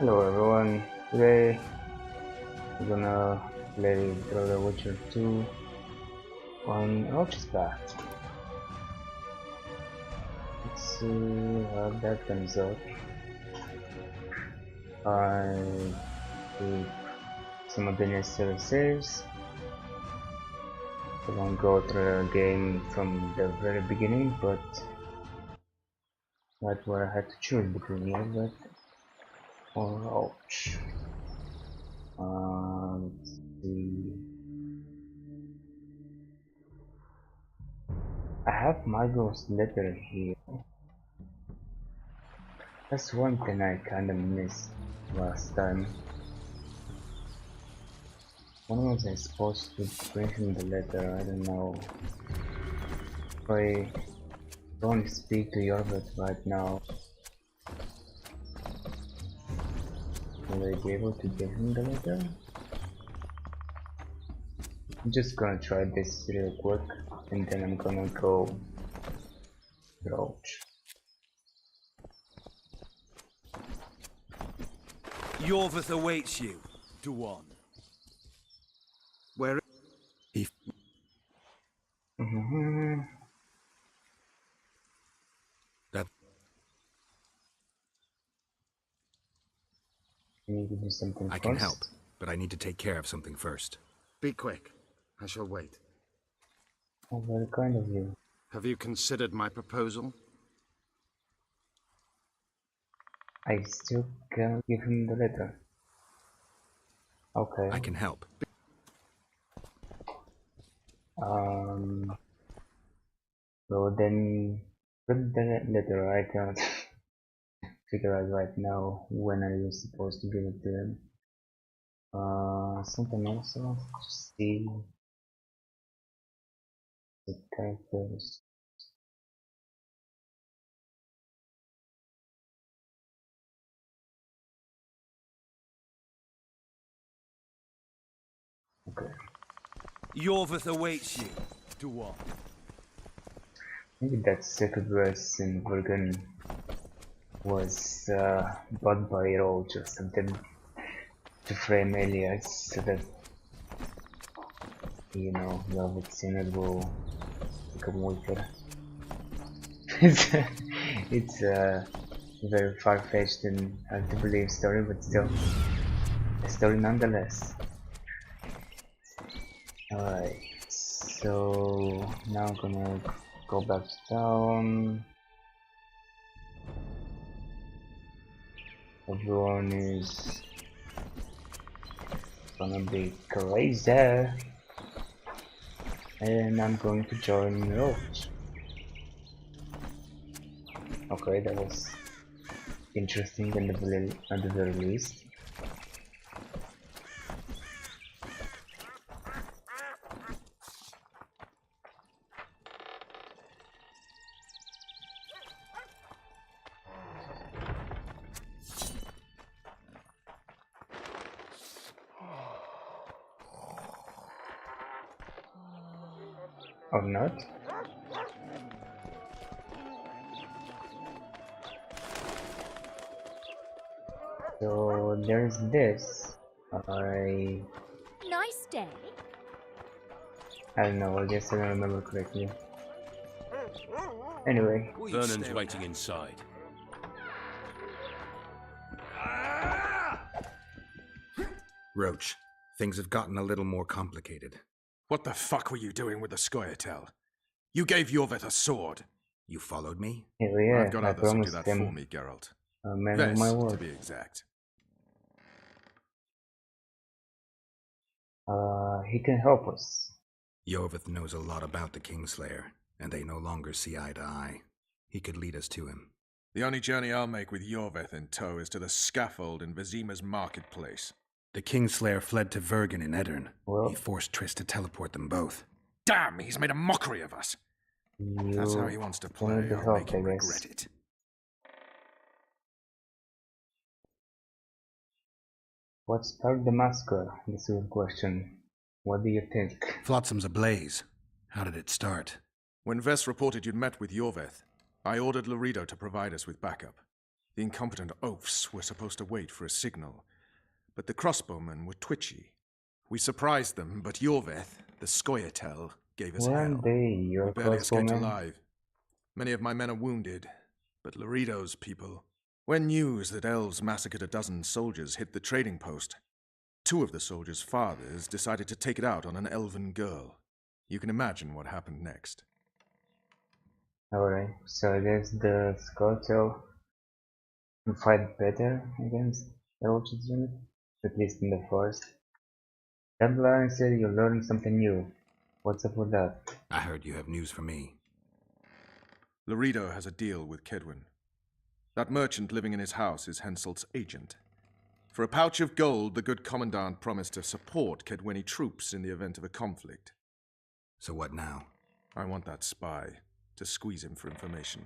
Hello everyone, today we're gonna play The Witcher 2 on Alchemy. Let's see how that comes out. I keep some of the necessary saves. I won't go through the game from the very beginning, but that's what I had to choose between Elvet or Ouch. Let's see. I have Margot's letter here. That's one thing I kinda missed last time. When was I supposed to bring him the letter? I don't know. If I don't speak to Yorvet right now, will I be able to give him the letter? I'm just gonna try this real quick and then I'm gonna go Roach. Yorvith awaits you, Duan. Where? If That you need to do something I first. can help, but I need to take care of something first. Be quick. I shall wait. Oh, very kind of you. Have you considered my proposal? I still can't give him the letter. Okay. I can help. So then with the letter I can't figure out right now when I was supposed to give it to him. Something else I want to see. The characters. Okay. Yorvith awaits you, Duan. Maybe that second verse in Vergen was bought by Roach or something to frame Elias so that you know Velvet Sinner will become weaker. It's a very far-fetched and hard to believe story, but still a story nonetheless. Alright, so now I'm gonna go back to town. Everyone is gonna be crazy, and I'm going to join Roach. Okay, that was interesting at the very least. Or not? So there's this. Nice day. I don't know, I guess I don't remember correctly. Anyway. Vernon's waiting inside. Roach, things have gotten a little more complicated. What the fuck were you doing with the Scoia'tael? You gave Yorvith a sword. You followed me? Yeah, I've got I others to do promised that him for me, Geralt. a man of my Vess, word. to be exact. He can help us. Yorvith knows a lot about the Kingslayer, and they no longer see eye to eye. He could lead us to him. The only journey I'll make with Yorvith in tow is to the scaffold in Vizima's marketplace. The Kingslayer fled to Vergen in Edirn. Well, He forced Triss to teleport them both. Damn, he's made a mockery of us. If that's how he wants to play, need the I'll help, make him I guess. regret it. What sparked the massacre? This is a question. What do you think? Flotsam's ablaze. How did it start? When Vess reported you'd met with Yorvith, I ordered Laredo to provide us with backup. The incompetent oafs were supposed to wait for a signal, but the crossbowmen were twitchy. We surprised them, but Yorveth, the Scoia'tael, gave us One hell. day, We your barely escaped crossbowman. alive. Many of my men are wounded, but Laredo's people... When news that elves massacred a dozen soldiers hit the trading post, 2 of the soldiers' fathers decided to take it out on an elven girl. You can imagine what happened next. Alright, so I guess the Scoia'tael can fight better against the Roach's unit, at least in the forest. Dandelion said you learned something new. What's up with that? I heard you have news for me. Laredo has a deal with Kedwin. That merchant living in his house is Henselt's agent. For a pouch of gold, the good commandant promised to support Kedweni troops in the event of a conflict. So what now? I want that spy, to squeeze him for information.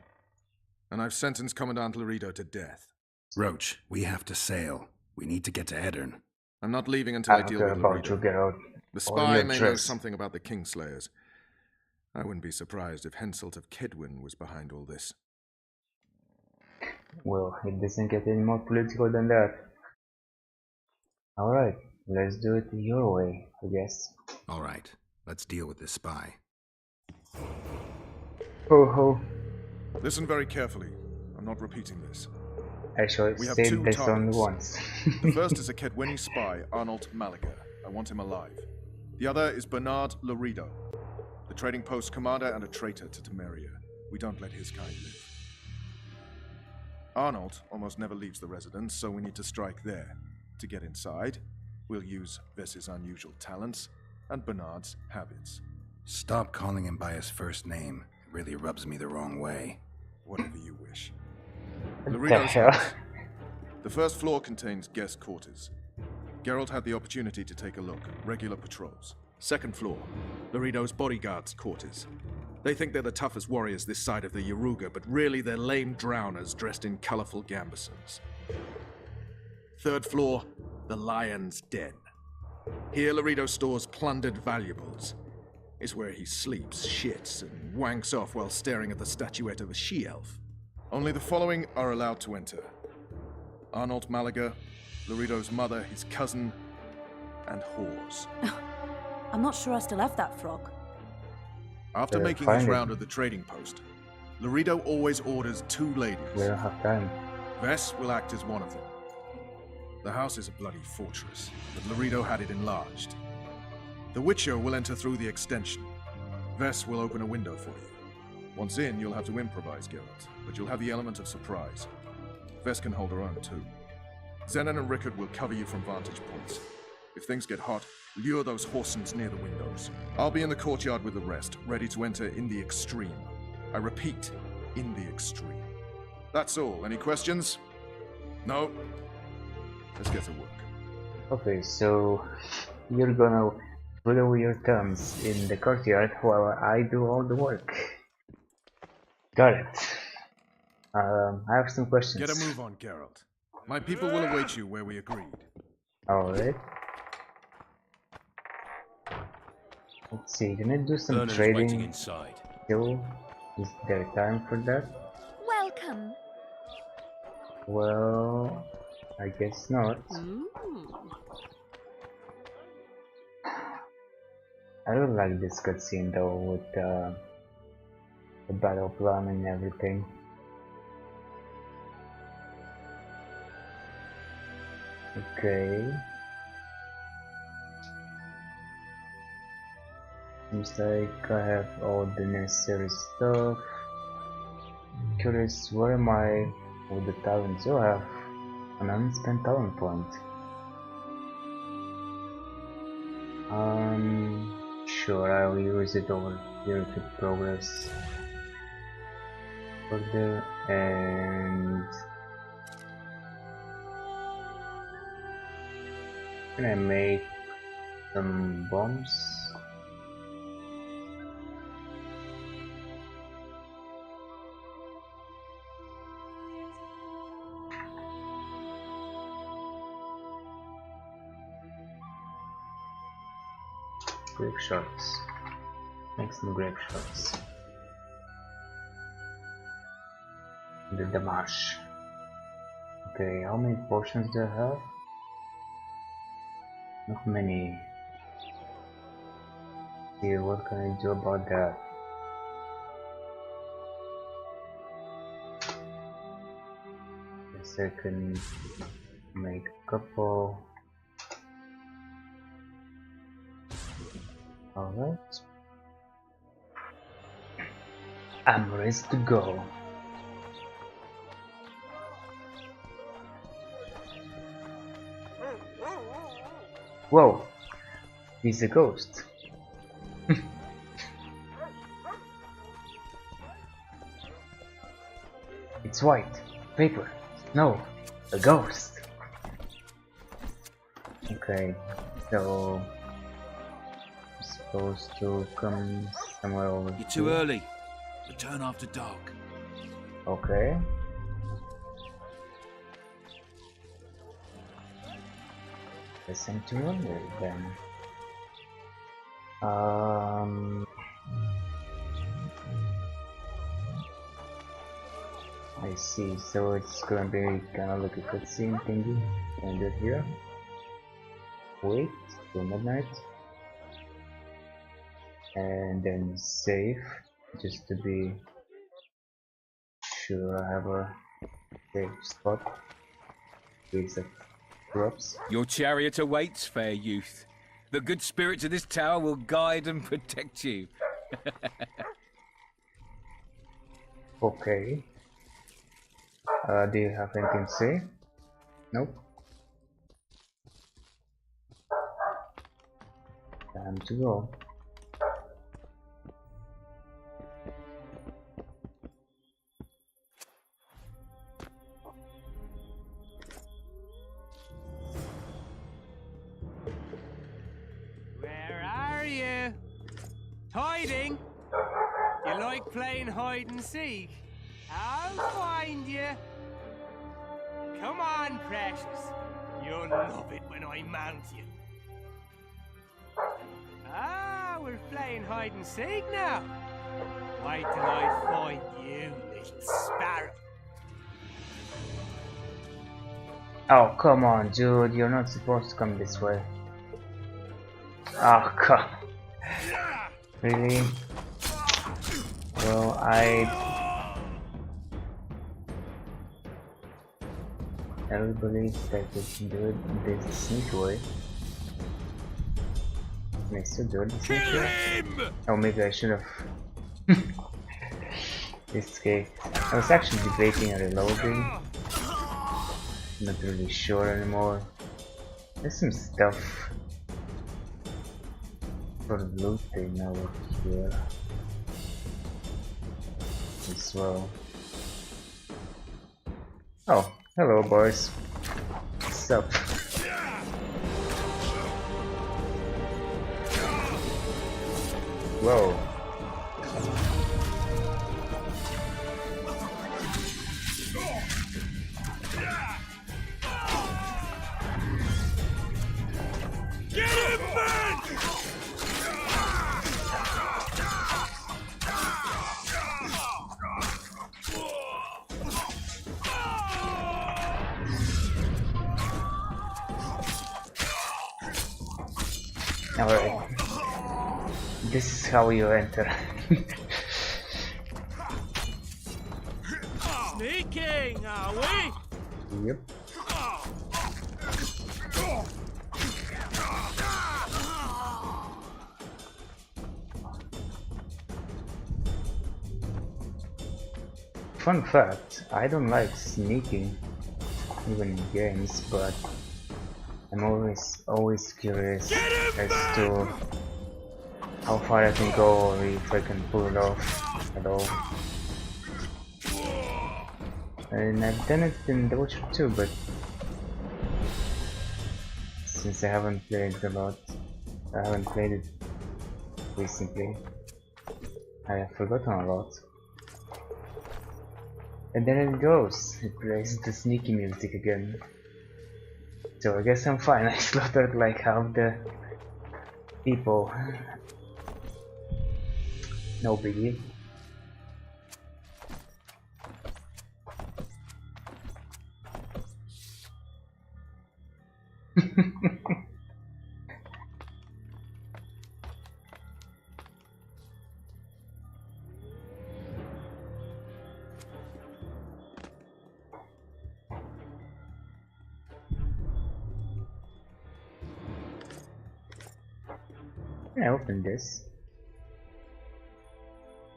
And I've sentenced Commandant Laredo to death. Roach, we have to sail. We need to get to Eddern. I'm not leaving until I I'm deal okay with about you, Laredo. Geralt. The Or spy your may know dress. something about the Kingslayers. I wouldn't be surprised if Henselt of Kedwin was behind all this. Well, it doesn't get any more political than that. Alright, let's do it your way, I guess. All right, let's deal with this spy. Ho ho. Listen very carefully. I'm not repeating this. Actually, We have said 2 this only targets. once. The first is a Kedweni spy, Arnold Malaga. I want him alive. The other is Bernard Laredo, the trading post commander and a traitor to Temeria. We don't let his kind live. Arnold almost never leaves the residence, so we need to strike there. To get inside, we'll use Vess's unusual talents and Bernard's habits. Stop calling him by his first name. It really rubs me the wrong way. Whatever you wish. What the Laredo's hell? house. The first floor contains guest quarters. Geralt had the opportunity to take a look. Regular patrols. Second floor, Laredo's bodyguards' quarters. They think they're the toughest warriors this side of the Yaruga, but really they're lame drowners dressed in colorful gambesons. Third floor, the Lion's Den. Here Laredo stores plundered valuables. It's where he sleeps, shits, and wanks off while staring at the statuette of a she-elf. Only the following are allowed to enter. Arnold Malaga, Laredo's mother, his cousin, and whores. I'm not sure I still have that frog. After Better making find his it. round at the trading post, Laredo always orders 2 We ladies. don't have time. Vess will act as one of them. The house is a bloody fortress, but Laredo had it enlarged. The Witcher will enter through the extension. Vess will open a window for you. Once in, you'll have to improvise, Geralt, but you'll have the element of surprise. Vess can hold her own, too. Zenon and Rickard will cover you from vantage points. If things get hot, lure those horsens near the windows. I'll be in the courtyard with the rest, ready to enter in the extreme. I repeat, in the extreme. That's all. Any questions? No? Let's get to work. Okay, so you're gonna twiddle your thumbs in the courtyard while I do all the work. Got it. I have some questions. Get a move on, Geralt. My people will await you where we agreed. Alright. Let's see, can I do some Bernard's waiting trading inside. still? Is there time for that? Welcome. Well, I guess not. I don't like this cutscene though, with the battle plan and everything. Okay. Seems like I have all the necessary stuff. Curious, where am I with the talents? Oh, I have an unspent talent point. Sure, I'll use it over here to progress further, and can I make some bombs? Grape shots. Make some grape shots. The Damash. Okay, how many potions do I have? Not many. See, what can I do about that? Guess I can make a couple. Alright. I'm ready to go. Whoa! He's a ghost. It's white. Paper. No. A ghost. Okay. So... I'm supposed to come somewhere over You're too here. early. Return after dark. Okay. Guess I'm too early then. I see, so it's gonna be kinda like a cutscene thingy. Can I do it here? Wait till midnight. And then save, just to be sure I have a safe spot. Case of drops. Your chariot awaits, fair youth. The good spirits of this tower will guide and protect you. Okay. Do you have anything to say? Nope. Time to go. Where are you? Hiding? You like playing hide and seek? I'll find you. Come on, precious. You'll love it when I mount you. Ah, we're playing hide and seek now. Wait till I find you, little sparrow. Oh, come on, dude. You're not supposed to come this way. Oh, come. Really? Well, I believe that we can do it this sneak way. Can I still do it this sneak way? Oh, maybe I should have escaped. I was actually debating a reloading. Not really sure anymore. There's some stuff for looting over here as well. Oh, hello boys. What's up? Whoa. Alright. This is how you enter. Sneaking, are we? Yep. Fun fact, I don't like sneaking, even in games, but I'm always curious as to how far I can go or if I can pull it off at all. And I've done it in The Witcher 2, but since I haven't played it a lot, I haven't played it recently, I have forgotten a lot. And then it goes, it plays the sneaky music again. So I guess I'm fine. I slaughtered like half the people. No biggie. Can I open this?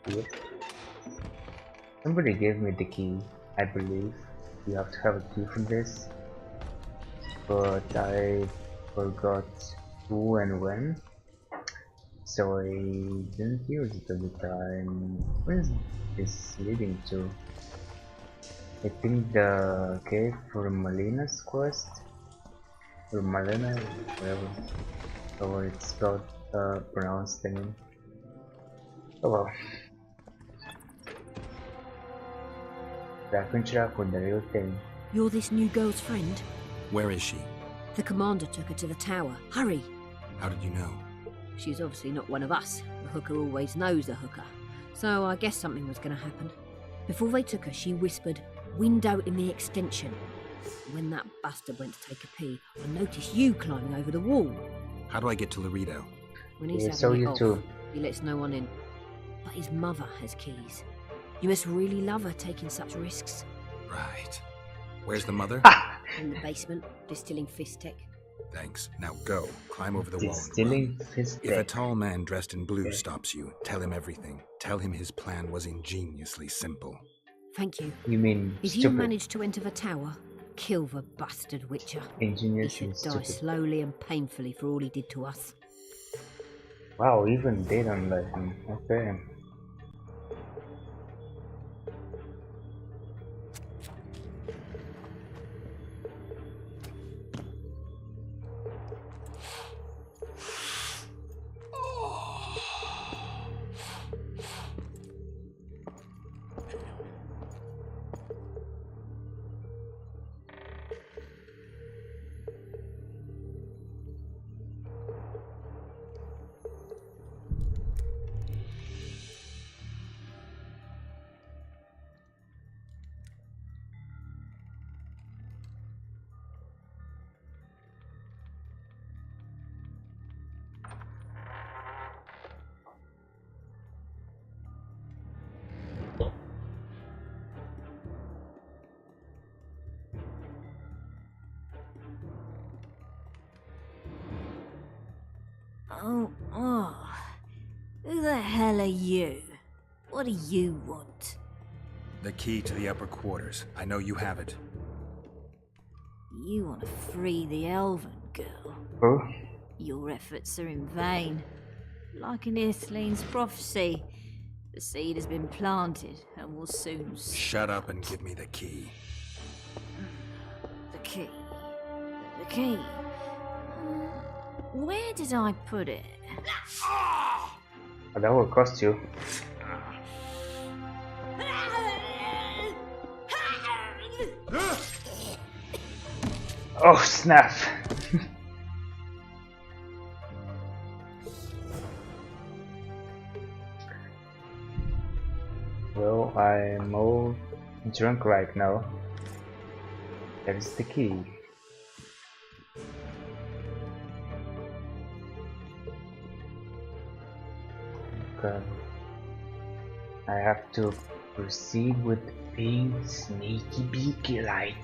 Yes. Somebody gave me the key, I believe. You have to have a key for this. But I forgot who and when. So I didn't use it at the time. Where is this leading to? I think the cave for Malina's quest? Or Malina, whatever. Or it's spelled, pronounced, I mean. Oh well. Back on track with the real thing. You're this new girl's friend? Where is she? The commander took her to the tower. Hurry! How did you know? She's obviously not one of us. The hooker always knows a hooker. So I guess something was going to happen. Before they took her, she whispered, "Window in the extension." When that bastard went to take a pee, I noticed you climbing over the wall. How do I get to Laredo? When he's Yeah, so having it you off, too. he lets no one in. But his mother has keys. You must really love her taking such risks. Right. Where's the mother? In the basement, distilling Fistech. Thanks. Now go. Climb over the wall and Distilling run. his If a deck. tall man dressed in blue Okay. stops you, tell him everything. Tell him his plan was ingeniously simple. Thank you. You mean If you stupid? manage to enter the tower, kill the bastard Witcher. He Ingenious should and die stupid. slowly and painfully for all he did to us. Wow, even they don't like him. Okay. Oh. Who the hell are you? What do you want? The key to the upper quarters. I know you have it. You want to free the elven girl. Oh, Your efforts are in vain. Like in Isleen's prophecy, the seed has been planted and will soon Shut up and give me the key. The key. The key. Where did I put it? that will cost you. Oh snap! Well, I'm all drunk right now. There's the key. Okay. I have to proceed with being sneaky beaky like.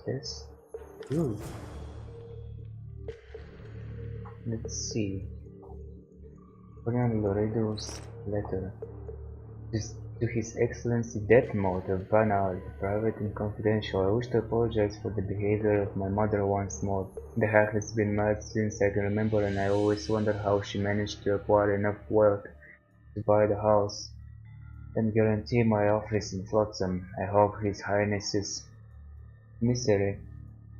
This? Ooh. Let's see. Putting on Loredo's letter. This to His Excellency Death Mode of Banard, private and confidential. I wish to apologize for the behavior of my mother once more. The hag has been mad since I can remember, and I always wondered how she managed to acquire enough wealth to buy the house. then guarantee my office in Flotsam. I hope His Highness's misery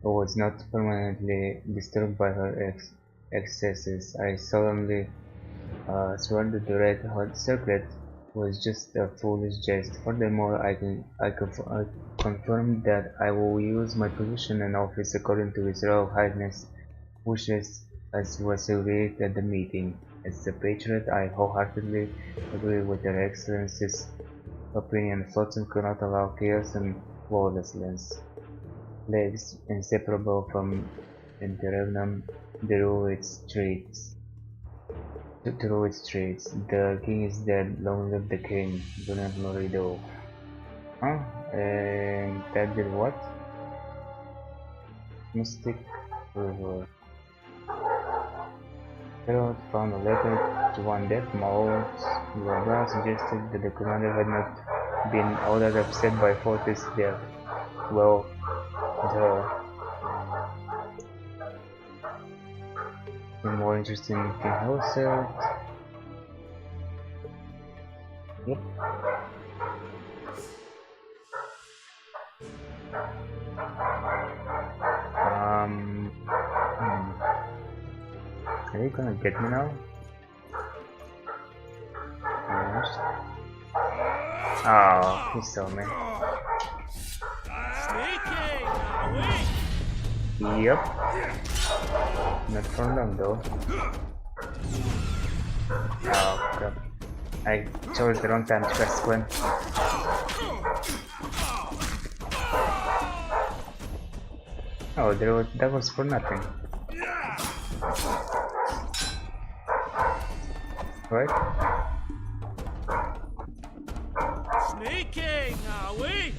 was not permanently disturbed by her excesses. I solemnly swear that the Red Hot Circlet was just a foolish jest. Furthermore, I confirm that I will use my position and office according to His Royal Highness' wishes as was agreed at the meeting. As a patriot, I wholeheartedly agree with Her Excellency's opinion. Flotsam cannot allow chaos and lawlessness. Legs inseparable from interregnum, the rule its streets. Through its streets. The king is dead, long live the king. Donald Lorido. Huh? And that did what? Mystic River. Herald found a letter to one death mold. Blah suggested that the commander had not been all that upset by Fortis' death. Well, the more interesting King Hauser. Yep. Are you gonna get me now? Oh, he saw me. Yep. Not for long though. Oh crap. I chose the wrong time to press Gwen. Oh, that was for nothing. Right? Sneaking, are we?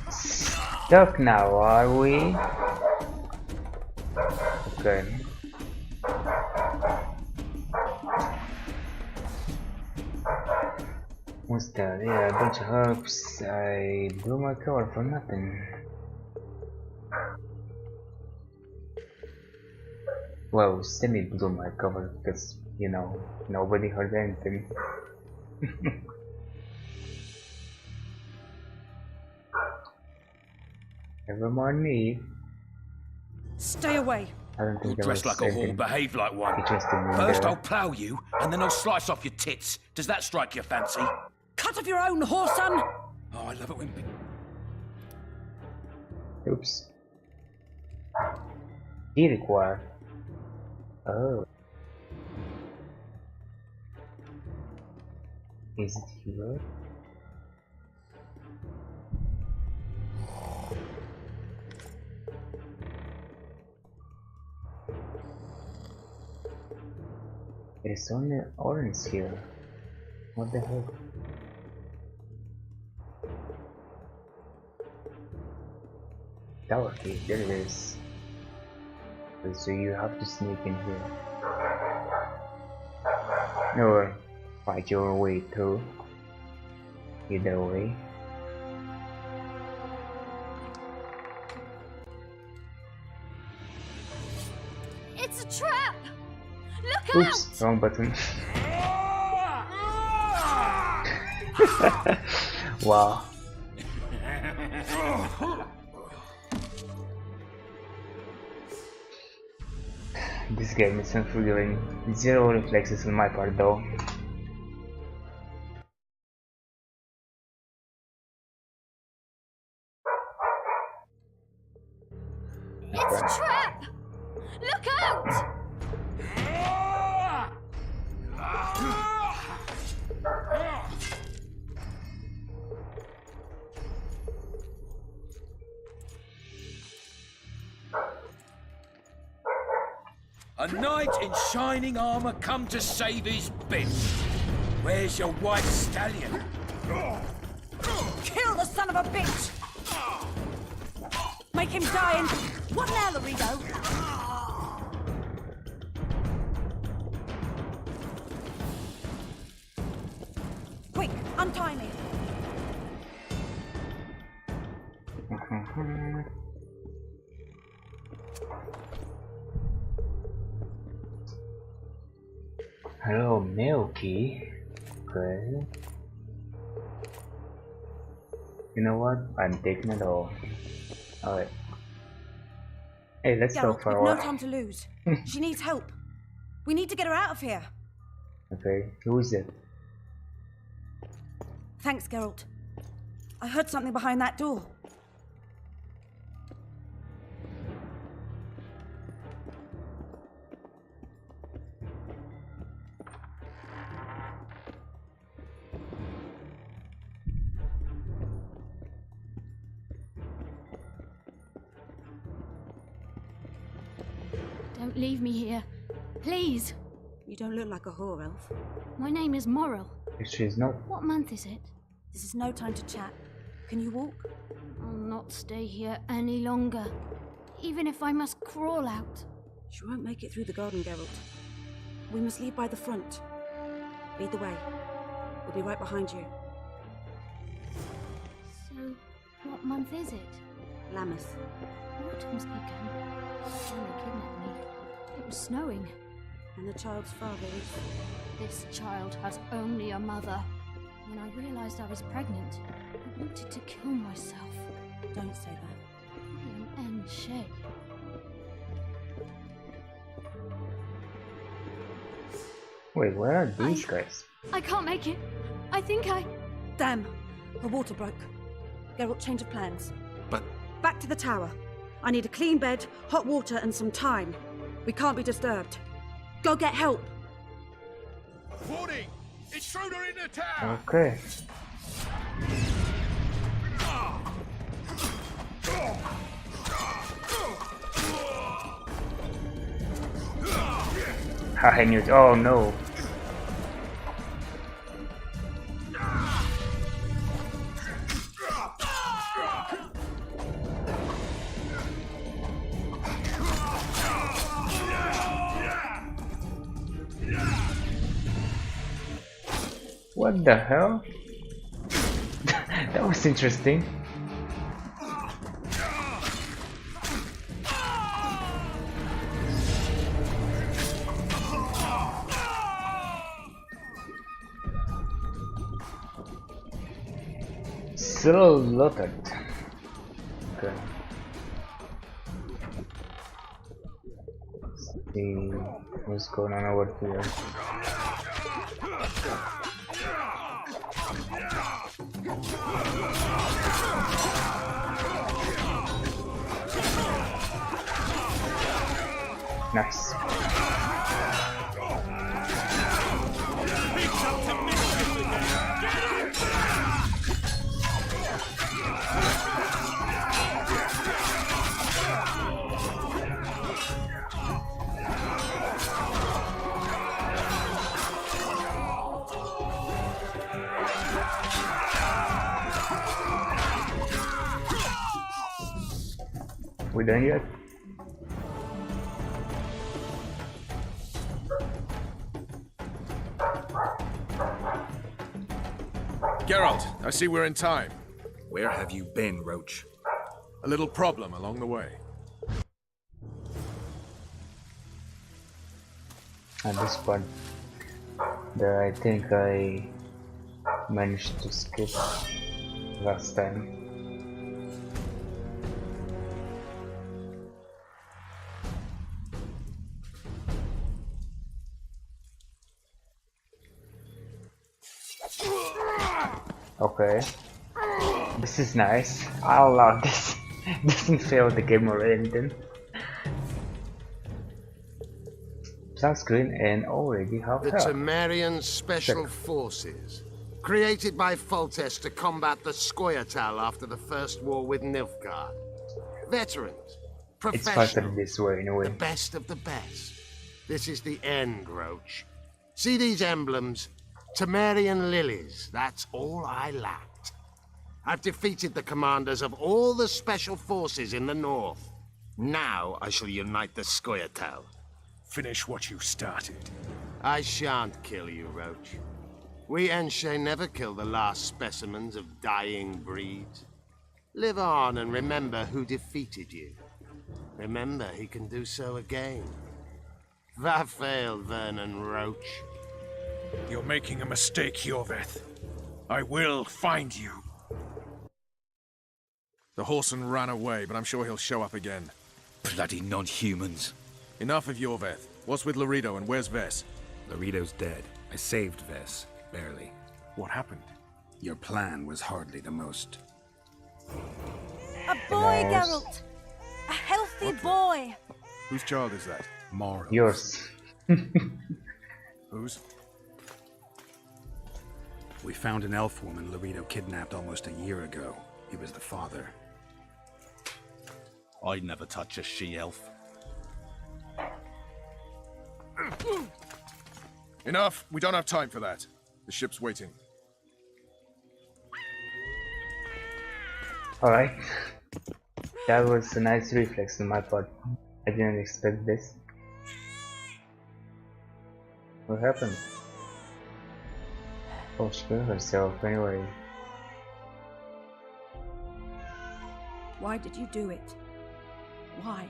Stuck now, are we? Okay. What's that? Yeah, a bunch of herbs. I blew my cover for nothing. Well, Semi blew my cover because, you know, nobody heard anything. Never mind me. Stay away. I don't You'll think there dress was like a whore, anything behave like one. interesting in First there. I'll plough you, and then I'll slice off your tits. Does that strike your fancy? Cut off your own, whoreson! Oh, I love it when... Oops. He required. Oh. Is it here? There's only orange here. What the hell? Tower key, there it is. So you have to sneak in here. Or fight your way through. Either way. It's a trap! Look Oops, wrong button. Wow. This game is unforgiving. Zero reflexes on my part though. It's a trap! Look out! A knight in shining armour come to save his bitch. Where's your white stallion? Kill the son of a bitch! Make him die in... What now, Laredo? Quick, untie me. Oh, Milky. Okay. You know what? I'm taking it all. Alright. Hey, let's talk Geralt, for we've a no while. time to lose. She needs help. We need to get her out of here. Okay, who is it? Thanks, Geralt. I heard something behind that door. Don't leave me here. Please. You don't look like a whore elf. My name is Morrill. She's not. What month is it? This is no time to chat. Can you walk? I'll not stay here any longer. Even if I must crawl out. She won't make it through the garden, Geralt. We must lead by the front. Lead the way. We'll be right behind you. So, what month is it? Lambeth. Autumn's begun. Someone kidnapped me. It was snowing. And the child's father is... This child has only a mother. When I realized I was pregnant, I wanted to kill myself. Don't say that. I am N. Shay. Wait, where are these guys? I can't make it. I think I... Damn! The water broke. Geralt, change of plans. But Back to the tower. I need a clean bed, hot water, and some time. We can't be disturbed. Go get help! Warning! Intruder in the town! Okay. I knew it. Oh no. What the hell? That was interesting. So loaded. Okay. Let's see what's going on over here. Nice. We done yet? Geralt, I see we're in time. where have you been, Roach? A little problem along the way. At this point, I think I managed to skip last time. Okay, this is nice. I love this. Doesn't fail the game or anything. Sunscreen and already half The health. Temerian Special Check. Forces, created by Foltest to combat the Scoia'tael after the First War with Nilfgaard. Veterans, It's faster professionals, this way in a the way. best of the best. This is the end, Roach. See these emblems? Temerian lilies, that's all I lacked. I've defeated the commanders of all the special forces in the north. Now I shall unite the Scoia'tael. Finish what you started. I shan't kill you, Roach. We Enshe never kill the last specimens of dying breeds. Live on and remember who defeated you. Remember he can do so again. Va failed, Vernon Roach. You're making a mistake, Jorveth. I will find you. The horseman ran away, but I'm sure he'll show up again. Bloody non-humans. Enough of Jorveth. What's with Laredo and where's Vess? Laredo's dead. I saved Vess, barely. What happened? Your plan was hardly the most. A boy, Geralt! A healthy boy! Whose child is that? Morals. Yours. Whose? We found an elf woman Laredo kidnapped almost a year ago. He was the father. I'd never touch a she-elf. Enough! We don't have time for that. The ship's waiting. Alright. That was a nice reflex on my part. I didn't expect this. What happened? Oh, she killed herself anyway. Why did you do it? Why?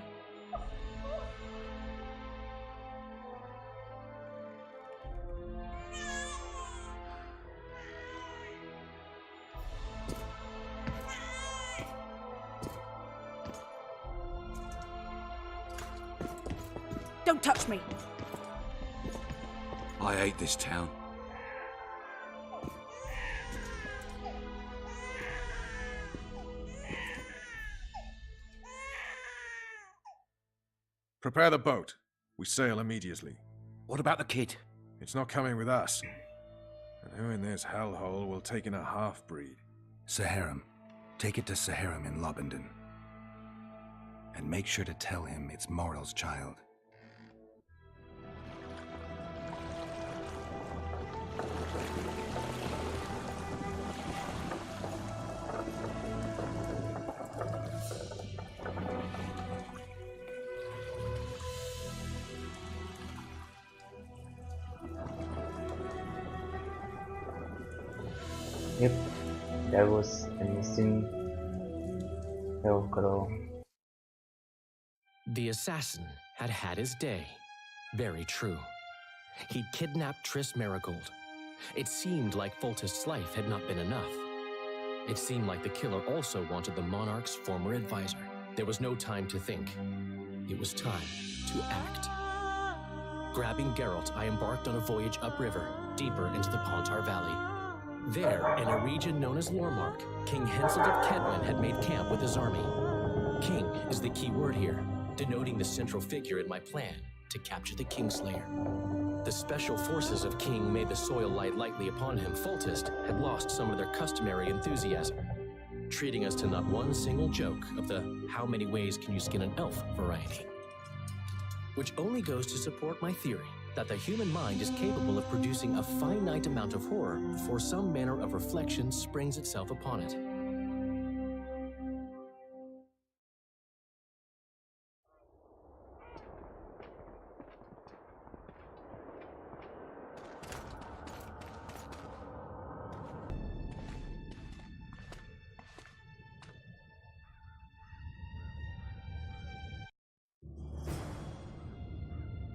Don't touch me! I hate this town. Prepare the boat. We sail immediately. What about the kid? It's not coming with us. And who in this hellhole will take in a half-breed? Saharim. Take it to Saharim in Lobendon. And make sure to tell him it's Moral's child. Yep, that was a missing elf girl. The assassin had had his day. Very true. He'd kidnapped Triss Marigold. It seemed like Foltest's life had not been enough. It seemed like the killer also wanted the monarch's former advisor. There was no time to think. It was time to act. Grabbing Geralt, I embarked on a voyage upriver, deeper into the Pontar Valley. There, in a region known as Lormark, King Henselt of Cymon had made camp with his army. King is the key word here, denoting the central figure in my plan to capture the Kingslayer. The special forces of King made the soil lie lightly upon him. Foltest had lost some of their customary enthusiasm, treating us to not one single joke of the how many ways can you skin an elf variety. Which only goes to support my theory that the human mind is capable of producing a finite amount of horror before some manner of reflection springs itself upon it.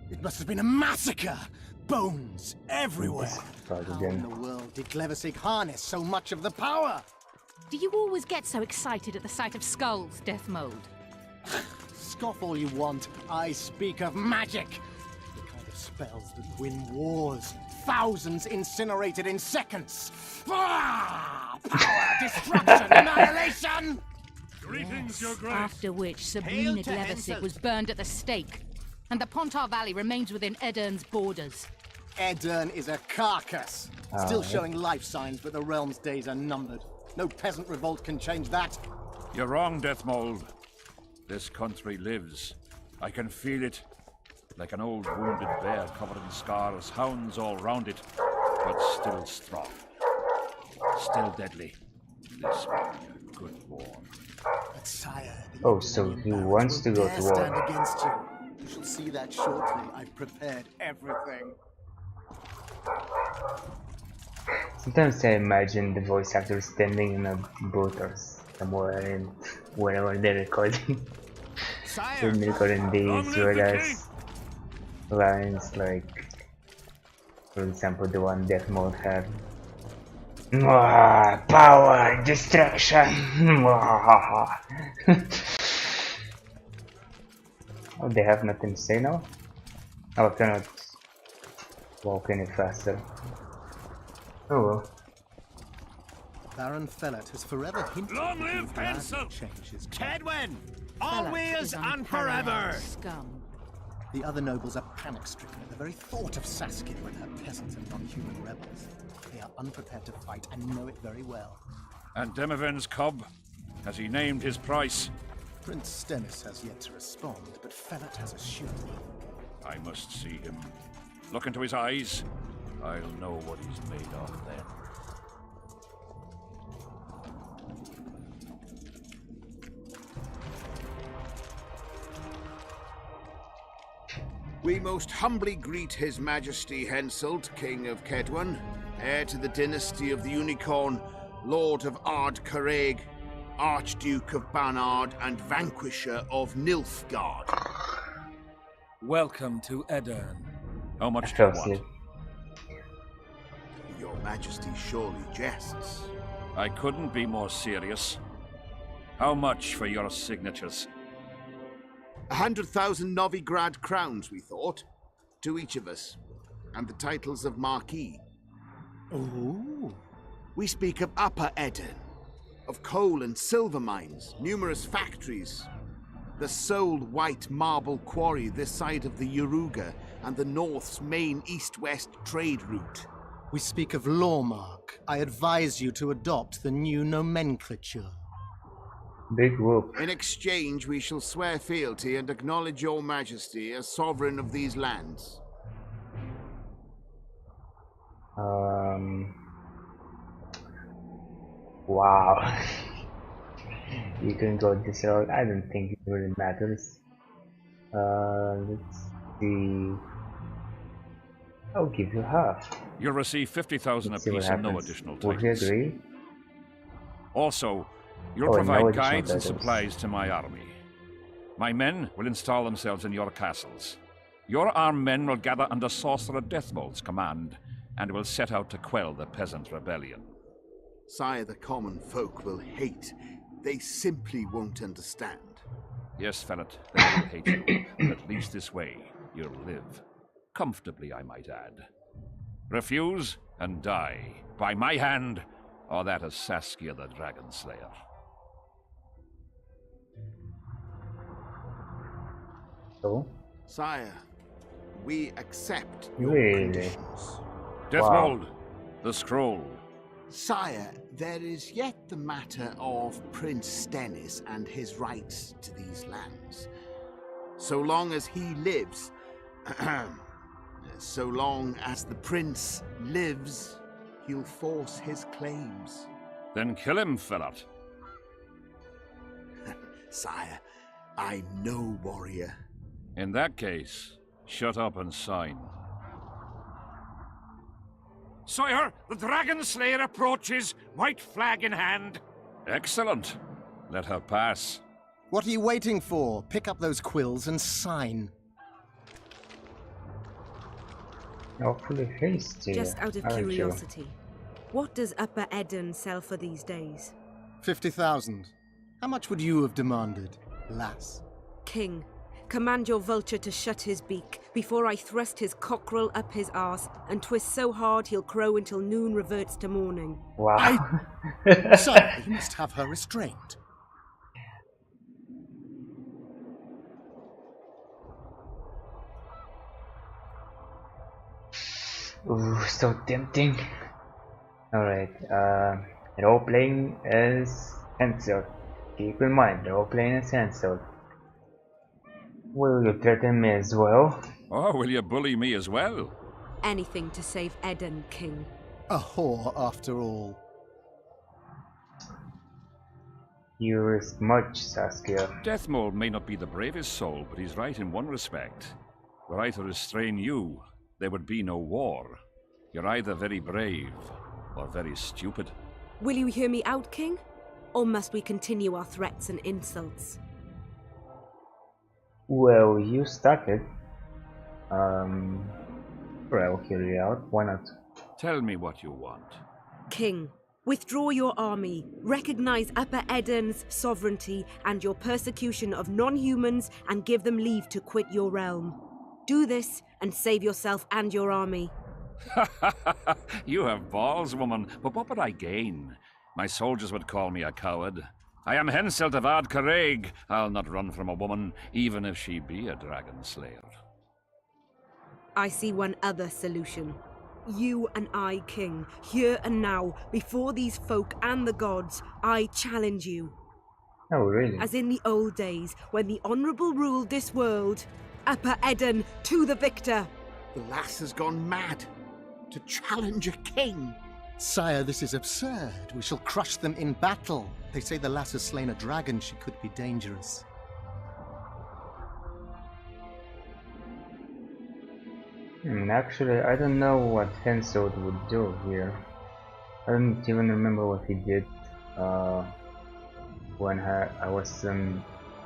It must have been a massacre! Bones everywhere! Start How again. in the world did Cleversig harness so much of the power? Do you always get so excited at the sight of skulls, Death Mold? Scoff all you want. I speak of magic. The kind of spells that win wars. Thousands incinerated in seconds. Ah! Power, destruction, annihilation! Greetings, Your Grace. After which Sabrina Gleversig was burned at the stake, and the Pontar Valley remains within Edern's borders. Edern is a carcass. Still Alright. showing life signs, but the realm's days are numbered. No peasant revolt can change that. You're wrong, Deathmold. This country lives. I can feel it. Like an old wounded bear covered in scars, hounds all round it, but still strong. Still deadly. This will be a good war. But sire, the Oh, so he wants to go to war. stand against you. You shall see that shortly. I've prepared everything. Sometimes I imagine the voice actor standing in a booth or somewhere in wherever they're recording. Sire, They're recording long these live the whereas lines like For example, the one Death Mode had. Power, destruction. Oh, they have nothing to say now? Oh, I cannot walk any faster. Oh well. Baron Fellat has forever hinted Long that he live would gladly Hansel! change his Kedwin! Fellat Always is and forever! unparalleled Scum. The other nobles are panic-stricken at the very thought of Saskia with her peasants and non-human rebels. They are unprepared to fight and know it very well. And Demoven's cub? Has he named his price? Prince Stennis has yet to respond, but Fellat has assured me. I must see him. Look into his eyes. I'll know what he's made of then. We most humbly greet His Majesty Henselt, King of Kedwin, heir to the dynasty of the Unicorn, Lord of Ard Carreg, Archduke of Banard, and Vanquisher of Nilfgaard. Welcome to Edirn. How much do you want? Your Majesty surely jests. I couldn't be more serious. How much for your signatures? 100,000 Novigrad crowns, we thought, to each of us, and the titles of Marquis. Ooh. We speak of Upper Edirn, of coal and silver mines, numerous factories, the sole white marble quarry this side of the Yaruga, and the North's main east-west trade route. We speak of Lawmark. I advise you to adopt the new nomenclature. Big whoop. In exchange, we shall swear fealty and acknowledge your majesty as sovereign of these lands. Wow. You can go this route. I don't think it really matters. Let's see. I'll give you half. You'll receive 50,000 Let's see what apiece and no happens. additional Would you titles. agree? Also, you'll Oh, provide no guides and additional titles. supplies to my army. My men will install themselves in your castles. Your armed men will gather under Sorcerer Deathmold's command and will set out to quell the peasant rebellion. Sire, the common folk will hate. They simply won't understand. Yes, Fellat, they will hate you, but at least this way you'll live. Comfortably, I might add. Refuse and die, by my hand, or that of Saskia the Dragon Slayer. So? Sire, we accept your Really? conditions. Deathmold, the scroll. Sire, there is yet the matter of Prince Stennis and his rights to these lands. So long as he lives, so long as the prince lives, he'll force his claims. Then kill him, Fellat. Sire, I'm no warrior. In that case, shut up and sign. Sire, the Dragon Slayer approaches, white flag in hand. Excellent. Let her pass. What are you waiting for? Pick up those quills and sign. Awfully hasty. Just out of aren't you? curiosity, what does Upper Edirn sell for these days? 50,000. How much would you have demanded, lass? King, command your vulture to shut his beak before I thrust his cockerel up his arse and twist so hard he'll crow until noon reverts to morning. Wow. Sire, you must have her restrained. Ooh, so tempting. Alright, role playing is cancelled. Keep in mind, role playing is cancelled. Will you threaten me as well? Oh, will you bully me as well? Anything to save Edirn, King. A whore, after all. You risk much, Saskia. Deathmold may not be the bravest soul, but he's right in one respect. Were I to restrain you, there would be no war. You're either very brave or very stupid. Will you hear me out, King? Or must we continue our threats and insults? Well, you started. Sure, I'll hear you out. Why not? Tell me what you want. King, withdraw your army, recognize Upper Eden's sovereignty and your persecution of non-humans, and give them leave to quit your realm. Do this and save yourself and your army. You have balls, woman, but what would I gain? My soldiers would call me a coward. I am Henselt of Ard Caraig. I'll not run from a woman, even if she be a dragon slayer. I see one other solution. You and I, King, here and now, before these folk and the gods, I challenge you. Oh, really? As in the old days, when the Honourable ruled this world. Upper Eden, to the victor! The lass has gone mad. To challenge a king. Sire, this is absurd. We shall crush them in battle. They say the lass has slain a dragon. She could be dangerous. Actually, I don't know what Henselt would do here. I don't even remember what he did when I was on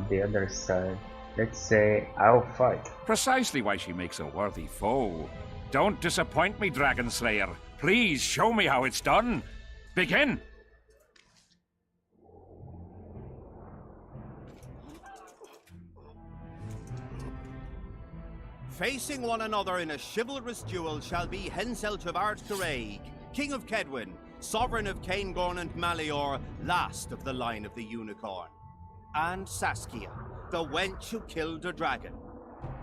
the other side. Let's say I'll fight. Precisely why she makes a worthy foe. Don't disappoint me, Dragon Slayer. Please show me how it's done. Begin! Facing one another in a chivalrous duel shall be Henselt of Ard Caraig, King of Kedwin, Sovereign of Caingorn and Malior, last of the line of the Unicorn, and Saskia, the wench who killed a dragon.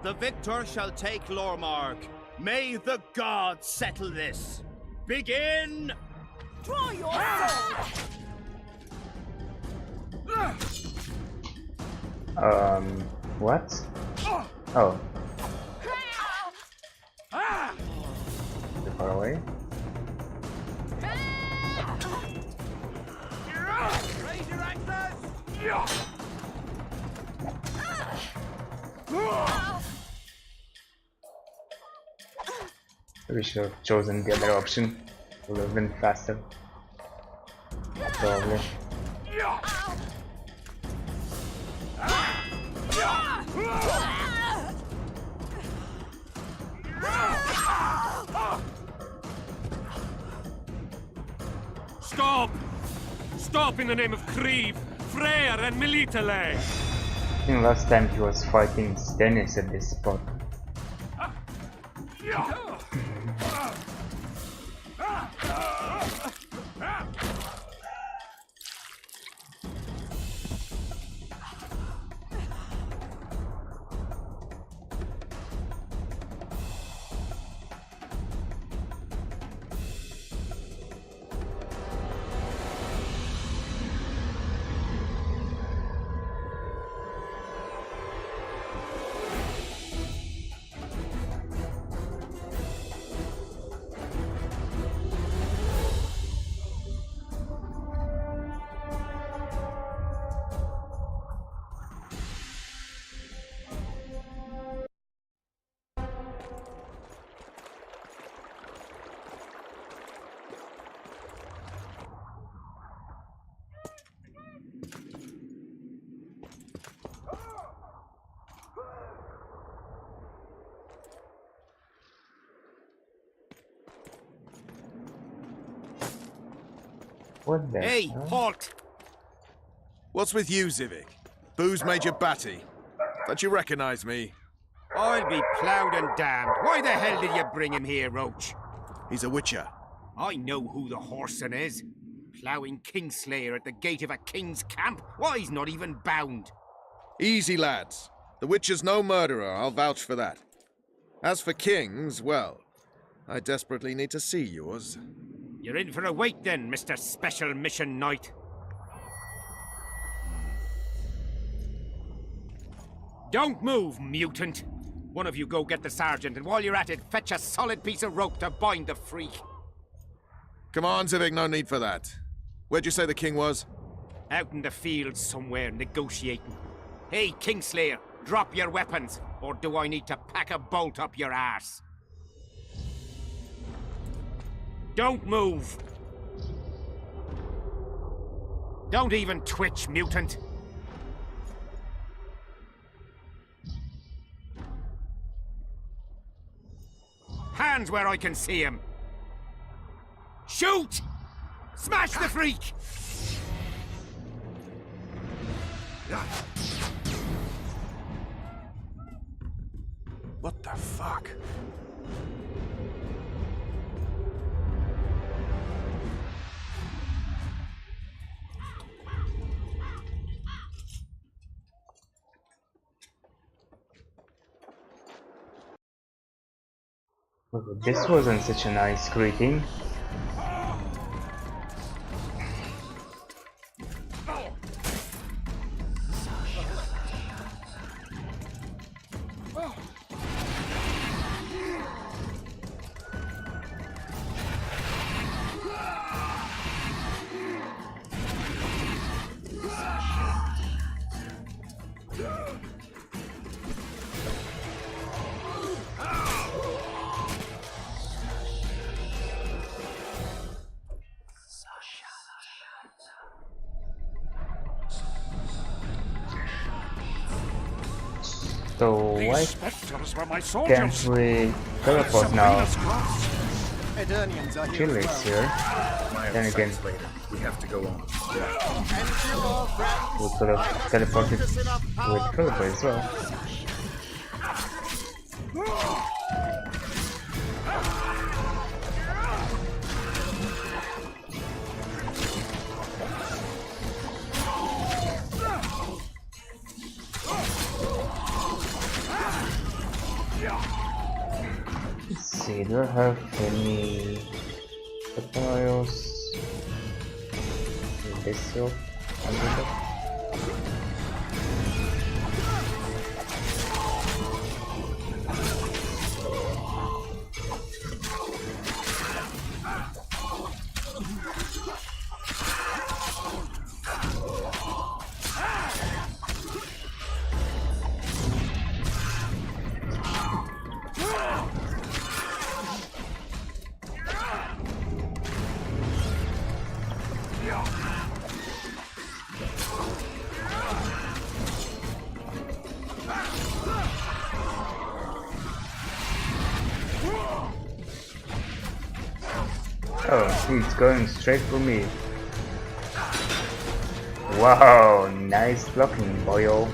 The victor shall take Lormark. May the gods settle this. Begin! Draw your sword! What? Oh. Too far away? Raise your axes! We should have chosen the other option. It would have been faster. Probably. Stop! Stop in the name of Kriv, Freyr and Militale! I think last time he was fighting Stennis at this spot. What the Hey, hell? halt! What's with you, Zivik? Booze Major Batty? Don't you recognize me? I'll be ploughed and damned. Why the hell did you bring him here, Roach? He's a witcher. I know who the whoreson is. Ploughing Kingslayer at the gate of a king's camp? Why, he's not even bound. Easy, lads. The witcher's no murderer, I'll vouch for that. As for kings, well, I desperately need to see yours. You're in for a wait then, Mr. Special Mission Knight. Don't move, mutant! One of you go get the sergeant, and while you're at it, fetch a solid piece of rope to bind the freak. Come on, Zivik, no need for that. Where'd you say the king was? Out in the fields somewhere, negotiating. Hey, Kingslayer, drop your weapons, or do I need to pack a bolt up your arse? Don't move! Don't even twitch, mutant! Hands where I can see him! Shoot! Smash the freak! What the fuck? This wasn't such a nice greeting. So why can't we teleport now? Chill is here. Then again, we have to go on. we could have teleported with Philippa as well. Let's see, do I have any tutorials? This silk? Oh, he's going straight for me. Wow, nice blocking, boyo.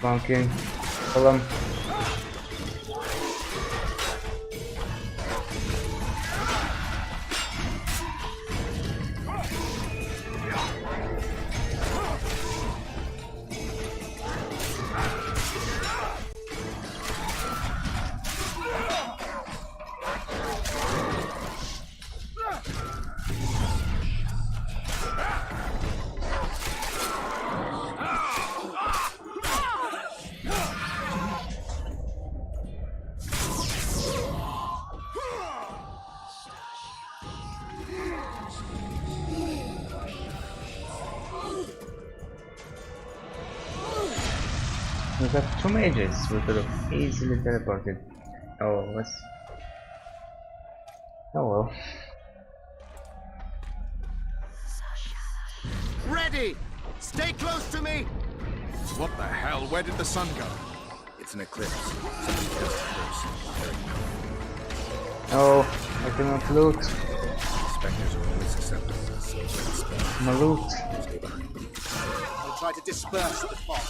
Pumpkin, pull him. We got 2 mages, we could have easily teleported. Oh, what's... Oh well. Ready! Stay close to me! What the hell? Where did the sun go? It's an eclipse. Somebody just close. Oh, I cannot loot. Spectres are always susceptible to spells. My loot. Stay behind. I'll try to disperse the fog.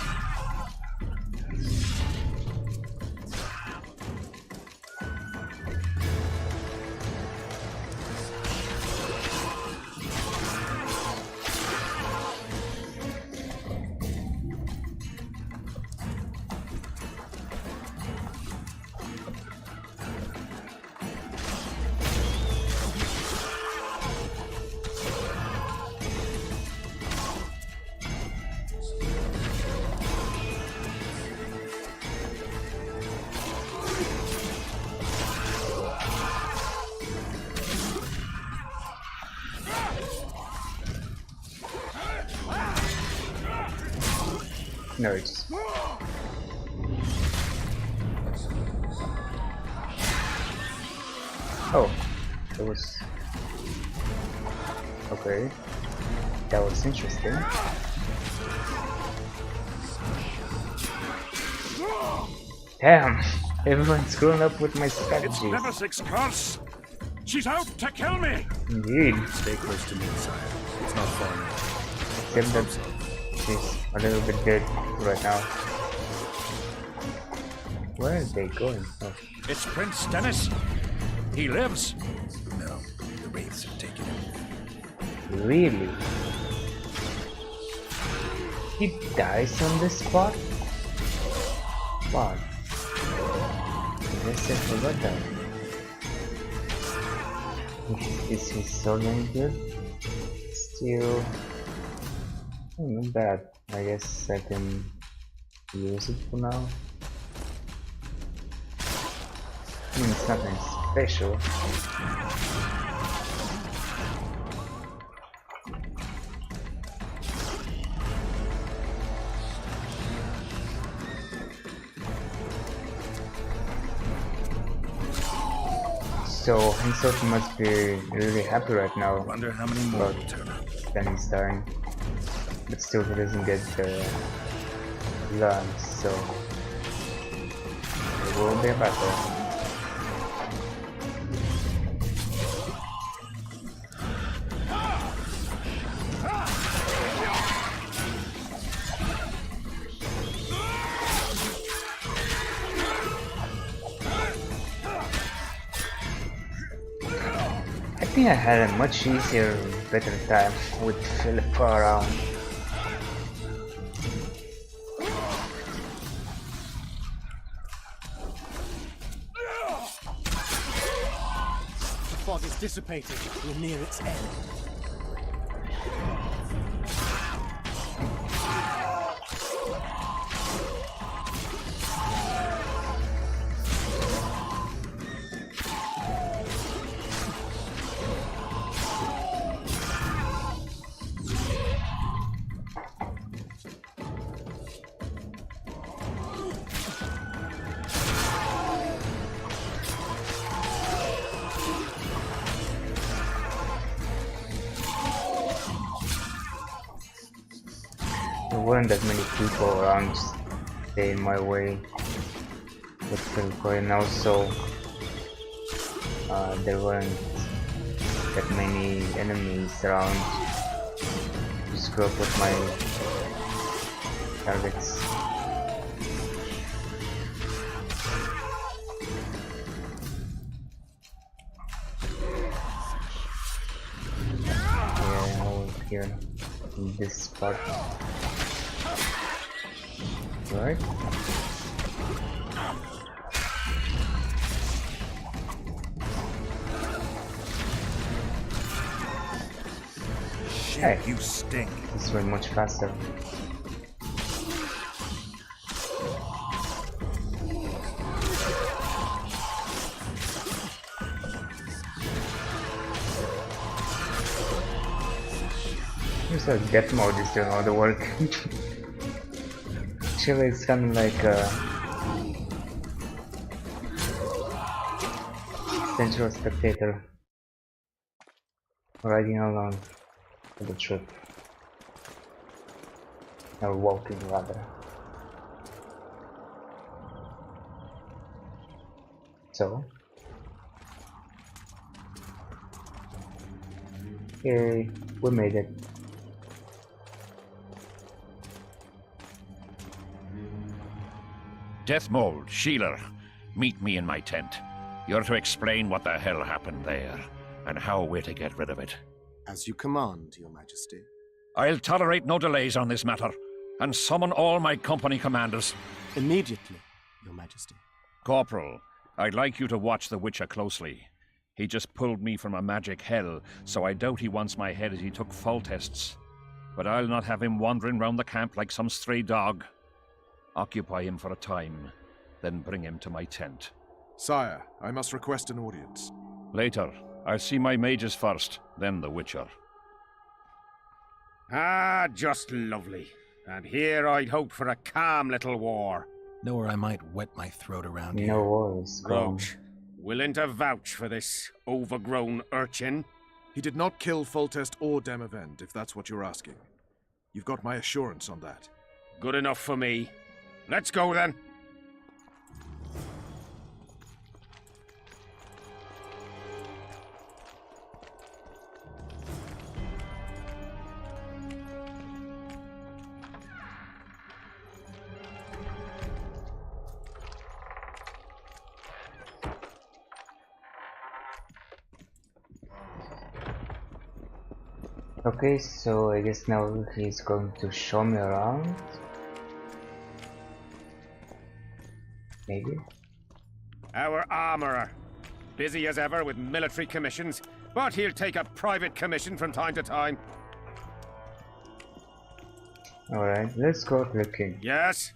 Nerds. Oh, it was... Okay. That was interesting. Damn, everyone's screwing up with my It's strategies. Nemesis curse! She's out to kill me! Indeed. Stay close to me, sire. It's not far now. Except that she's a little bit dead right now. Where are they going? Oh. It's Prince Dennis. He lives. No, the wraiths have taken him. Really? He dies on this spot? Fuck. I guess I forgot that. Is his sword any good? Still... not bad. I guess I can use it for now. It's nothing special. So Hensot must be really happy right now. Wonder how many more will turn up. Then he's dying. But still he doesn't get the lunch, so it will be a battle. I think I had a much easier, better time with Philip around. The fog is dissipating. We're near its end. There weren't that many people around staying my way with Philcoy, and also there weren't that many enemies around to screw up with my targets. Yeah, over here in this spot. Right? Shit, you stink. This went much faster. Looks like death mode is doing all the work. Actually, it's kind of like a sensual spectator riding along for the trip, or walking rather. So, okay, we made it. Deathmold, Sheeler, meet me in my tent. You're to explain what the hell happened there, and how we're to get rid of it. As you command, Your Majesty. I'll tolerate no delays on this matter, and summon all my company commanders. Immediately, Your Majesty. Corporal, I'd like you to watch the Witcher closely. He just pulled me from a magic hell, so I doubt he wants my head as he took fall tests. But I'll not have him wandering round the camp like some stray dog. Occupy him for a time, then bring him to my tent. Sire, I must request an audience. Later. I'll see my mages first, then the Witcher. Ah, just lovely. And here I'd hoped for a calm little war. Know where I might wet my throat around here. No worries, Roach, willing to vouch for this overgrown urchin? He did not kill Foltest or Demavend, if that's what you're asking. You've got my assurance on that. Good enough for me. Let's go then. Okay, so I guess now he's going to show me around. Maybe? Our armourer. Busy as ever with military commissions, but he'll take a private commission from time to time. Alright, let's go to the king. Yes?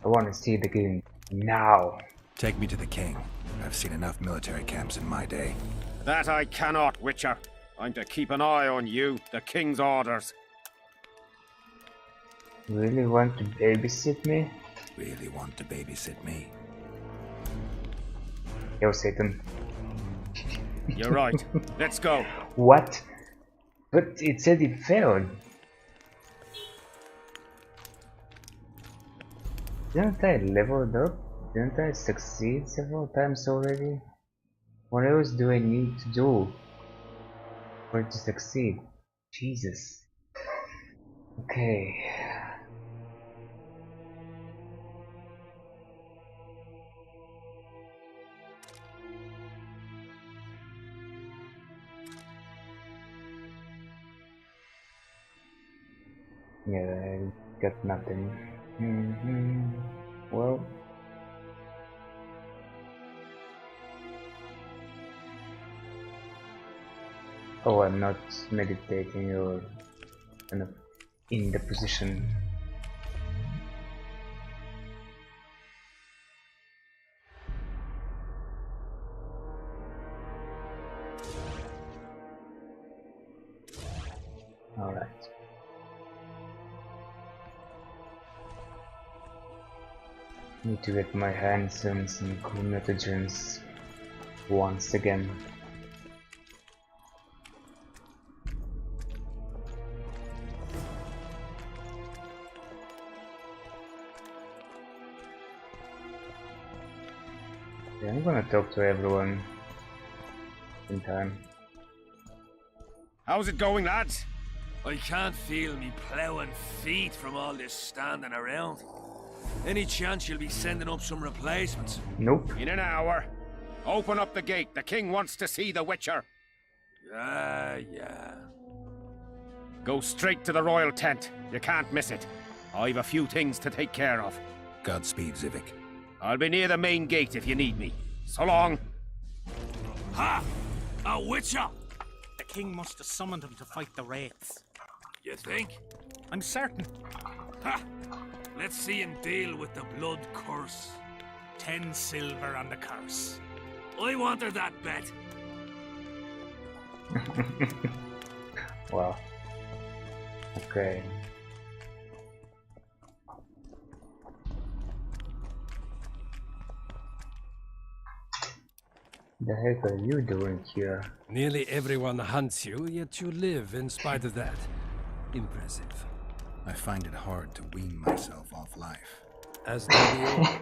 I want to see the king now. Take me to the king. I've seen enough military camps in my day. That I cannot, Witcher. I'm to keep an eye on you, the king's orders. Really want to babysit me? Really want to babysit me? Yo, Satan. You're right. Let's go. What? But it said it failed. Didn't I level it up? Didn't I succeed several times already? What else do I need to do for it to succeed? Jesus. Okay. Yeah, I got nothing. Well, oh, I'm not meditating or kind of in the position. All right. Need to get my hands on some cool mutagens once again. Yeah, I'm gonna talk to everyone in time. How's it going, lads? I can't feel me ploughing feet from all this standing around. Any chance you'll be sending up some replacements? Nope. In an hour. Open up the gate. The king wants to see the Witcher. Yeah. Go straight to the royal tent. You can't miss it. I've a few things to take care of. Godspeed, Zivik. I'll be near the main gate if you need me. So long. Ha! A Witcher! The king must have summoned him to fight the wraiths. You think? I'm certain. Ha! Let's see him deal with the blood curse. 10 silver on the curse. I wanted that bet. Wow. Okay. The heck are you doing here? Nearly everyone hunts you, yet you live in spite of that. Impressive. I find it hard to wean myself off life. As do we all.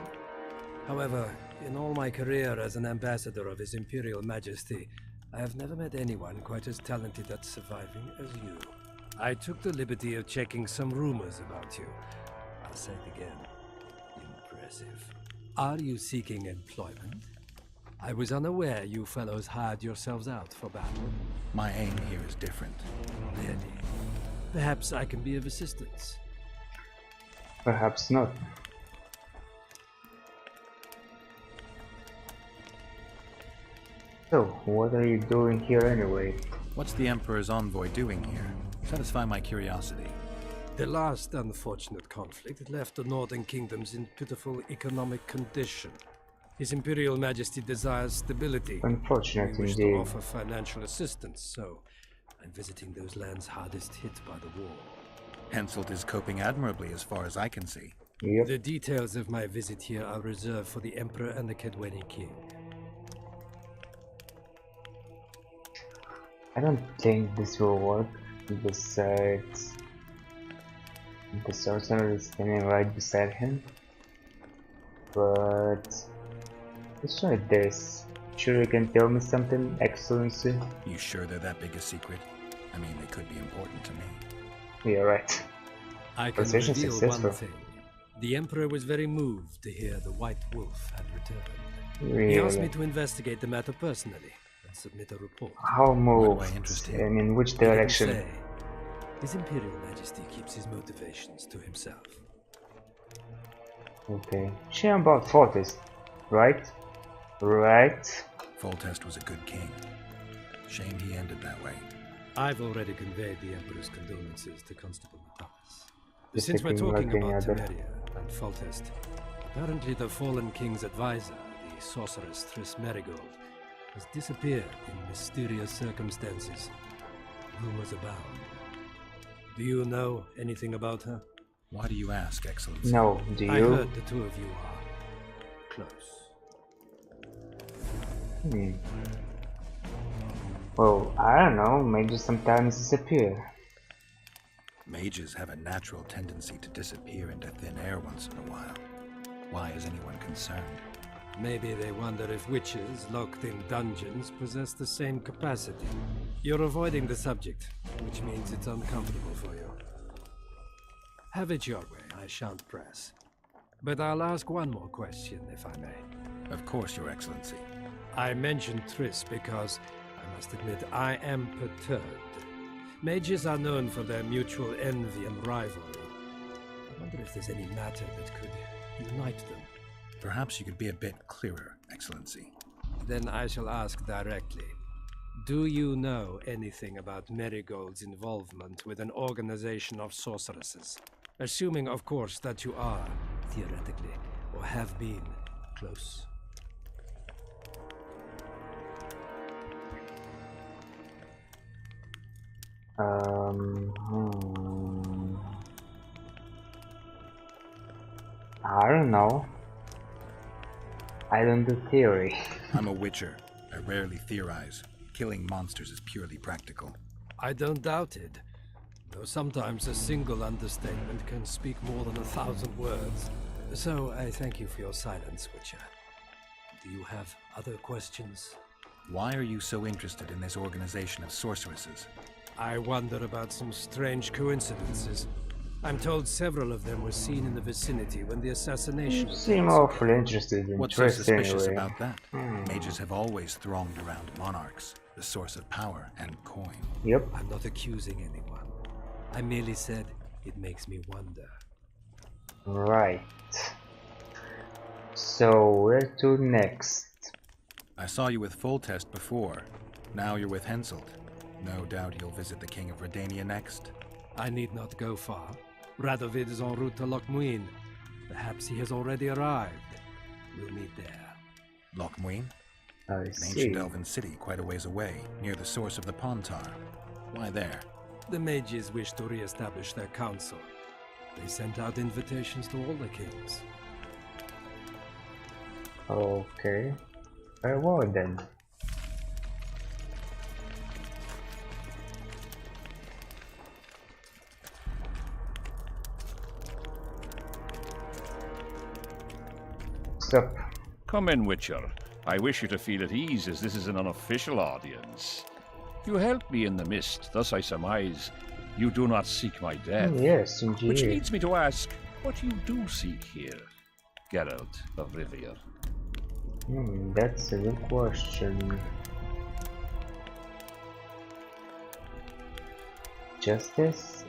However, in all my career as an ambassador of His Imperial Majesty, I have never met anyone quite as talented at surviving as you. I took the liberty of checking some rumors about you. I'll say it again. Impressive. Are you seeking employment? I was unaware you fellows hired yourselves out for battle. My aim here is different. Really? Perhaps I can be of assistance. Perhaps not. So, what are you doing here anyway? What's the Emperor's envoy doing here? Satisfy my curiosity. The last unfortunate conflict left the northern kingdoms in pitiful economic condition. His Imperial Majesty desires stability. Unfortunate we wish indeed. to offer financial assistance, so I'm visiting those lands hardest hit by the war. Henselt is coping admirably as far as I can see. Yep. The details of my visit here are reserved for the Emperor and the Kedweni King. I don't think this will work. Besides, the sorcerer is standing right beside him. But let's try this. Sure, you can tell me something, Excellency? You sure they're that big a secret? I mean, they could be important to me. Yeah, right. I can Persuasion reveal successful. one thing. The Emperor was very moved to hear the White Wolf had returned. Really? He asked me to investigate the matter personally and submit a report. How moved? And in which He didn't direction? say. His Imperial Majesty keeps his motivations to himself. Okay. Shame about Fortis, right? Right? Foltest was a good king. Shame he ended that way. I've already conveyed the Emperor's condolences to Constable Matthias. Just Since we're thinking talking like any about other. Temeria and Foltest, apparently the fallen king's advisor, the sorceress Triss Merigold, has disappeared in mysterious circumstances. Rumors abound. Do you know anything about her? Why do you ask, Excellency? No, do you? I heard the two of you are close. Well, I don't know, maybe sometimes disappear. Mages have a natural tendency to disappear into thin air once in a while. Why is anyone concerned? Maybe they wonder if witches locked in dungeons possess the same capacity. You're avoiding the subject, which means it's uncomfortable for you. Have it your way, I shan't press. But I'll ask one more question, if I may. Of course, Your Excellency. I mentioned Triss because, I must admit, I am perturbed. Mages are known for their mutual envy and rivalry. I wonder if there's any matter that could unite them. Perhaps you could be a bit clearer, Excellency. Then I shall ask directly. Do you know anything about Merigold's involvement with an organization of sorceresses? Assuming, of course, that you are, theoretically, or have been, close. I don't know. I don't do theory. I'm a witcher. I rarely theorize. Killing monsters is purely practical. I don't doubt it. Though sometimes a single understatement can speak more than 1,000 words. So I thank you for your silence, Witcher. Do you have other questions? Why are you so interested in this organization of sorceresses? I wonder about some strange coincidences. I'm told several of them were seen in the vicinity when the assassination You seem awfully interested in What's so Triss suspicious anyway. about that? Mages have always thronged around monarchs, the source of power and coin. Yep. I'm not accusing anyone. I merely said it makes me wonder. Right. So, where to next? I saw you with Foltest before. Now you're with Henselt. No doubt you'll visit the King of Redania next. I need not go far. Radovid is en route to Lochmuin. Perhaps he has already arrived. We'll meet there. Lochmuin? I An ancient elven city quite a ways away, near the source of the Pontar. Why there? The mages wish to re-establish their council. They sent out invitations to all the kings. Okay. Very well then. Sup? Come in, Witcher. I wish you to feel at ease, as this is an unofficial audience. You helped me in the mist, thus I surmise you do not seek my death. Yes, indeed. Which leads me to ask what you do seek here, Geralt of Rivia. That's a good question. Justice?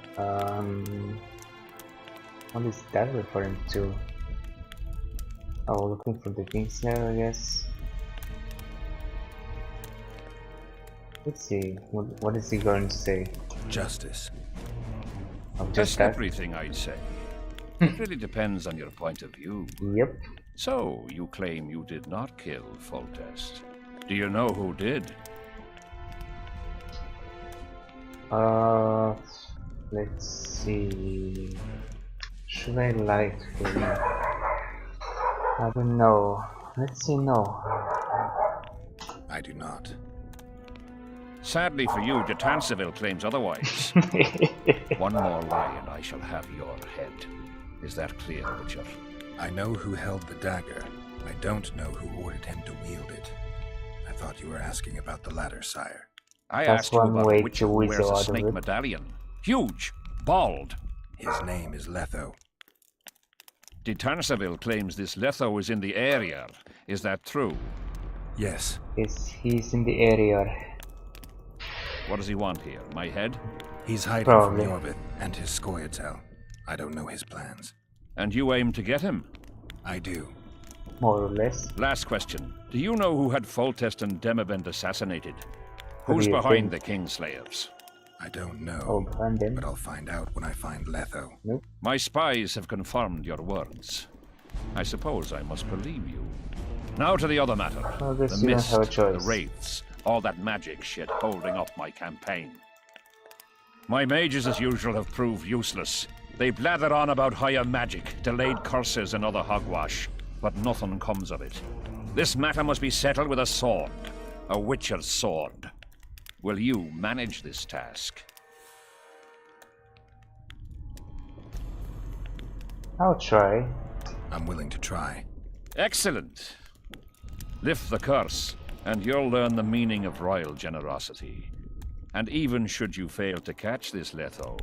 What is that referring to? Oh, looking for the Kingslayer, I guess. Let's see, what is he going to say? Justice. Oh, A just that? slippery thing, I'd say. It really depends on your point of view. Yep. So, you claim you did not kill Foltest. Do you know who did? Let's see. Should I lie to him? I don't know. Let's see, no. I do not. Sadly for you, de Tanseville claims otherwise. One more lie and I shall have your head. Is that clear, Witcher? I know who held the dagger. I don't know who ordered him to wield it. I thought you were asking about the latter, sire. I That's asked you one about way a Witcher to who wears whistle a out of snake it. medallion. Huge. Bald. His name is Letho. De Tanseville claims this Letho is in the area. Is that true? Yes. He's in the area. What does he want here? My head? He's hiding Probably. from Yorvith and his Scoia'tael. I don't know his plans. And you aim to get him? I do. More or less. Last question. Do you know who had Foltest and Demavend assassinated? Who Who's do you behind think? the Kingslayers? I don't know. Oh, behind them. But I'll find out when I find Letho. Nope. My spies have confirmed your words. I suppose I must believe you. Now to the other matter. I guess The you don't mist, have a the choice. wraiths, all that magic shit holding up my campaign. My mages, as usual, have proved useless. They blather on about higher magic, delayed curses, and other hogwash, but nothing comes of it. This matter must be settled with a sword. A Witcher's sword. Will you manage this task? I'll try. I'm willing to try. Excellent. Lift the curse, and you'll learn the meaning of royal generosity. And even should you fail to catch this Letho,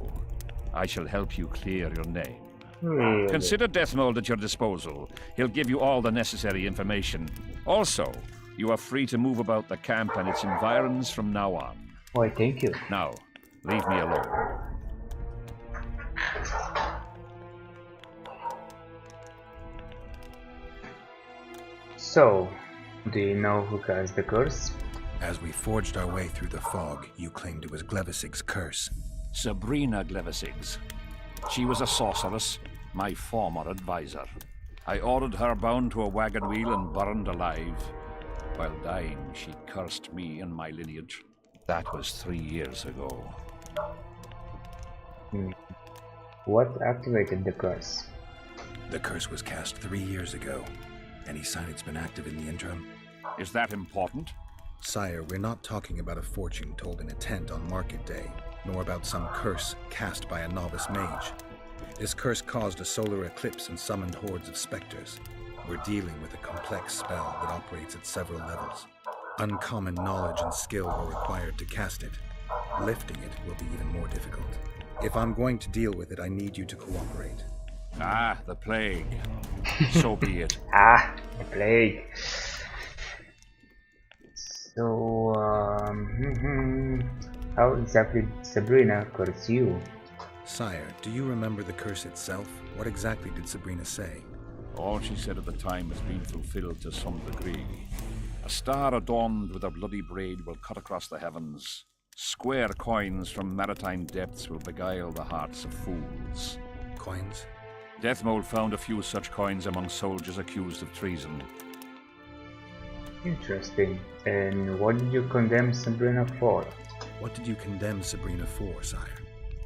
I shall help you clear your name. Really? Consider Deathmold at your disposal. He'll give you all the necessary information. Also, you are free to move about the camp and its environs from now on. Why, thank you. Now, leave me alone. So, do you know who cast the curse? As we forged our way through the fog, you claimed it was Glevisig's curse. Sabrina Glevisig's. She was a sorceress, my former advisor. I ordered her bound to a wagon wheel and burned alive. While dying, she cursed me and my lineage. That was 3 years ago. What activated the curse? The curse was cast 3 years ago. Any sign it's been active in the interim? Is that important? Sire, we're not talking about a fortune told in a tent on market day, nor about some curse cast by a novice mage. This curse caused a solar eclipse and summoned hordes of specters. We're dealing with a complex spell that operates at several levels. Uncommon knowledge and skill are required to cast it. Lifting it will be even more difficult. If I'm going to deal with it, I need you to cooperate. Ah, the plague. So be it. Ah, the plague. So, how exactly did Sabrina curse you? Sire, do you remember the curse itself? What exactly did Sabrina say? All she said at the time has been fulfilled to some degree. A star adorned with a bloody braid will cut across the heavens. Square coins from maritime depths will beguile the hearts of fools. Coins? Deathmold found a few such coins among soldiers accused of treason. Interesting. And what did you condemn Sabrina for? What did you condemn Sabrina for, sire?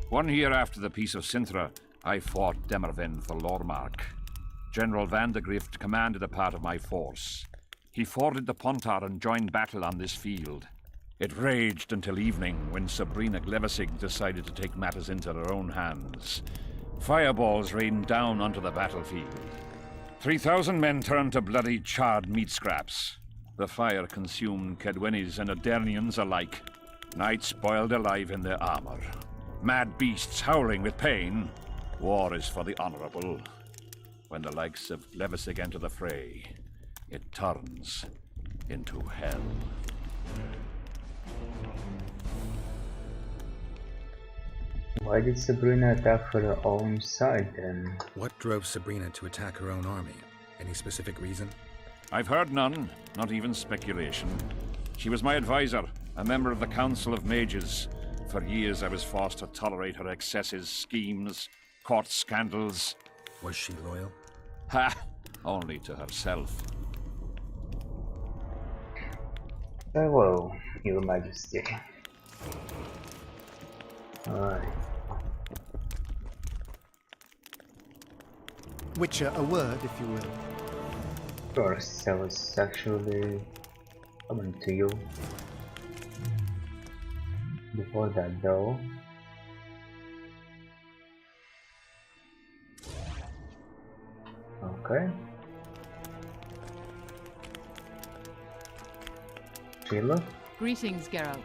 1 year after the Peace of Sintra, I fought Demerven for Lormark. General Vandegrift commanded a part of my force. He forded the Pontar and joined battle on this field. It raged until evening, when Sabrina Glevisig decided to take matters into her own hands. Fireballs rained down onto the battlefield. 3,000 men turned to bloody charred meat scraps. The fire consumed Kedwenis and Adernians alike. Knights boiled alive in their armor. Mad beasts howling with pain. War is for the honorable. When the likes of Glevisig enter the fray, it turns into hell. Why did Sabrina attack her own side then? What drove Sabrina to attack her own army? Any specific reason? I've heard none, not even speculation. She was my advisor, a member of the Council of Mages. For years I was forced to tolerate her excesses, schemes, court scandals. Was she loyal? Ha! Only to herself. Farewell, Your Majesty. Alright. Witcher, a word, if you will. Of course, I was actually coming to you. Before that though, okay. Sheila? Greetings, Geralt.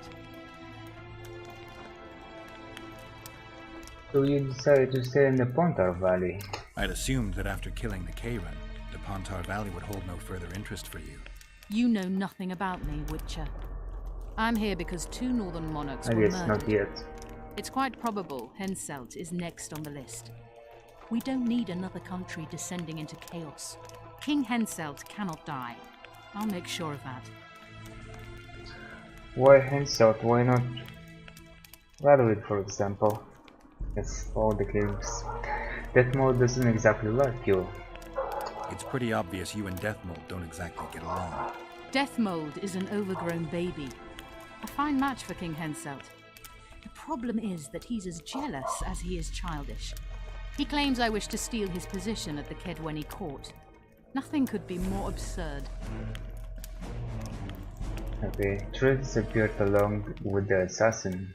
So you decided to stay in the Pontar Valley? I'd assumed that after killing the Kayran, the Pontar Valley would hold no further interest for you. You know nothing about me, Witcher. I'm here because 2 northern monarchs I were guess murdered. not yet. It's quite probable Henselt is next on the list. We don't need another country descending into chaos. King Henselt cannot die. I'll make sure of that. Why Henselt? Why not Radwid, for example? That's all the kings. Deathmold doesn't exactly like you. It's pretty obvious you and Deathmold don't exactly get along. Deathmold is an overgrown baby. A fine match for King Henselt. The problem is that he's as jealous as he is childish. He claims I wish to steal his position at the Kedweni court. Nothing could be more absurd. Okay, Triss disappeared along with the assassin.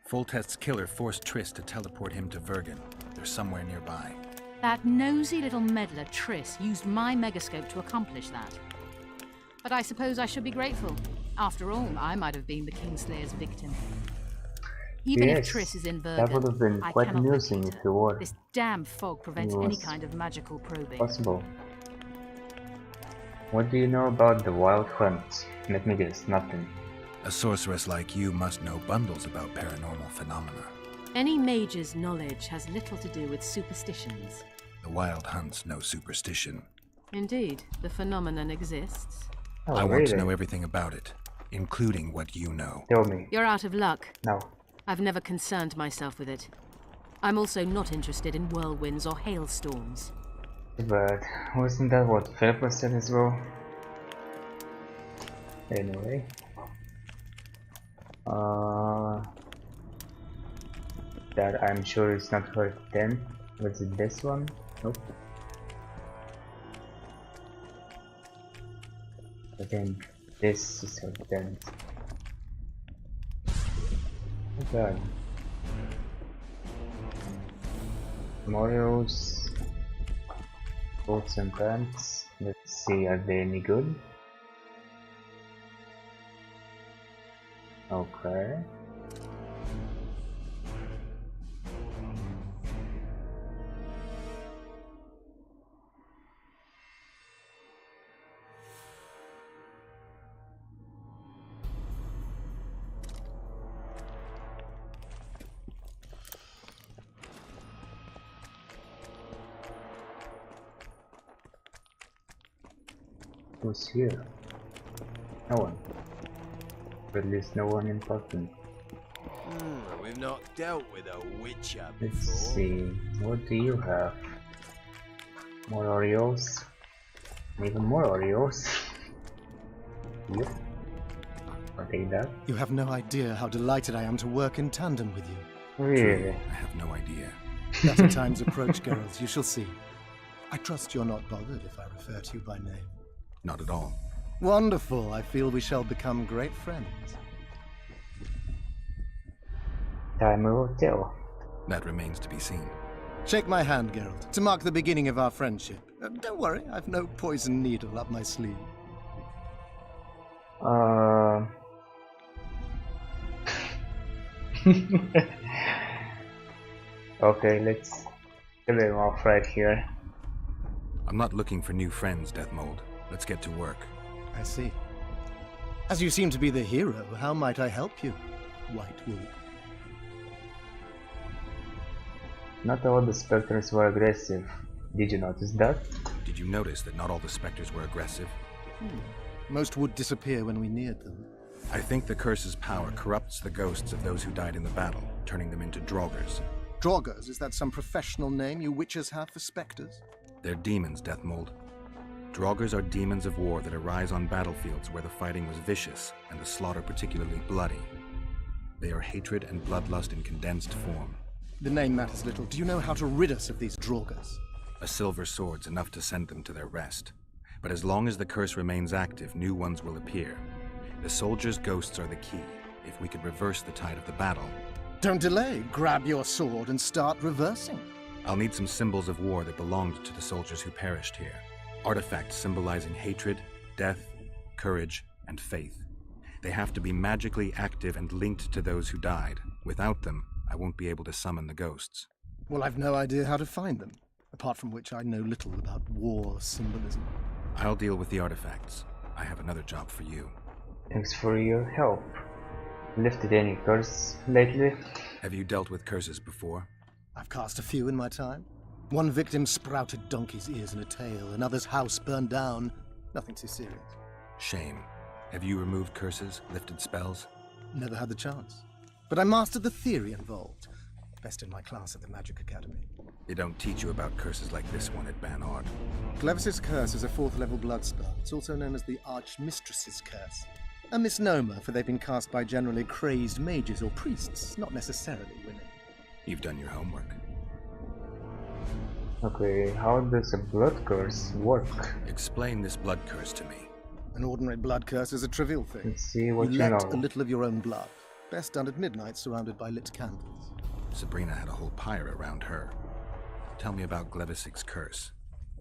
Foltest's killer forced Triss to teleport him to Vergen. They're somewhere nearby. That nosy little meddler Triss used my megascope to accomplish that. But I suppose I should be grateful. After all, I might have been the Kingslayer's victim. Even if Triss is in Vergen, that would have been I quite cannot amusing locate if her. you were. This damn fog prevents any kind of magical probing. Possible. What do you know about the Wild Hunt? Let me guess, nothing. A sorceress like you must know bundles about paranormal phenomena. Any mage's knowledge has little to do with superstitions. The Wild Hunt's no superstition. Indeed, the phenomenon exists. Oh, I want really? to know everything about it, including what you know. Tell me. You're out of luck. No. I've never concerned myself with it. I'm also not interested in whirlwinds or hailstorms. But wasn't that what Philippa said as well? Anyway. That I'm sure it's not her tent. Was it this one? Nope. I think this is her tent. Oh god. Memorials. Boots and pants. Let's see, are they any good? Okay. Who's here? No one. Or at least no one important. We've not dealt with a witcher Let's before. see. What do you have? More Oreos? And even more Oreos? Yep. I'll take that. You have no idea how delighted I am to work in tandem with you. Really? I have no idea. Better times approach, Geralt, you shall see. I trust you're not bothered if I refer to you by name. Not at all. Wonderful. I feel we shall become great friends. Time will tell. That remains to be seen. Shake my hand, Geralt, to mark the beginning of our friendship. Don't worry, I've no poison needle up my sleeve. Okay, let's kill him off right here. I'm not looking for new friends, Deathmold. Let's get to work. I see. As you seem to be the hero, how might I help you, White Wolf? Not all the specters were aggressive. Did you notice that? Did you notice that not all the specters were aggressive? Most would disappear when we neared them. I think the curse's power corrupts the ghosts of those who died in the battle, turning them into draugrs. Draugrs, is that some professional name you witches have for specters? They're demons, Deathmold. Draugrs are demons of war that arise on battlefields where the fighting was vicious and the slaughter particularly bloody. They are hatred and bloodlust in condensed form. The name matters little. Do you know how to rid us of these Draugrs? A silver sword's enough to send them to their rest. But as long as the curse remains active, new ones will appear. The soldiers' ghosts are the key. if we could reverse the tide of the battle. Don't delay. Grab your sword and start reversing. I'll need some symbols of war that belonged to the soldiers who perished here. Artifacts symbolizing hatred, death, courage, and faith. They have to be magically active and linked to those who died. Without them, I won't be able to summon the ghosts. Well, I've no idea how to find them, apart from which I know little about war symbolism. I'll deal with the artifacts. I have another job for you. Thanks for your help. Lifted any curse lately? Have you dealt with curses before? I've cast a few in my time. One victim sprouted donkey's ears and a tail, another's house burned down. Nothing too serious. Shame. Have you removed curses, lifted spells? Never had the chance. But I mastered the theory involved. Best in my class at the Magic Academy. They don't teach you about curses like this one at Banord. Glevis's curse is a 4th level blood spell. It's also known as the Archmistress's curse. A misnomer, for they've been cast by generally crazed mages or priests, not necessarily women. You've done your homework. Okay, how does a blood curse work? Explain this blood curse to me. An ordinary blood curse is a trivial thing. Let's see what you you let know. a little of your own blood. Best done at midnight, surrounded by lit candles. Sabrina had a whole pyre around her. Tell me about Glevisig's curse.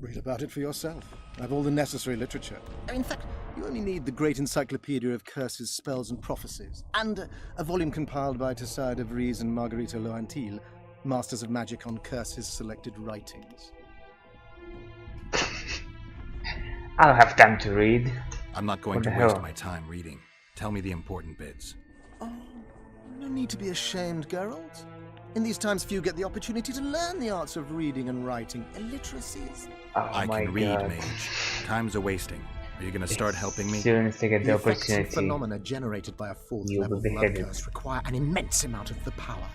Read about it for yourself. I've all the necessary literature. In fact, you only need the Great Encyclopedia of Curses, Spells, and Prophecies, and a volume compiled by Tessard de Vries and Margarita Loantil, Masters of Magic on Curses Selected Writings. I don't have time to read. I'm not going What to the waste hell? my time reading. Tell me the important bits. Oh, no need to be ashamed, Geralt. In these times, few get the opportunity to learn the arts of reading and writing. Illiteracies. Oh I my can read, God. mage. Time's a wasting. Are you going to start helping me? As soon as I get the effects and opportunity, phenomena generated by a 4th you level will be blood beheaded. curse require an immense amount of the power.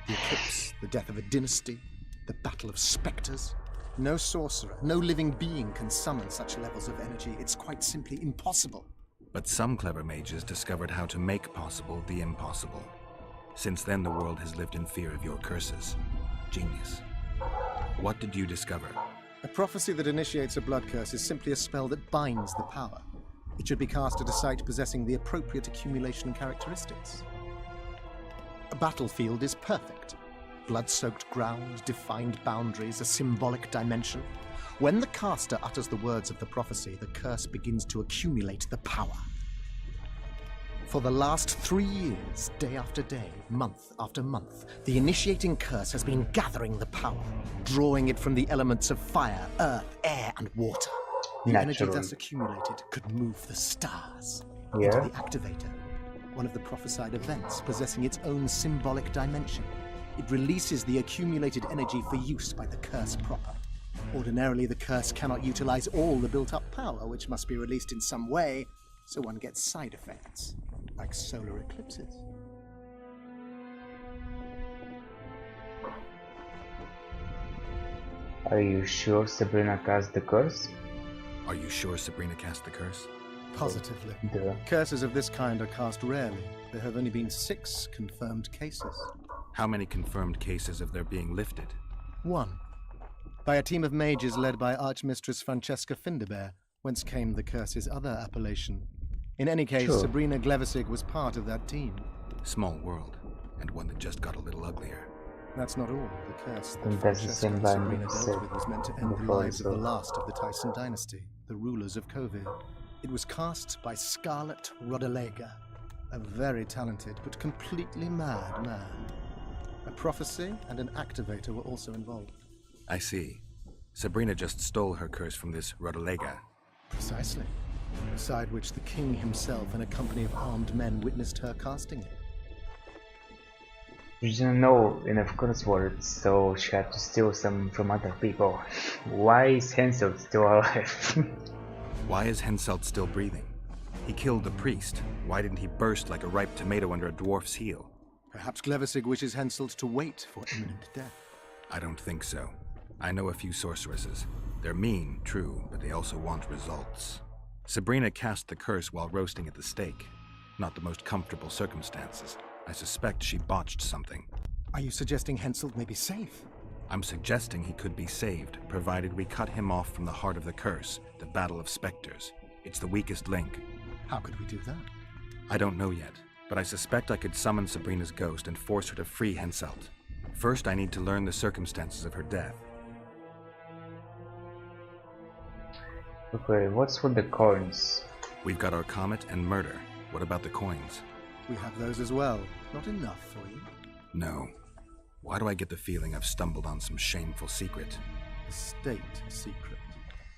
The eclipse, the death of a dynasty, the battle of spectres. No sorcerer, no living being can summon such levels of energy. It's quite simply impossible. But some clever mages discovered how to make possible the impossible. Since then, the world has lived in fear of your curses. Genius. What did you discover? A prophecy that initiates a blood curse is simply a spell that binds the power. It should be cast at a site possessing the appropriate accumulation characteristics. A battlefield is perfect. Blood-soaked ground, defined boundaries, a symbolic dimension. When the caster utters the words of the prophecy, the curse begins to accumulate the power. For the last 3 years, day after day, month after month, the initiating curse has been gathering the power, drawing it from the elements of fire, earth, air, and water. The energy Naturally. thus accumulated could move the stars Yeah. into the activator, one of the prophesied events possessing its own symbolic dimension. It releases the accumulated energy for use by the curse proper. Ordinarily, the curse cannot utilize all the built-up power, which must be released in some way, so one gets side effects, like solar eclipses. Are you sure Sabrina cast the curse? Are you sure Sabrina cast the curse? Positively. Duh. Curses of this kind are cast rarely. There have only been 6 confirmed cases. How many confirmed cases of their being lifted? 1. By a team of mages led by Archmistress Francesca Finderbear, whence came the curse's other appellation. In any case, Sure. Sabrina Glevisig was part of that team. Small world, and one that just got a little uglier. That's not all. The curse And that that's the Francesca same and line Sabrina we dealt said with was meant to end the before, lives of the so- last of the Tyson dynasty, the rulers of Kovir. It was cast by Scarlet Rodalega, a very talented but completely mad man. A prophecy and an activator were also involved. I see. Sabrina just stole her curse from this Rodalega. Precisely. Beside which the king himself and a company of armed men witnessed her casting it. She didn't know enough curse words, so she had to steal some from other people. Why is Hansel still alive? Why is Henselt still breathing? He killed the priest. Why didn't he burst like a ripe tomato under a dwarf's heel? Perhaps Glevisig wishes Henselt to wait for imminent death. I don't think so. I know a few sorceresses. They're mean, true, but they also want results. Sabrina cast the curse while roasting at the stake. Not the most comfortable circumstances. I suspect she botched something. Are you suggesting Henselt may be safe? I'm suggesting he could be saved, provided we cut him off from the heart of the curse, the Battle of Spectres. It's the weakest link. How could we do that? I don't know yet, but I suspect I could summon Sabrina's ghost and force her to free Henselt. First, I need to learn the circumstances of her death. Okay, what's with the coins? We've got our comet and murder. What about the coins? We have those as well. Not enough for you. No. Why do I get the feeling I've stumbled on some shameful secret? A state secret.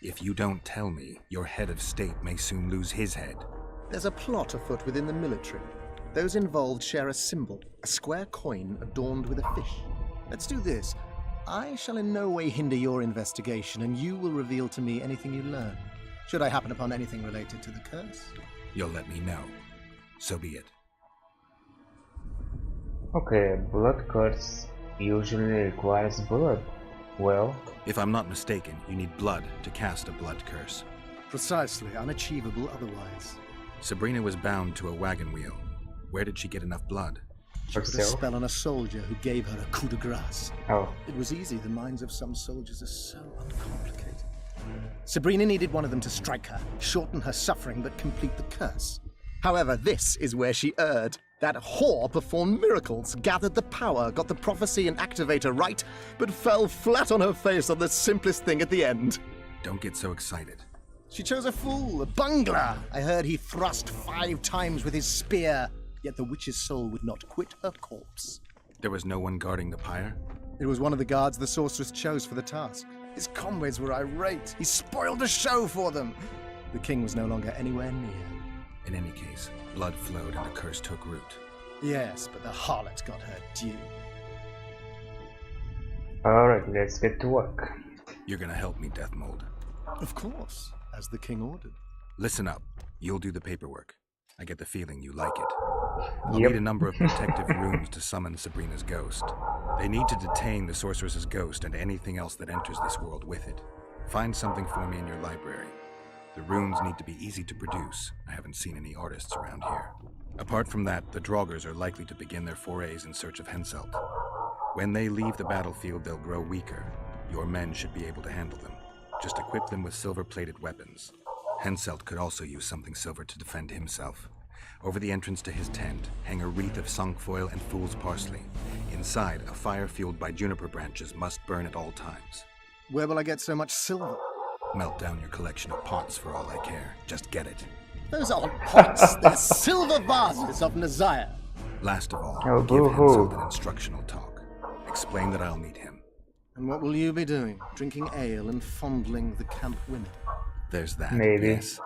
If you don't tell me, your head of state may soon lose his head. There's a plot afoot within the military. Those involved share a symbol, a square coin adorned with a fish. Let's do this. I shall in no way hinder your investigation, and you will reveal to me anything you learn. Should I happen upon anything related to the curse? You'll let me know. So be it. Okay, blood curse usually requires blood. Well, if I'm not mistaken, you need blood to cast a blood curse. Precisely, unachievable otherwise. Sabrina was bound to a wagon wheel. Where did she get enough blood? She put a spell on a soldier who gave her a coup de grace. Oh. It was easy. The minds of some soldiers are so uncomplicated. Sabrina needed one of them to strike her, shorten her suffering, but complete the curse. However, this is where she erred. That whore performed miracles, gathered the power, got the prophecy and activator right, but fell flat on her face on the simplest thing at the end. Don't get so excited. She chose a fool, a bungler. I heard he thrust 5 times with his spear, yet the witch's soul would not quit her corpse. There was no one guarding the pyre? It was one of the guards the sorceress chose for the task. His comrades were irate. He spoiled the show for them. The king was no longer anywhere near. In any case, blood flowed and the curse took root. Yes, but the harlot got her due. Alright, let's get to work. You're gonna help me, Death Mold. Of course, as the king ordered. Listen up. You'll do the paperwork. I get the feeling you like it. I'll need a number of protective runes to summon Sabrina's ghost. They need to detain the sorceress's ghost and anything else that enters this world with it. Find something for me in your library. The runes need to be easy to produce. I haven't seen any artists around here. Apart from that, the Draugrs are likely to begin their forays in search of Henselt. When they leave the battlefield, they'll grow weaker. Your men should be able to handle them. Just equip them with silver-plated weapons. Henselt could also use something silver to defend himself. Over the entrance to his tent, hang a wreath of cinquefoil and fool's parsley. Inside, a fire fueled by juniper branches must burn at all times. Where will I get so much silver? Melt down your collection of pots for all I care. Just get it. Those aren't pots, they're silver vases of Nazaya. Last of all, Oh, give boo-hoo. Henselt an instructional talk. Explain that I'll meet him. And what will you be doing? Drinking ale and fondling the camp women? There's that, Maybe. yes.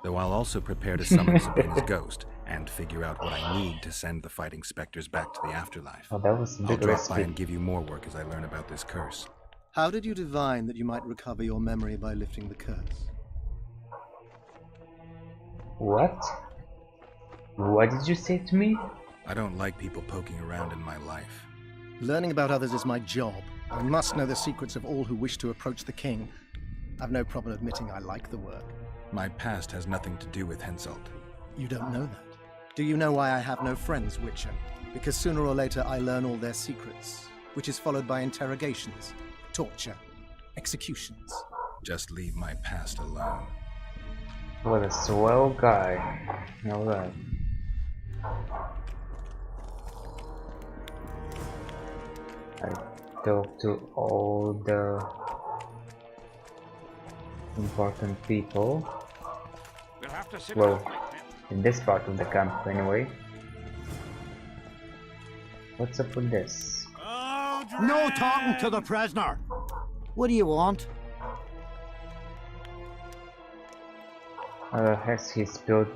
Though I'll also prepare to summon Sabrina's ghost and figure out what I need to send the fighting specters back to the afterlife. Oh, that was a I'll big drop by recipe. and give you more work as I learn about this curse. How did you divine that you might recover your memory by lifting the curse? What? What did you say to me? I don't like people poking around in my life. Learning about others is my job. I must know the secrets of all who wish to approach the king. I've no problem admitting I like the work. My past has nothing to do with Henselt. You don't know that. Do you know why I have no friends, Witcher? Because sooner or later I learn all their secrets, which is followed by interrogations, torture, executions. Just leave my past alone. What a swell guy. Alright. I talked to all the important people. We'll have to sit Well, in this part of the camp anyway. What's up with this? No talking to the prisoner. What do you want? Has he spilled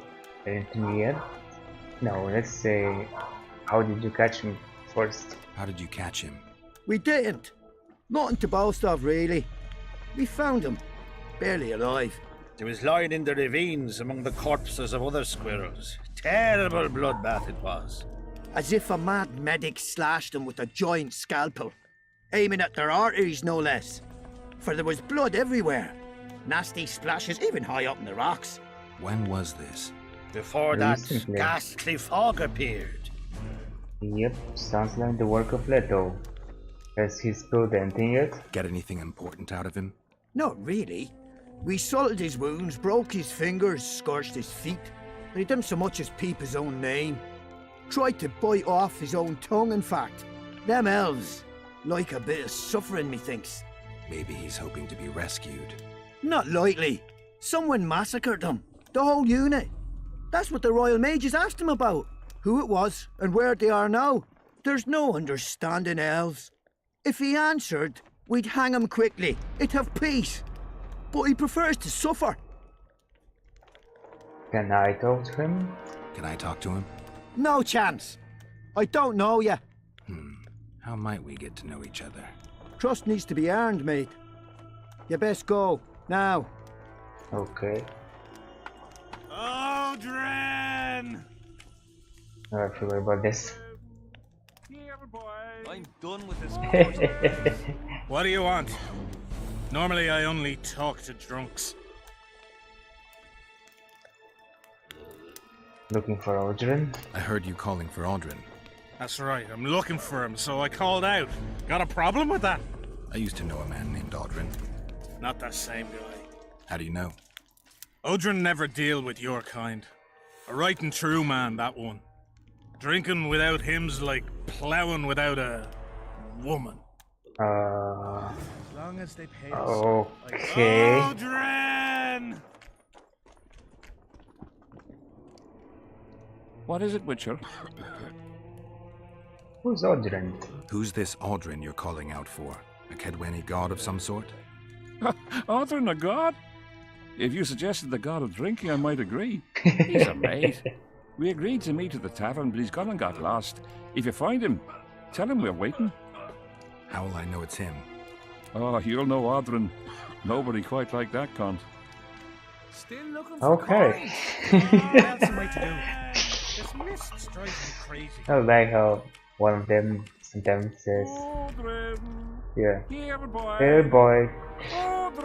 anything yet? No, let's say, how did you catch him first? How did you catch him? We didn't. Nothing to boast of, really. We found him, barely alive. He was lying in the ravines among the corpses of other squirrels. Terrible bloodbath it was. As if a mad medic slashed him with a giant scalpel, aiming at their arteries, no less. For there was blood everywhere. Nasty splashes, even high up in the rocks. When was this? Before that Recently. ghastly fog appeared. Yep, sounds like the work of Leto. Has he spilled anything yet? Get anything important out of him? Not really. We salted his wounds, broke his fingers, scorched his feet, but he didn't so much as peep his own name. Tried to bite off his own tongue, in fact. Them elves like a bit of suffering, methinks. Maybe he's hoping to be rescued. Not likely. Someone massacred them. The whole unit. That's what the Royal Mages asked him about. Who it was and where they are now. There's no understanding elves. If he answered, we'd hang him quickly. It'd have peace. But he prefers to suffer. Can I talk to him? Can I talk to him? No chance. I don't know ya. How might we get to know each other? Trust needs to be earned, mate. You best go, now. Okay. Aldrin! I forgot about this. I'm done with this. What do you want? Normally I only talk to drunks. Looking for Aldrin? I heard you calling for Aldrin. That's right, I'm looking for him, so I called out. Got a problem with that? I used to know a man named Aldrin. Not that same guy. How do you know? Aldrin never deal with your kind. A right and true man, that one. Drinking without him's like ploughing without a woman. As long as they pay okay. Aldrin! What is it, Witcher? Who's Aldrin? Who's this Aldrin you're calling out for? A Kedweni god of some sort? Aldrin, a god? If you suggested the god of drinking, I might agree. He's a mate. We agreed to meet at the tavern, but he's gone and got lost. If you find him, tell him we're waiting. How will I know it's him? Oh, you'll know Aldrin. Nobody quite like that cunt. Still looking for Okay. That's the way to do it. This mist's driving me crazy. I like how one of them sometimes says, yeah, hey boy.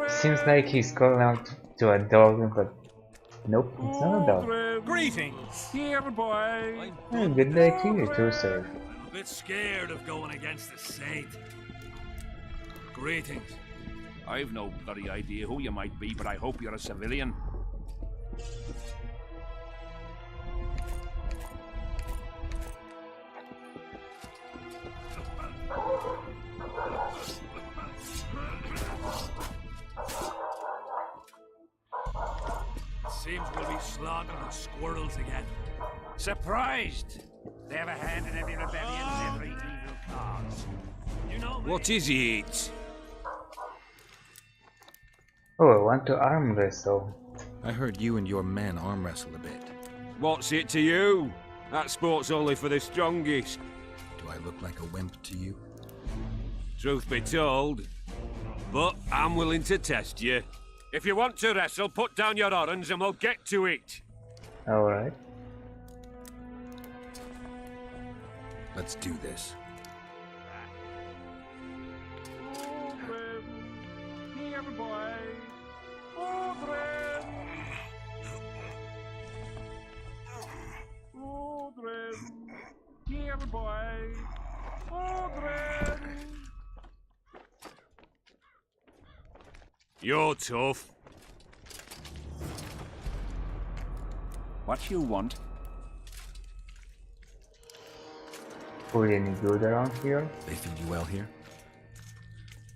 Seems like he's calling out to a dog, but nope, it's not a dog. Greetings, here boy. Oh, good day to you too, sir. I'm a bit scared of going against the Saint. Greetings. I've no bloody idea who you might be, but I hope you're a civilian. Seems we'll be slaughtering squirrels again. Surprised! They have a hand in every rebellion and every evil cause. You know me. What is it? Oh, I want to arm wrestle. I heard you and your men arm wrestle a bit. What's it to you? That sport's only for the strongest. Do I look like a wimp to you? Truth be told, but I'm willing to test you. If you want to wrestle, put down your orange and we'll get to it. Alright. Let's do this. Here boy. Aldrin. Aldrin. Here boy. Aldrin. You're tough. What you want? Food any good around here? They feed you well here?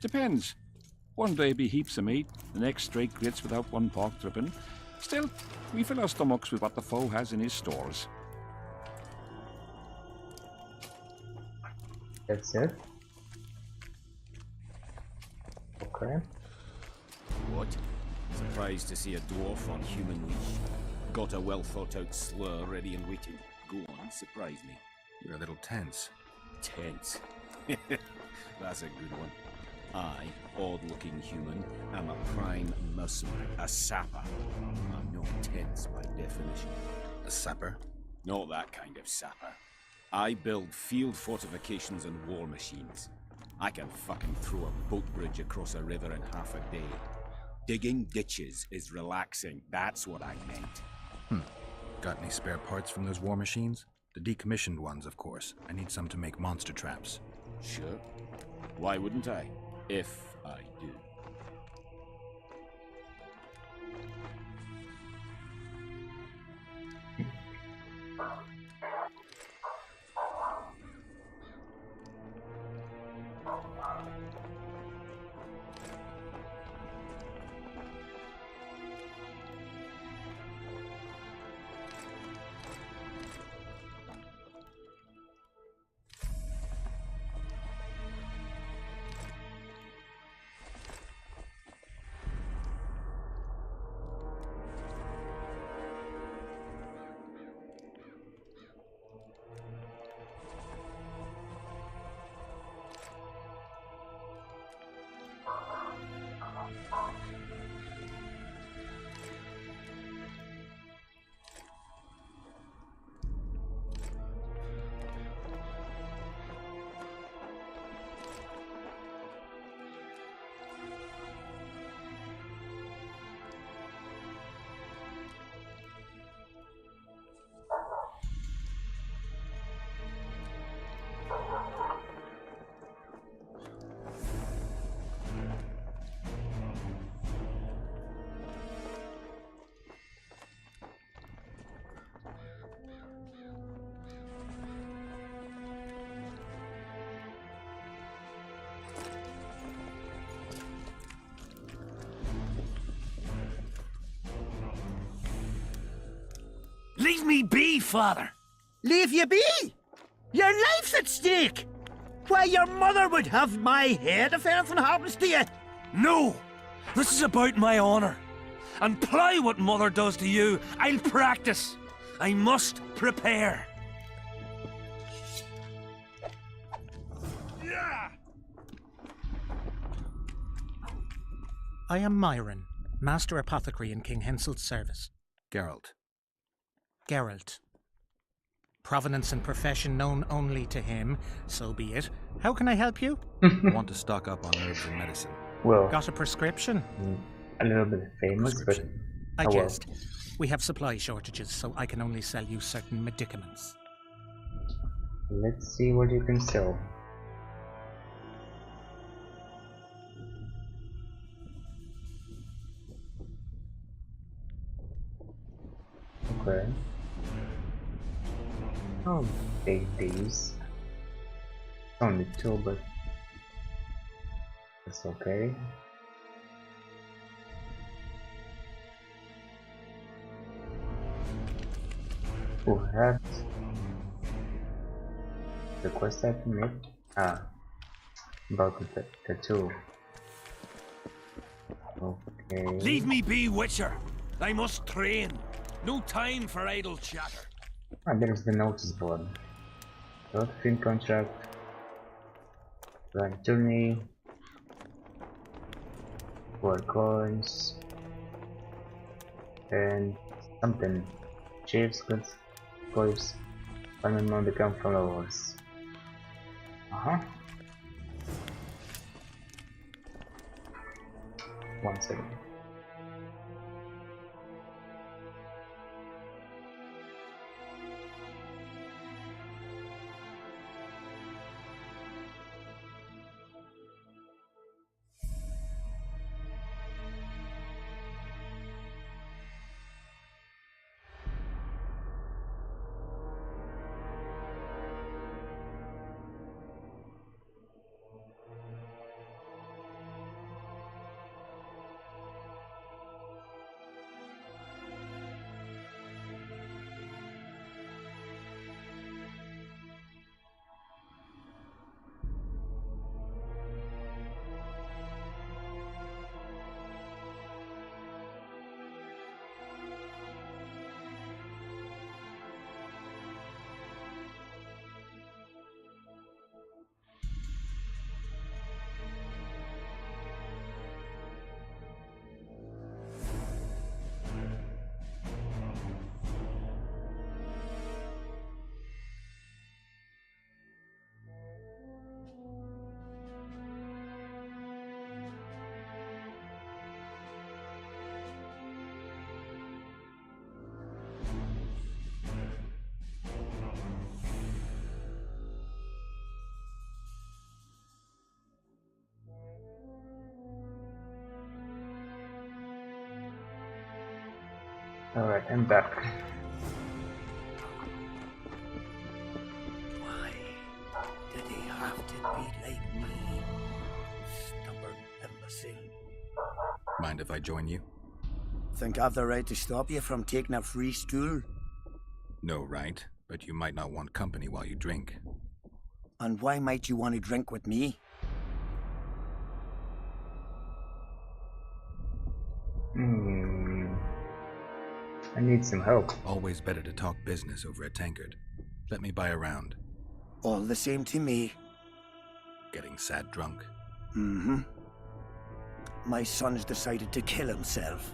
Depends. One day be heaps of meat, the next straight grits without one pork dripping. Still, we fill our stomachs with what the foe has in his stores. That's it? Okay. What? Surprised to see a dwarf on human leash. Got a well-thought-out slur ready and waiting. Go on, surprise me. You're a little tense. Tense? That's a good one. I, odd-looking human, am a prime muscle, a sapper. I'm not tense by definition. A sapper? Not that kind of sapper. I build field fortifications and war machines. I can fucking throw a boat bridge across a river in half a day. Digging ditches is relaxing, that's what I meant. Got any spare parts from those war machines? The decommissioned ones, of course. I need some to make monster traps. Sure. Why wouldn't I? If I do. me be, father! Leave you be? Your life's at stake! Why, your mother would have my head if anything happens to you! No! This is about my honor. And ply what mother does to you, I'll practice. I must prepare. I am Myron, Master Apothecary in King Henselt's service. Geralt. Geralt. Provenance and profession known only to him, so be it. How can I help you? Want to stock up on herbs and medicine. Well, got a prescription? A little bit famous, but I well. jest. We have supply shortages, so I can only sell you certain medicaments. Let's see what you can sell. Okay. I'll take these. Only two, but it's okay. Who had the quest I made? About the tattoo. Okay. Leave me be, Witcher. I must train. No time for idle chatter. There's the notice board. Short film contract. Blind journey. 4 coins. And something. Chiefs, goods, coins. Finally on become followers. One second. Alright, I'm back. Why did he have to be like me? Stubborn imbecile. Mind if I join you? Think I've the right to stop you from taking a free stool? No right, but you might not want company while you drink. And why might you want to drink with me? I need some help. Always better to talk business over a tankard. Let me buy a round. All the same to me. Getting sad drunk. Mm-hmm. My son's decided to kill himself.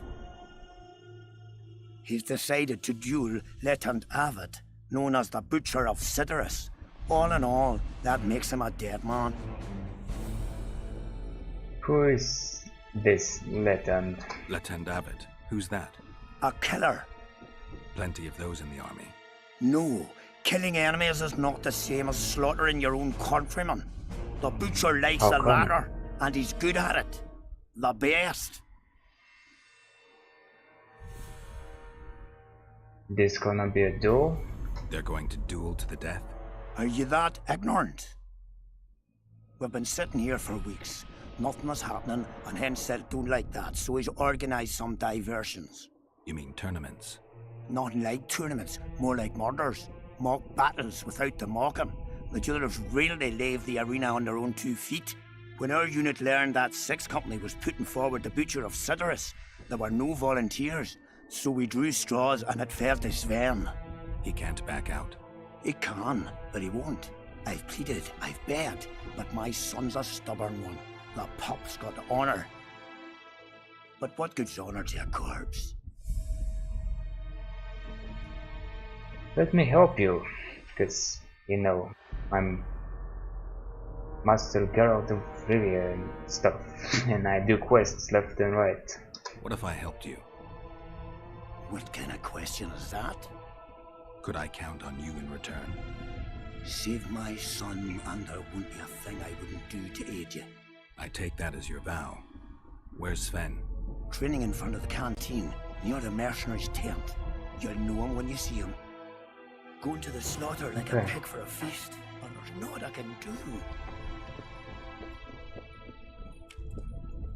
He's decided to duel Lieutenant Avid, known as the Butcher of Cidaris. All in all, that makes him a dead man. Who is this Lieutenant? Lieutenant Avid. Who's that? A killer. Plenty of those in the army. No, killing enemies is not the same as slaughtering your own countrymen. The Butcher likes the latter, and he's good at it. The best. This gonna be a duel? They're going to duel to the death? Are you that ignorant? We've been sitting here for weeks. Nothing is happening, and Henselt don't like that, so he's organised some diversions. You mean tournaments? Nothing like tournaments, more like murders. Mock battles without the mocking. The jailers really leave the arena on their own 2 feet. When our unit learned that 6th Company was putting forward the butcher of Sidorus, there were no volunteers, so we drew straws and it fell to Sven. He can't back out. He can, but he won't. I've pleaded, I've begged, but my son's a stubborn one. The pup's got honor. But what good's honor to a corpse? Let me help you, because, you know, I'm Master Geralt of Rivia and stuff, and I do quests left and right. What if I helped you? What kind of question is that? Could I count on you in return? Save my son, and there won't be a thing I wouldn't do to aid you. I take that as your vow. Where's Sven? Training in front of the canteen, near the mercenaries' tent. You'll know him when you see him. Going to the slaughter like a pig for a feast, and there's naught I can do.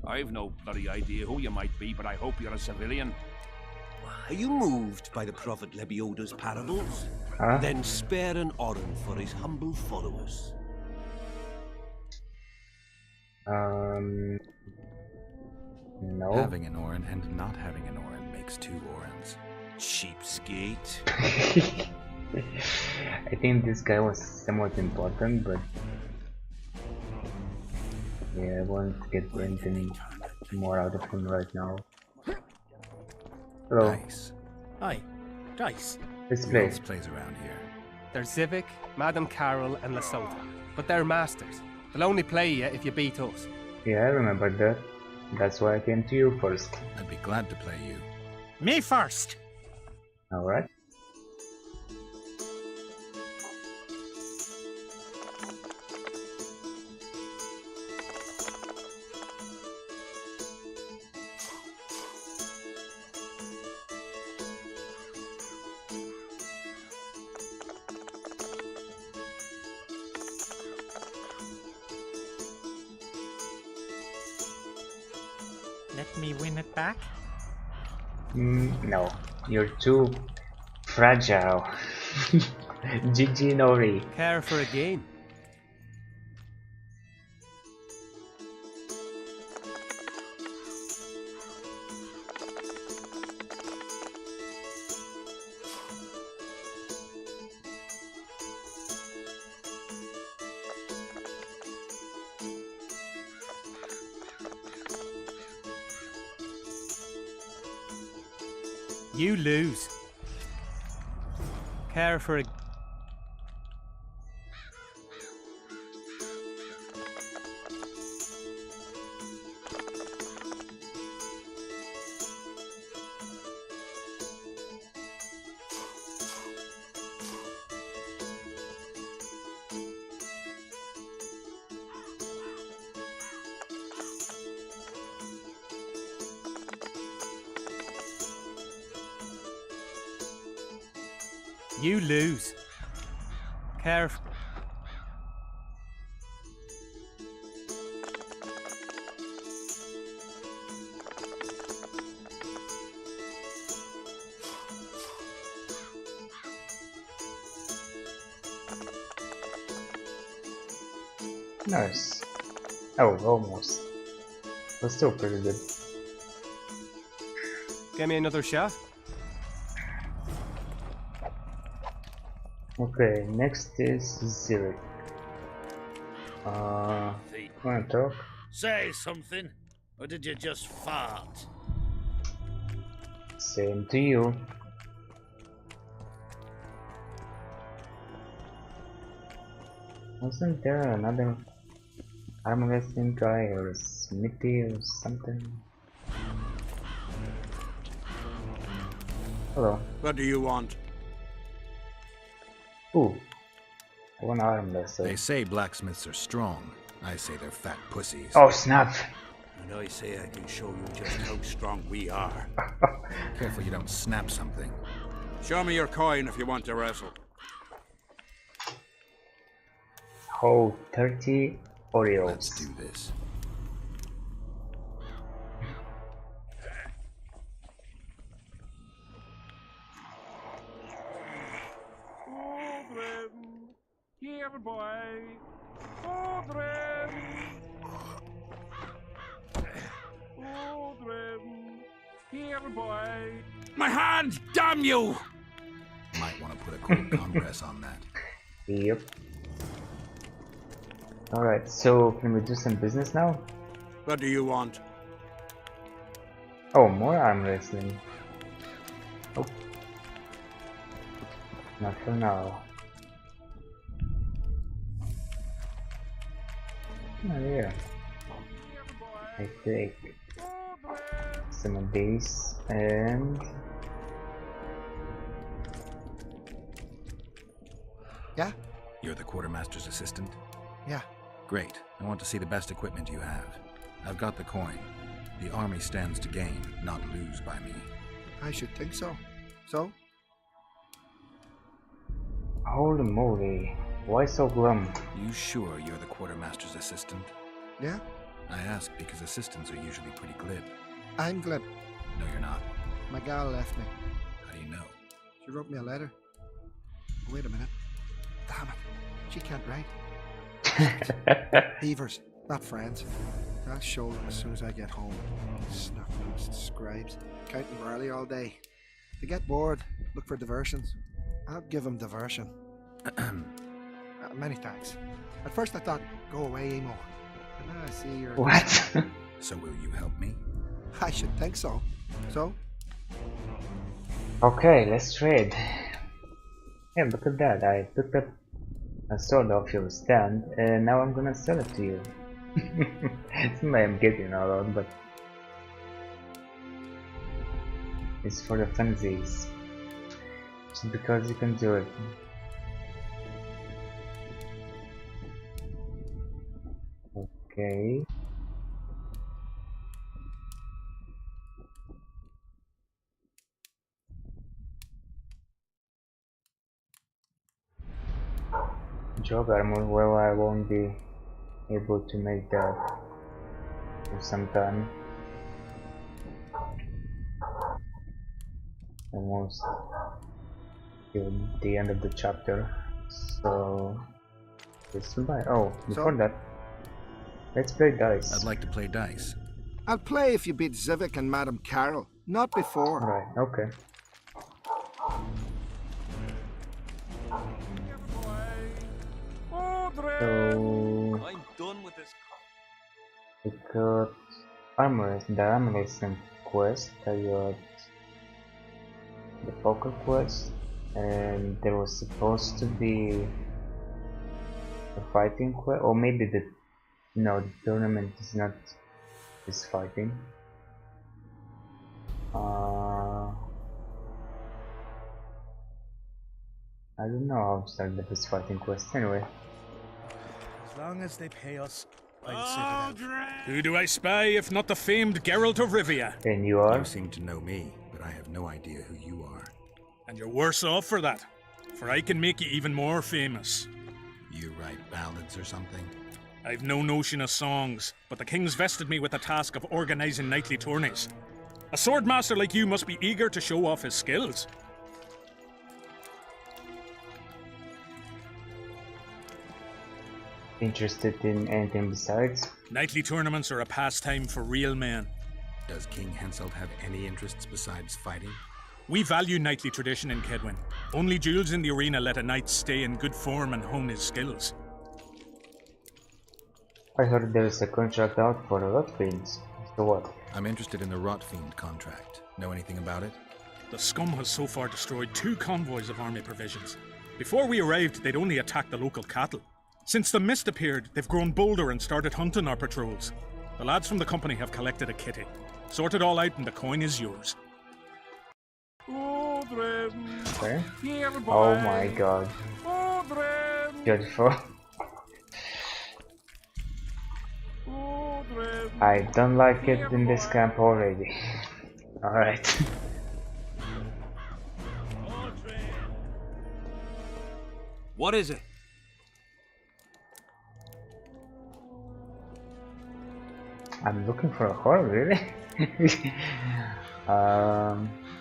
I've no bloody idea who you might be, but I hope you're a civilian. Are you moved by the Prophet Lebioda's parables? Huh? Then spare an Oren for his humble followers. No. Having an Oren and not having an Oren makes 2 Orens. Cheapskate. I think this guy was somewhat important, but yeah, I won't get anything more out of him right now. Hello. Nice. Hi, Dice. This Who place. else plays around here? There's Civic, Madame Carol, and Lesota. But they're masters. They'll only play you if you beat us. Yeah, I remember that. That's why I came to you first. I'd be glad to play you. Me first! Alright. Let me win it back? No, you're too fragile. GG Nori. Care for a game. You lose. Care for a... You lose. Care for... Nice. Oh, almost. But still pretty good. Give me another shot. Okay, next is Zurich. Wanna talk? Say something, or did you just fart? Same to you. Wasn't there another arm wrestling guy or a smithy or something? Hello. What do you want? Ooh. One arm wrestler. They say blacksmiths are strong. I say they're fat pussies. Oh snap! And I say I can show you just how strong we are. Careful you don't snap something. Show me your coin if you want to wrestle. Oh, 30 Oreos. Let's do this. Here, boy. Odrin. Odrin. Here, boy. My hand, damn you! Might want to put a cold compress on that. Yep. Alright, so can we do some business now? What do you want? Oh, more arm wrestling. Oh. Not for now. Oh yeah. I take some of these and... Yeah? You're the quartermaster's assistant? Yeah. Great. I want to see the best equipment you have. I've got the coin. The army stands to gain, not lose by me. I should think so. So? Holy moly. Why so glum? You sure you're the quartermaster's assistant? Yeah? I ask because assistants are usually pretty glib. I'm glib. No, you're not. My gal left me. How do you know? She wrote me a letter. Wait a minute. Damn it. She can't write. Beavers, not friends. I'll show them as soon as I get home. Snufflings, scribes, counting barley all day. They get bored, look for diversions. I'll give them diversion. Many thanks. At first I thought, go away, Emo. But now I see you're... What? So will you help me? I should think so. So? Okay, let's trade. Yeah, look at that. I picked up a sword off your stand and now I'm gonna sell it to you. It's not I'm getting a lot, but it's for the funsies. Just because you can do it. Okay. Jog armor, well, I won't be able to make that for some time. Almost till the end of the chapter. So let's buy. Oh, before that, let's play dice. I'd like to play dice. I'll play if you beat Zivik and Madame Carroll. Not before. Right, okay. So I'm done with this. we got the armorist quest, I got the poker quest, and there was supposed to be a fighting quest, or maybe the tournament is not this fighting. I don't know how to start this fighting quest anyway. As long as they pay us, I'll sit it out. Who do I spy if not the famed Geralt of Rivia? And you are? You seem to know me, but I have no idea who you are. And you're worse off for that, for I can make you even more famous. You write ballads or something? I've no notion of songs, but the king's vested me with the task of organizing knightly tourneys. A swordmaster like you must be eager to show off his skills. Interested in anything besides? Knightly tournaments are a pastime for real men. Does King Henselt have any interests besides fighting? We value knightly tradition in Kedwin. Only duels in the arena let a knight stay in good form and hone his skills. I heard there is a contract out for the Rotfiends. So what? I'm interested in the Rotfiend contract. Know anything about it? The scum has so far destroyed 2 convoys of army provisions. Before we arrived, they'd only attacked the local cattle. Since the mist appeared, they've grown bolder and started hunting our patrols. The lads from the company have collected a kitty. Sort it all out and the coin is yours. Okay. Oh my god. Beautiful. I don't like it in this camp already. Alright. What is it? I'm looking for a horror, really?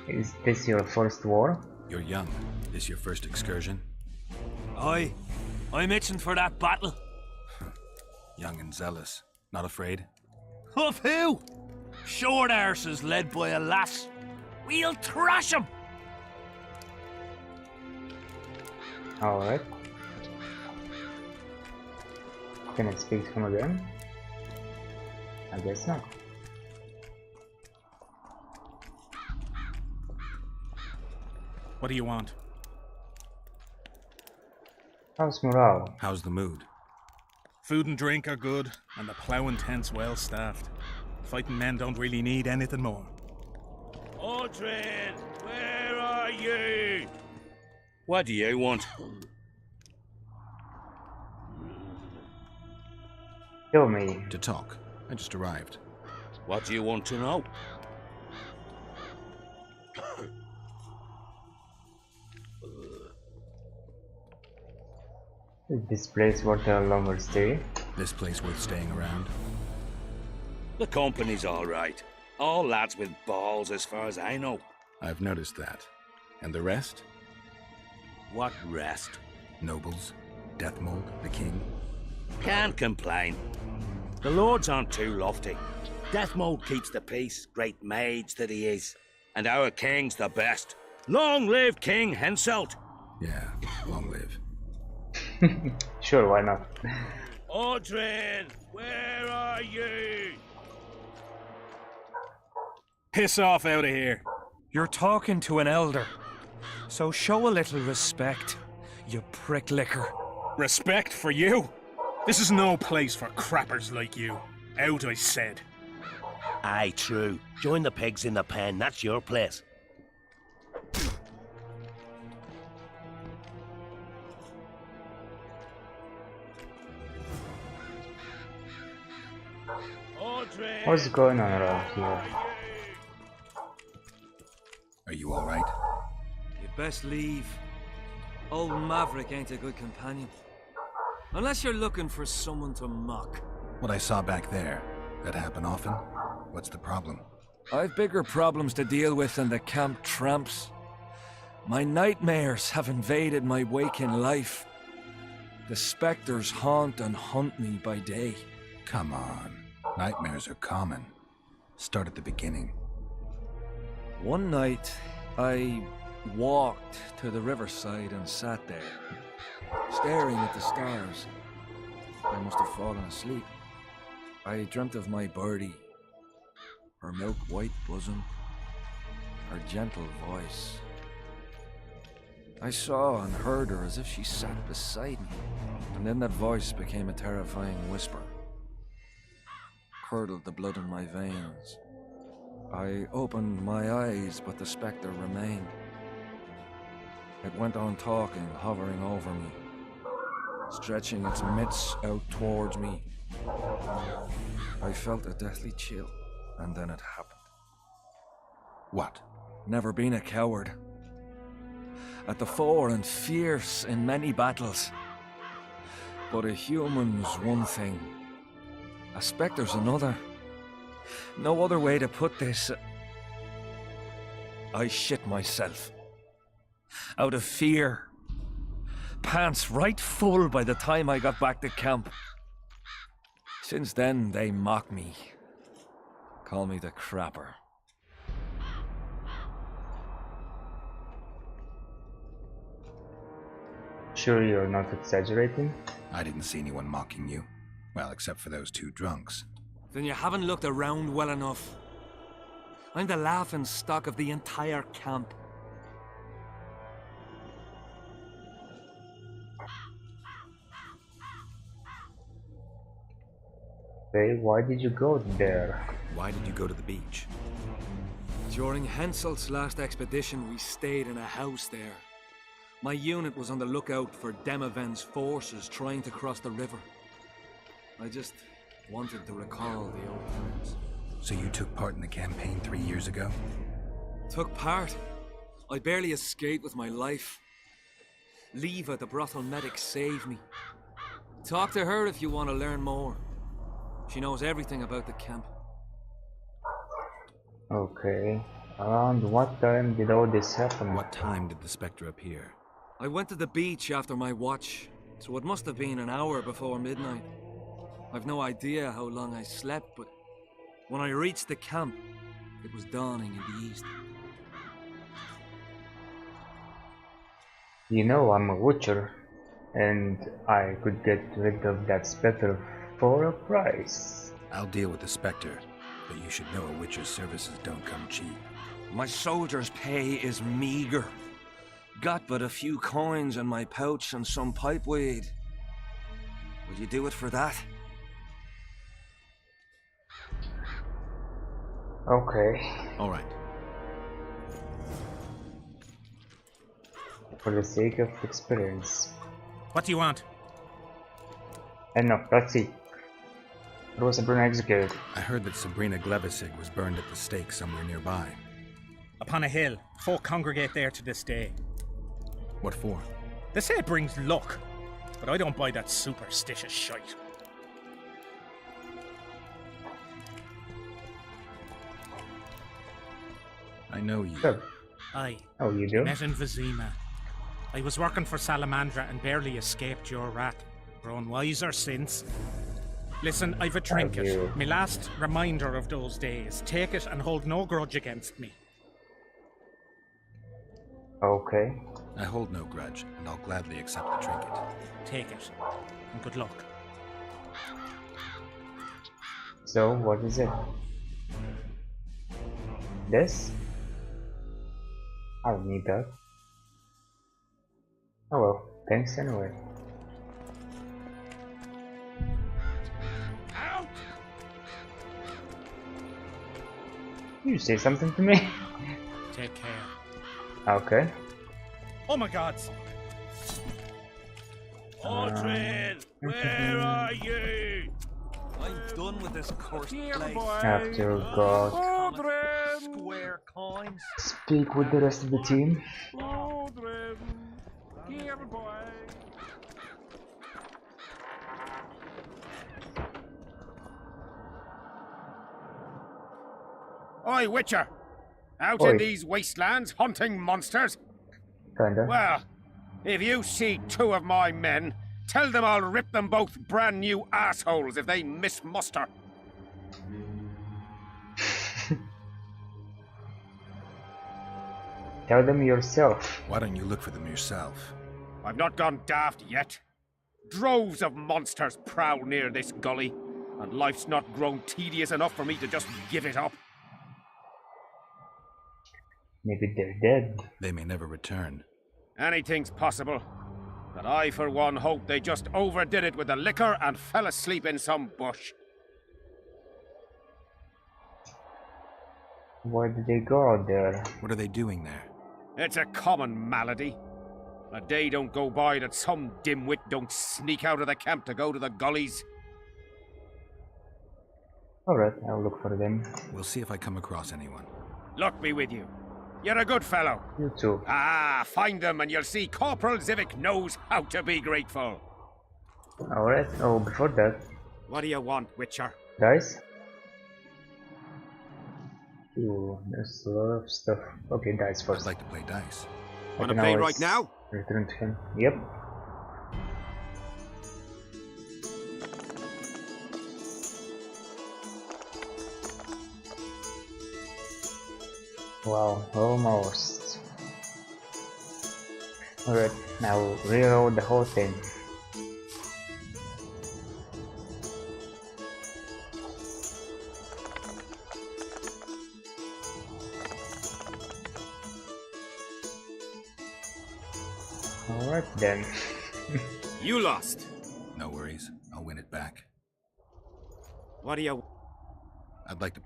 Is this your first war? You're young. This your first excursion? Aye. I'm itching for that battle. Young and zealous. Not afraid? Of who? Short arses led by a lass. We'll thrash him. Alright. Can I speak to him again? I guess not. What do you want? How's morale? How's the mood? Food and drink are good, and the ploughing tent's well staffed. Fighting men don't really need anything more. Aldrin, where are you? What do you want? Kill me. To talk. I just arrived. What do you want to know? Is this place worth a longer stay? This place worth staying around? The company's all right. All lads with balls as far as I know. I've noticed that. And the rest? What rest? Nobles, Deathmold, the king. Can't complain. The lords aren't too lofty. Deathmold keeps the peace, great mage that he is. And our king's the best. Long live King Henselt! Yeah, long live. Sure, why not? Aldrin, where are you? Piss off out of here. You're talking to an elder, so show a little respect, you pricklicker. Respect for you? This is no place for crappers like you. Out, I said. Aye, true. Join the pigs in the pen, that's your place. What's going on around here? Are you alright? You'd best leave. Old Maverick ain't a good companion. Unless you're looking for someone to mock. What I saw back there, that happen often? What's the problem? I've bigger problems to deal with than the camp tramps. My nightmares have invaded my waking life. The specters haunt and hunt me by day. Come on. Nightmares are common. Start at the beginning. One night, I walked to the riverside and sat there, staring at the stars. I must have fallen asleep. I dreamt of my birdie, her milk-white bosom, her gentle voice. I saw and heard her as if she sat beside me, and then that voice became a terrifying whisper. Curdled the blood in my veins. I opened my eyes, but the spectre remained. It went on talking, hovering over me, stretching its mitts out towards me. I felt a deathly chill, and then it happened. What? Never been a coward. At the fore and fierce in many battles. But a human's one thing. A spectre's another. No other way to put this. I shit myself. Out of fear. Pants right full by the time I got back to camp. Since then, they mock me. Call me the crapper. Sure you're not exaggerating? I didn't see anyone mocking you. Well, except for those two drunks. Then you haven't looked around well enough. I'm the laughing stock of the entire camp. Okay, why did you go there? Why did you go to the beach? During Henselt's last expedition, we stayed in a house there. My unit was on the lookout for Demaven's forces trying to cross the river. I just wanted to recall the old times. So you took part in the campaign 3 years ago? Took part? I barely escaped with my life. Leva, the brothel medic, saved me. Talk to her if you want to learn more. She knows everything about the camp. Okay. Around what time did all this happen? What time did the spectre appear? I went to the beach after my watch. So it must have been an hour before midnight. I've no idea how long I slept, but when I reached the camp, it was dawning in the east. You know I'm a witcher, and I could get rid of that spectre for a price. I'll deal with the spectre, but you should know a witcher's services don't come cheap. My soldier's pay is meager. Got but a few coins in my pouch and some pipeweed. Will you do it for that? Okay. All right. For the sake of experience. What do you want? No, let's see. What was Sabrina executed? I heard that Sabrina Glevisig was burned at the stake somewhere nearby. Upon a hill. Folk congregate there to this day. What for? They say it brings luck, but I don't buy that superstitious shite. I know you. Good. Aye. Oh, you do? Met in Vizima. I was working for Salamandra and barely escaped your wrath. Grown wiser since. Listen, I've a trinket. My last reminder of those days. Take it and hold no grudge against me. Okay. I hold no grudge, and I'll gladly accept the trinket. Take it, and good luck. So, what is it? This? I don't need that. Oh well, thanks anyway. You say something to me? Take care. Okay. Oh my god! Aldrin, where are you? I'm done with this cursed place. After God. Square coins. Speak with the rest of the team. Aldrin, here, boy. Oi, Witcher! Out Oi. in these wastelands hunting monsters? Kinda. Well, if you see two of my men, tell them I'll rip them both brand new assholes if they miss muster. Tell them yourself. Why don't you look for them yourself? I've not gone daft yet. Droves of monsters prowl near this gully, and life's not grown tedious enough for me to just give it up. Maybe they're dead. They may never return. Anything's possible. But I, for one, hope they just overdid it with the liquor and fell asleep in some bush. Why did they go out there? What are they doing there? It's a common malady. A day don't go by that some dimwit don't sneak out of the camp to go to the gullies. Alright, I'll look for them. We'll see if I come across anyone. Luck be with you. You're a good fellow. You too. Ah, find them and you'll see Corporal Zivik knows how to be grateful. Alright, oh, before that. What do you want, Witcher? Dice? Ooh, there's a lot of stuff. Okay, dice first. I'd like to play dice. Wanna play right now? Return to him. Yep. Wow, almost. Alright, now reload the whole thing. Alright then. You lost. No worries. I'll win it back. What do you... I'd like to...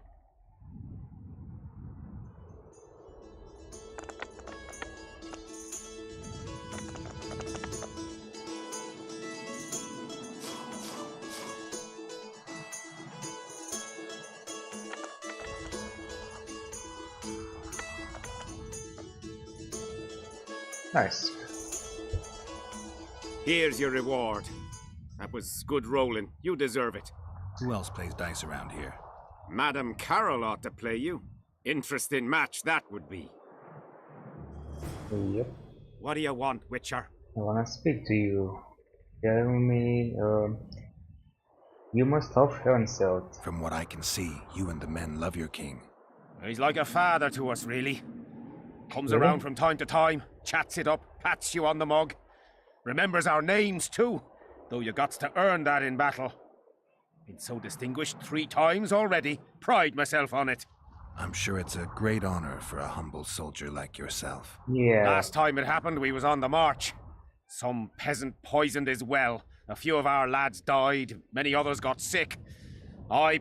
Nice. Here's your reward. That was good rolling. You deserve it. Who else plays dice around here? Madam Carol ought to play you. Interesting match that would be. Yep. What do you want, Witcher? I wanna speak to you. Tell me, you must love Henselt. From what I can see, you and the men love your king. He's like a father to us, really. Comes Really? around from time to time, chats it up, pats you on the mug. Remembers our names, too, though you got to earn that in battle. Been so distinguished 3 times already. Pride myself on it. I'm sure it's a great honor for a humble soldier like yourself. Yeah. Last time it happened, we was on the march. Some peasant poisoned his well. A few of our lads died. Many others got sick. I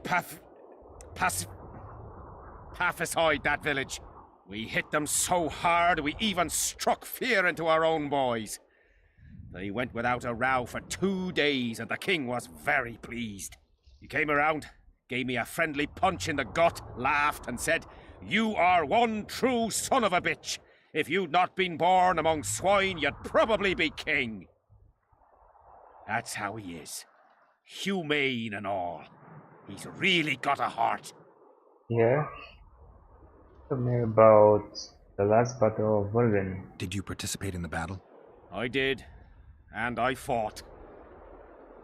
pacified that village. We hit them so hard, we even struck fear into our own boys. They went without a row for 2 days, and the king was very pleased. He came around, gave me a friendly punch in the gut, laughed, and said, "You are one true son of a bitch. If you'd not been born among swine, you'd probably be king." That's how he is. Humane and all. He's really got a heart. Yeah. Tell me about the last battle of Bergen. Did you participate in the battle? I did. And I fought.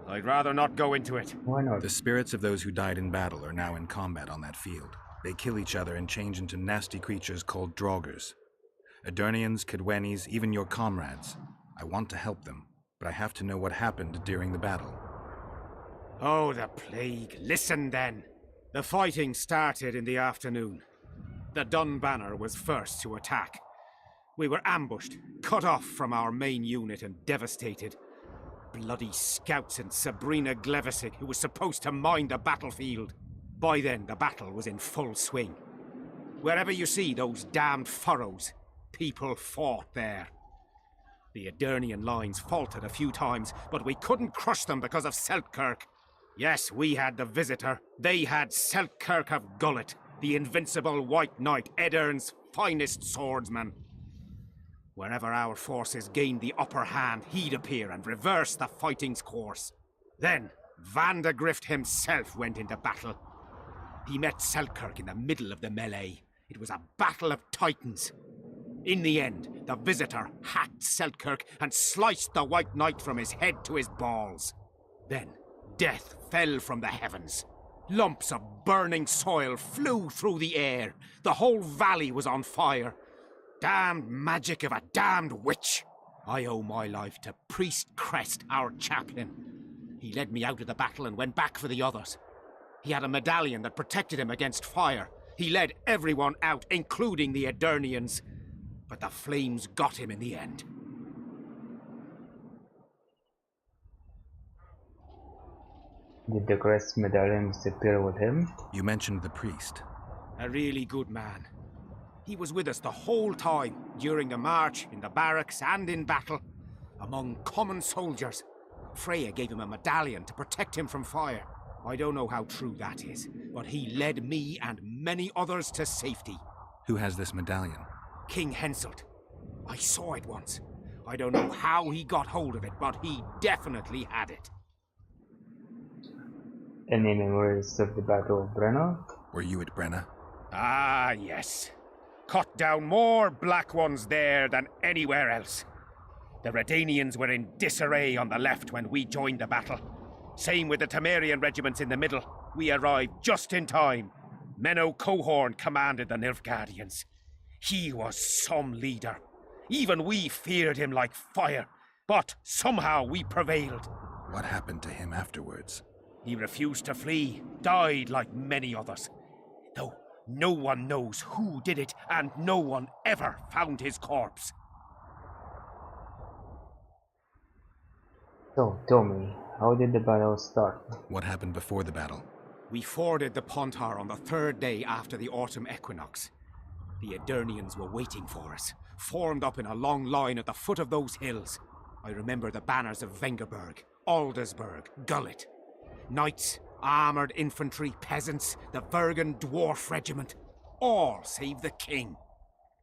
But I'd rather not go into it. Why not? The spirits of those who died in battle are now in combat on that field. They kill each other and change into nasty creatures called draugrs. Edirnians, Kedwenis, even your comrades. I want to help them, but I have to know what happened during the battle. Oh, the plague. Listen then. The fighting started in the afternoon. The Dun Banner was first to attack. We were ambushed, cut off from our main unit and devastated. Bloody scouts and Sabrina Glevisic, who was supposed to mind the battlefield. By then, the battle was in full swing. Wherever you see those damned furrows, people fought there. The Edirnian lines faltered a few times, but we couldn't crush them because of Selkirk. Yes, we had the Visitor. They had Selkirk of Gullet, the invincible White Knight, Edirn's finest swordsman. Wherever our forces gained the upper hand, he'd appear and reverse the fighting's course. Then, Vandegrift himself went into battle. He met Selkirk in the middle of the melee. It was a battle of titans. In the end, the Visitor hacked Selkirk and sliced the White Knight from his head to his balls. Then, death fell from the heavens. Lumps of burning soil flew through the air. The whole valley was on fire. Damned magic of a damned witch. I owe my life to Priest Crest, our chaplain. He led me out of the battle and went back for the others. He had a medallion that protected him against fire. He led everyone out, including the Edirnians. But the flames got him in the end. Did the crest medallion disappear with him? You mentioned the priest. A really good man. He was with us the whole time, during the march, in the barracks, and in battle. Among common soldiers. Freya gave him a medallion to protect him from fire. I don't know how true that is, but he led me and many others to safety. Who has this medallion? King Henselt. I saw it once. I don't know how he got hold of it, but he definitely had it. Any memories of the Battle of Brenna? Were you at Brenna? Ah, yes. Cut down more black ones there than anywhere else. The Redanians were in disarray on the left when we joined the battle. Same with the Temerian regiments in the middle. We arrived just in time. Menno Cohorn commanded the Nilfgaardians. He was some leader. Even we feared him like fire. But somehow we prevailed. What happened to him afterwards? He refused to flee, died like many others. Though no one knows who did it, and no one ever found his corpse. So, tell me, how did the battle start? What happened before the battle? We forded the Pontar on the 3rd day after the autumn equinox. The Edirnians were waiting for us, formed up in a long line at the foot of those hills. I remember the banners of Vengerberg, Aldersburg, Gullet. Knights, armoured infantry, peasants, the Vergen Dwarf Regiment. All save the king.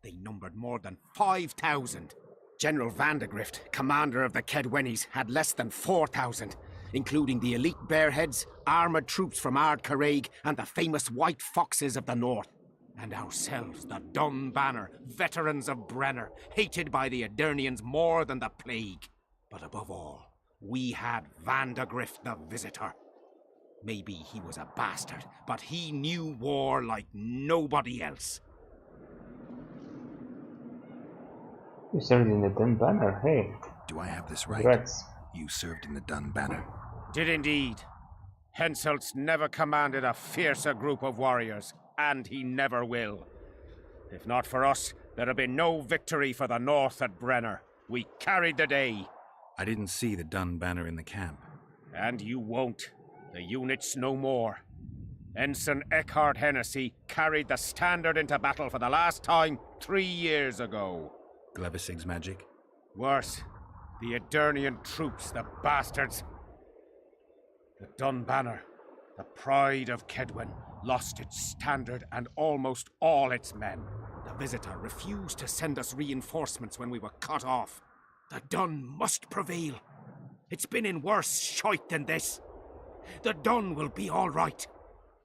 They numbered more than 5,000. General Vandegrift, commander of the Kedwenis, had less than 4,000, including the elite Bearheads, armoured troops from Ard Caraig, and the famous White Foxes of the north. And ourselves, the Dun Banner, veterans of Brenner, hated by the Edirnians more than the plague. But above all, We had Vandegrift the Visitor. Maybe he was a bastard, but he knew war like nobody else. You served in the Dun Banner, hey. Do I have this right? Congrats. You served in the Dun Banner. Did indeed. Henselt's never commanded a fiercer group of warriors, and he never will. If not for us, there'd have been no victory for the North at Brenner. We carried the day. I didn't see the Dun Banner in the camp. And you won't. The unit's no more. Ensign Eckhart Hennessy carried the standard into battle for the last time 3 years ago. Glevisig's magic? Worse. The Edirnian troops, the bastards. The Dun Banner, the pride of Kedwin, lost its standard and almost all its men. The Visitor refused to send us reinforcements when we were cut off. The Dun must prevail. It's been in worse shite than this. The Dun will be all right.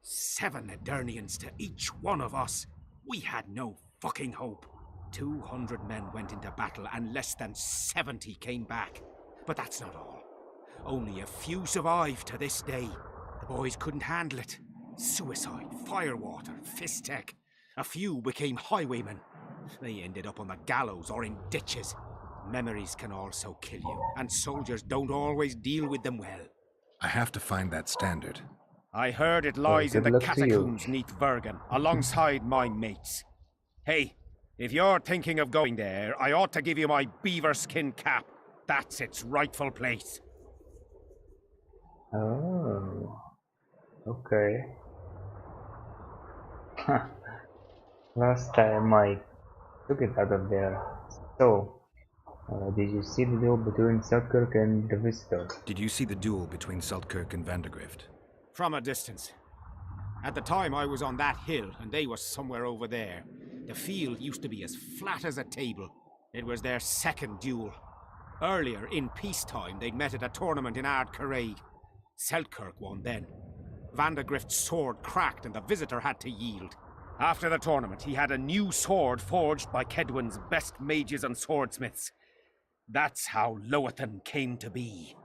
7 Edirnians to each one of us. We had no fucking hope. 200 men went into battle and less than 70 came back. But that's not all. Only a few survived to this day. The boys couldn't handle it. Suicide, firewater, fist tech. A few became highwaymen. They ended up on the gallows or in ditches. Memories can also kill you, and soldiers don't always deal with them well. I have to find that standard. I heard it lies in good the luck to you. catacombs neath Bergen, alongside my mates. Hey, if you're thinking of going there, I ought to give you my beaver skin cap. That's its rightful place. Oh. Okay. Last time I took it out of there. So, did you see the duel between Selkirk and the Visitor? Did you see the duel between Selkirk and Vandegrift? From a distance. At the time I was on that hill, and they were somewhere over there. The field used to be as flat as a table. It was their second duel. Earlier, in peacetime, they'd met at a tournament in Ard Caraig. Selkirk won then. Vandegrift's sword cracked and the Visitor had to yield. After the tournament, he had a new sword forged by Kedwin's best mages and swordsmiths. That's how Loathan came to be.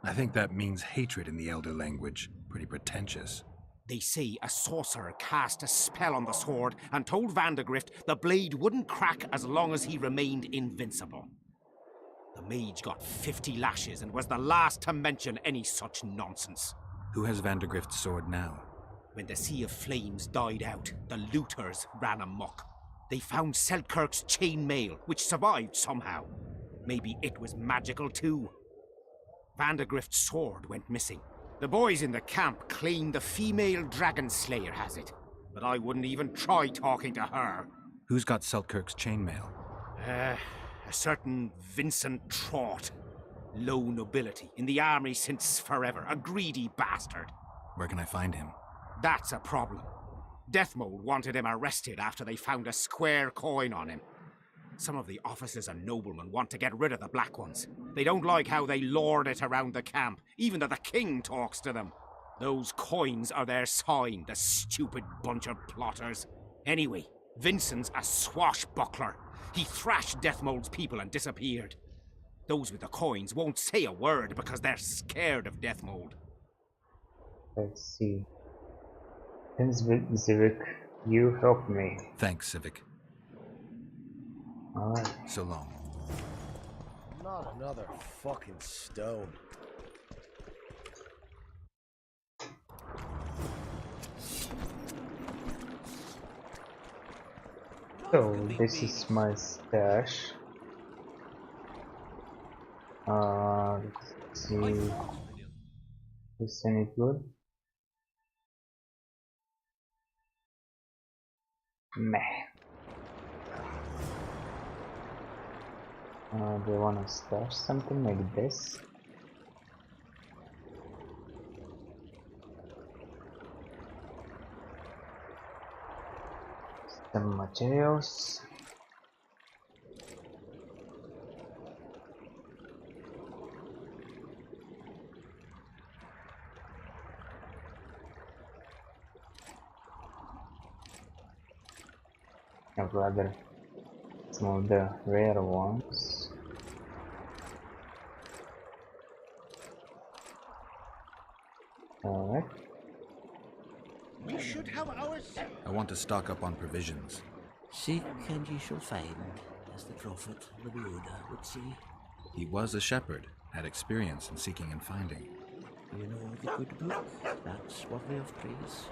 I think that means hatred in the Elder language. Pretty pretentious. They say a sorcerer cast a spell on the sword and told Vandegrift the blade wouldn't crack as long as he remained invincible. The mage got 50 lashes and was the last to mention any such nonsense. Who has Vandegrift's sword now? When the Sea of Flames died out, the looters ran amok. They found Selkirk's chainmail, which survived somehow. Maybe it was magical too. Vandegrift's sword went missing. The boys in the camp claim the female dragon slayer has it, but I wouldn't even try talking to her. Who's got Selkirk's chainmail? A certain Vincent Trott. Low nobility, in the army since forever, a greedy bastard. Where can I find him? That's a problem. Deathmold wanted him arrested after they found a square coin on him. Some of the officers and noblemen want to get rid of the Black Ones. They don't like how they lord it around the camp, even though the king talks to them. Those coins are their sign, the stupid bunch of plotters. Anyway, Vincent's a swashbuckler. He thrashed Deathmold's people and disappeared. Those with the coins won't say a word because they're scared of Deathmold. Let's see. Civic, you help me. Thanks, Civic. Alright. So long. Not another fucking stone. So, this is my stash. Let's see. Is any good? Meh. Do you wanna stash something like this? Some materials. Or rather, some of the rare ones. Alright. We should have ours. I want to stock up on provisions. Seek and ye shall find, as the prophet Lebuda would say. He was a shepherd, had experience in seeking and finding. You know the good book, that's worthy of praise.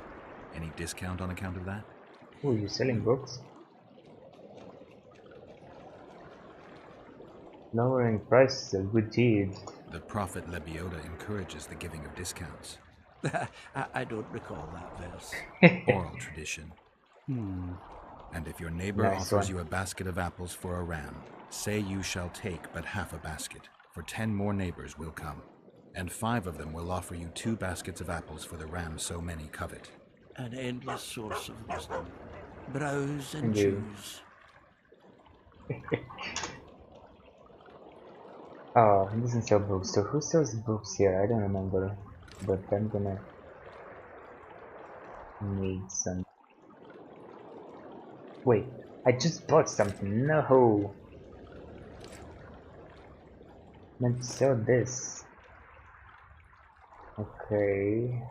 Any discount on account of that? Oh, you selling books? Lowering prices is a good deed. The prophet Lebioda encourages the giving of discounts. I don't recall that verse. Oral tradition. And if your neighbor offers you a basket of apples for a ram, say you shall take but half a basket, for 10 more neighbors will come, and 5 of them will offer you 2 baskets of apples for the ram so many covet. An endless source of wisdom. Browse and Indeed. choose. Oh, he doesn't sell books. So who sells books here? I don't remember. But I'm gonna need some. Wait, I just bought something. No. Meant to sell this. Okay.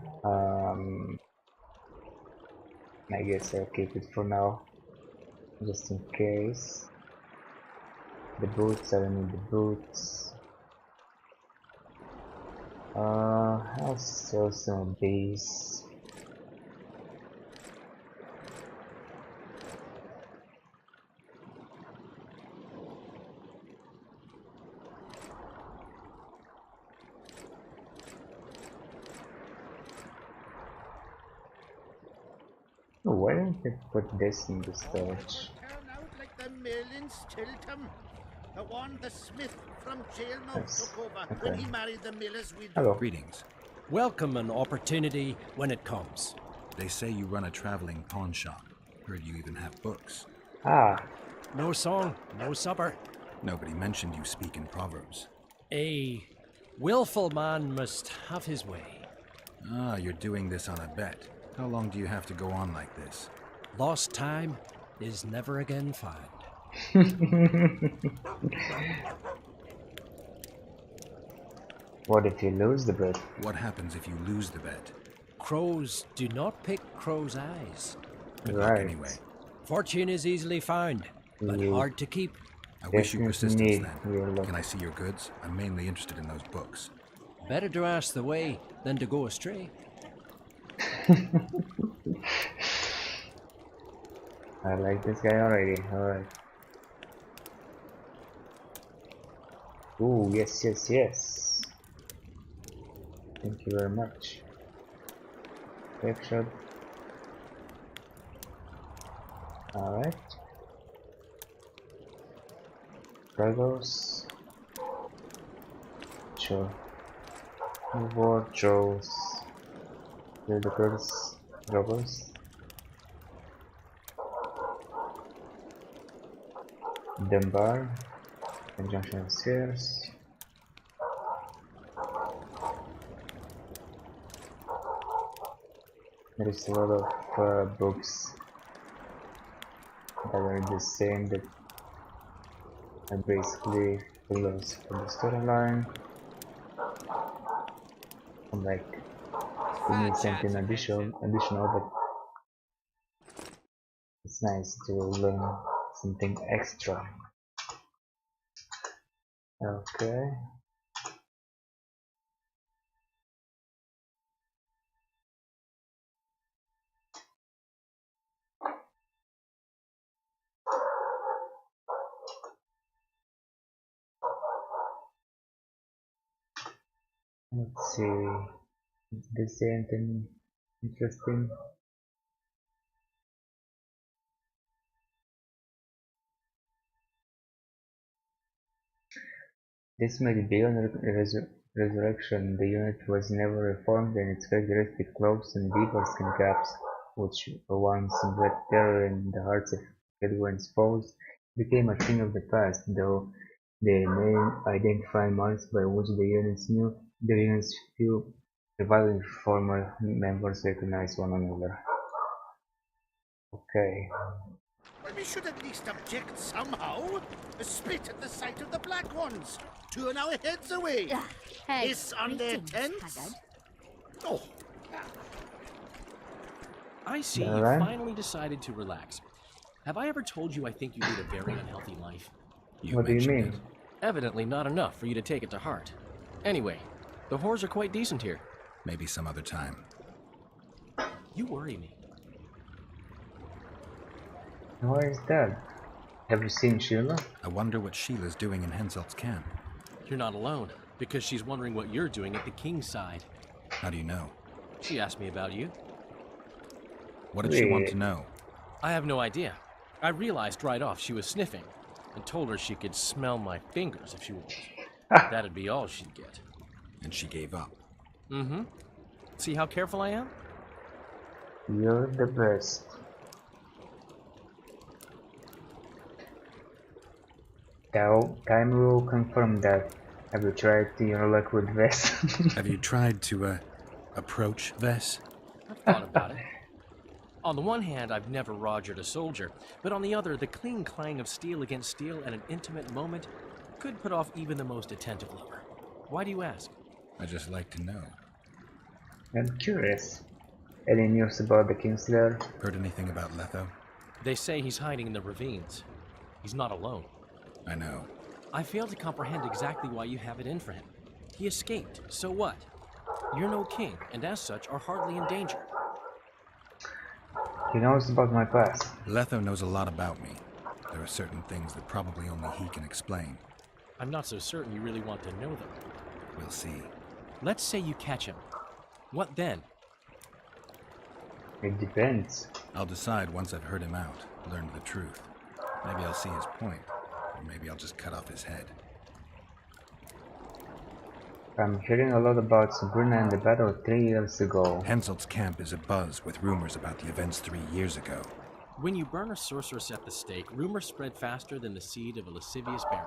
I guess I'll keep it for now, just in case. The boots, I don't need the boots. I'll sell some of these. Oh, why don't they put this in the storage? Turn out like the mill in Stilton. The one the smith from Jailmouth Yes. took over Okay. when he married the miller's widow. Hello. Greetings. Welcome an opportunity when it comes. They say you run a traveling pawn shop. Heard you even have books. Ah. No song, no supper. Nobody mentioned you speak in proverbs. A willful man must have his way. Ah, you're doing this on a bet. How long do you have to go on like this? Lost time is never again found. What if you lose the bet? What happens if you lose the bet? Crows do not pick crows' eyes. Good luck anyway. Fortune is easily found, but hard to keep. I wish you persistence then. Can Can I see your goods? I'm mainly interested in those books. Better to ask the way than to go astray. I like this guy already. Alright. Ooh, yes, yes, yes. Thank you very much. Quick shot. Alright. Struggles. Sure. Wardrobes. Ludicrous. Robbers. Dunbar. Conjunction of spheres. There is a lot of books that are the same that are basically fillers for the storyline. I'm like, we need something additional, but it's nice to learn something extra. Okay. Let's see. Is this anything interesting? This made beyond resurrection. The unit was never reformed, and its characteristic cloaks and beaver-skin caps, which once bred terror in the hearts of Kedwen's foes, became a thing of the past, though the main identifying marks by which the unit's few surviving former members recognize one another. Okay. Well, we should at least object somehow. Spit at the sight of the black ones. Turn our heads away. Hey, Hiss on their greetings, tents. Haggard. Oh, I see you Alright. finally decided to relax. Have I ever told you I think you lead a very unhealthy life? What do you mean? Evidently not enough for you to take it to heart. Anyway, the whores are quite decent here. Maybe some other time. You worry me. Why is that? Have you seen Sheila? I wonder what Sheila's doing in Henselt's camp. You're not alone, because she's wondering what you're doing at the king's side. How do you know? She asked me about you. What did she want to know? I have no idea. I realized right off she was sniffing, and told her she could smell my fingers if she wanted. That'd be all she'd get. And she gave up. Mm-hmm. See how careful I am? You're the best. Time will confirm that. Have you tried your luck with Vess? Have you tried to, approach Vess? I've thought about it. On the one hand, I've never rogered a soldier, but on the other, the clean clang of steel against steel at an intimate moment could put off even the most attentive lover. Why do you ask? I just like to know. I'm curious. Any news about the Kingslayer? Heard anything about Letho? They say he's hiding in the ravines. He's not alone. I know. I fail to comprehend exactly why you have it in for him. He escaped, so what? You're no king, and as such are hardly in danger. He knows about my past. Letho knows a lot about me. There are certain things that probably only he can explain. I'm not so certain you really want to know them. We'll see. Let's say you catch him. What then? It depends. I'll decide once I've heard him out, learned the truth. Maybe I'll see his point, or maybe I'll just cut off his head. I'm hearing a lot about Sabrina and the battle 3 years ago. Henselt's camp is abuzz with rumors about the events 3 years ago. When you burn a sorceress at the stake, rumors spread faster than the seed of a lascivious berry.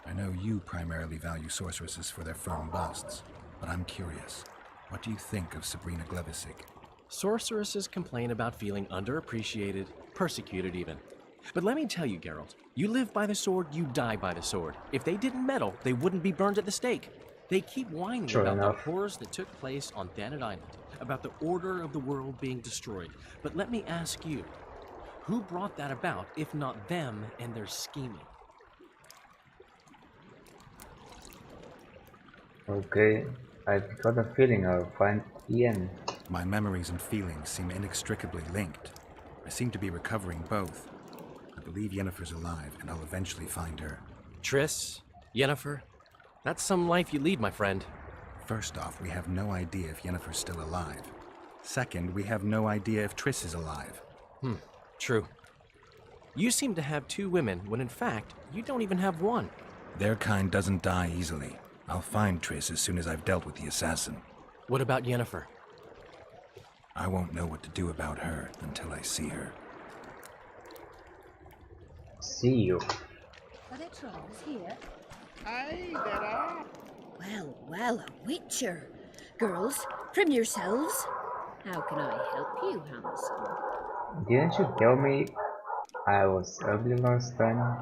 I know you primarily value sorceresses for their firm busts, but I'm curious. What do you think of Sabrina Glevisic? Sorceresses complain about feeling underappreciated, persecuted even. But let me tell you, Geralt, you live by the sword, you die by the sword. If they didn't meddle, they wouldn't be burned at the stake. They keep whining about the horrors that took place on Thanet Island, about the order of the world being destroyed. But let me ask you, who brought that about if not them and their scheming? Okay, I've got a feeling I'll find Ian. My memories and feelings seem inextricably linked. I seem to be recovering both. I believe Yennefer's alive, and I'll eventually find her. Triss? Yennefer? That's some life you lead, my friend. First off, we have no idea if Yennefer's still alive. Second, we have no idea if Triss is alive. True. You seem to have 2 women, when in fact, you don't even have one. Their kind doesn't die easily. I'll find Triss as soon as I've dealt with the assassin. What about Yennefer? I won't know what to do about her until I see her. See you. Are there trolls here? Aye, there are. Well, well, a witcher. Girls, trim yourselves. How can I help you, handsome? Didn't you tell me I was ugly last time?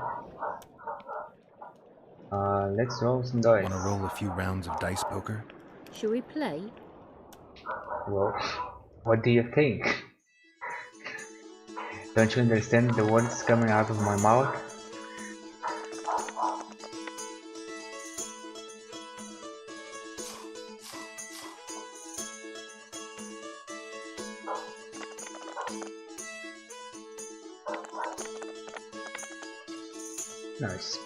Let's roll some dice. Wanna roll a few rounds of dice poker? Shall we play? Well, what do you think? Don't you understand the words coming out of my mouth? Nice.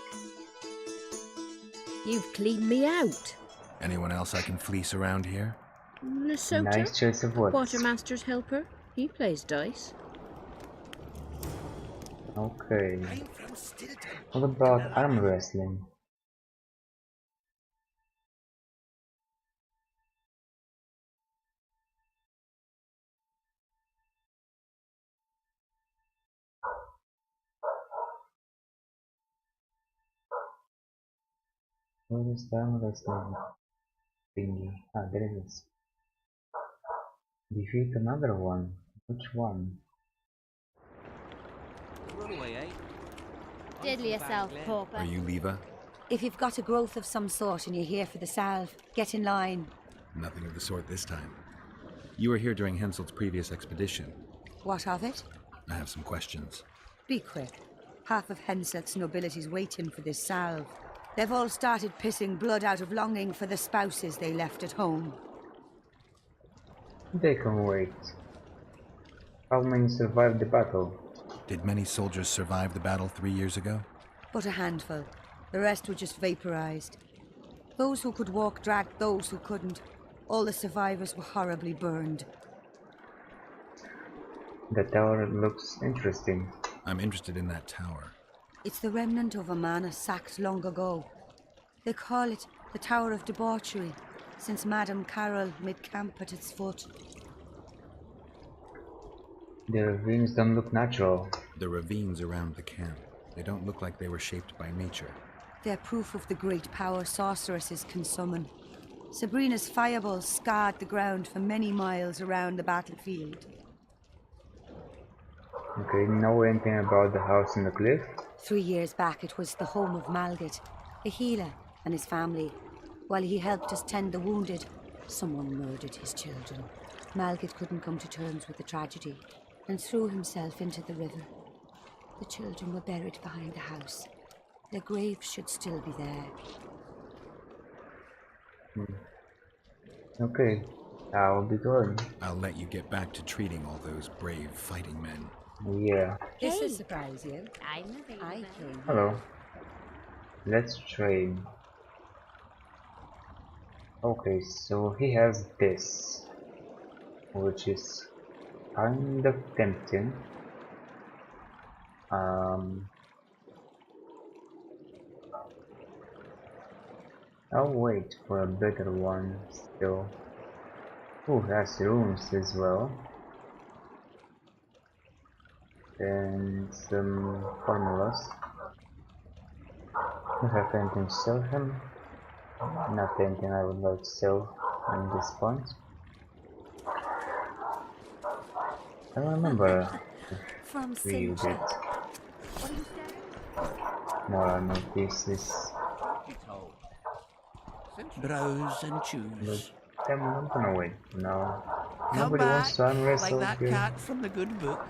You've cleaned me out. Anyone else I can fleece around here? Lesota, Nice choice of words. quartermaster's helper. He plays dice. Okay. What about arm wrestling? Where is the arm wrestling thingy? Ah, there it is. Defeat another one. Which one? Diddle yourself, pauper. Are you Leva? If you've got a growth of some sort and you're here for the salve, get in line. Nothing of the sort this time. You were here during Henselt's previous expedition. What of it? I have some questions. Be quick. Half of Henselt's nobility's waiting for this salve. They've all started pissing blood out of longing for the spouses they left at home. They can wait. How many survived the battle? Did many soldiers survive the battle 3 years ago? But a handful. The rest were just vaporized. Those who could walk dragged those who couldn't. All the survivors were horribly burned. The tower looks interesting. I'm interested in that tower. It's the remnant of a manor sacked long ago. They call it the Tower of Debauchery, since Madame Carol made camp at its foot. The ravines don't look natural. The ravines around the camp. They don't look like they were shaped by nature. They're proof of the great power sorceresses can summon. Sabrina's fireballs scarred the ground for many miles around the battlefield. Okay, know anything about the house in the cliff? 3 years back it was the home of Malgit, a healer, and his family. While he helped us tend the wounded, someone murdered his children. Malgit couldn't come to terms with the tragedy and threw himself into the river. The children were buried behind the house. Their graves should still be there. Okay, I'll be going. I'll let you get back to treating all those brave fighting men. Yeah. This will surprise you. I came. Hello. Let's trade. Okay, so he has this, which is kind of tempting. I'll wait for a better one still. Who has runes as well? And some formulas. Do you have anything to sell him? Not anything I would like to sell at this point. I don't remember From if we did. No, this is. Browse and choose. But I'm gonna wait now. Come Nobody back, wants to arm wrestle like that here. cat from the good book.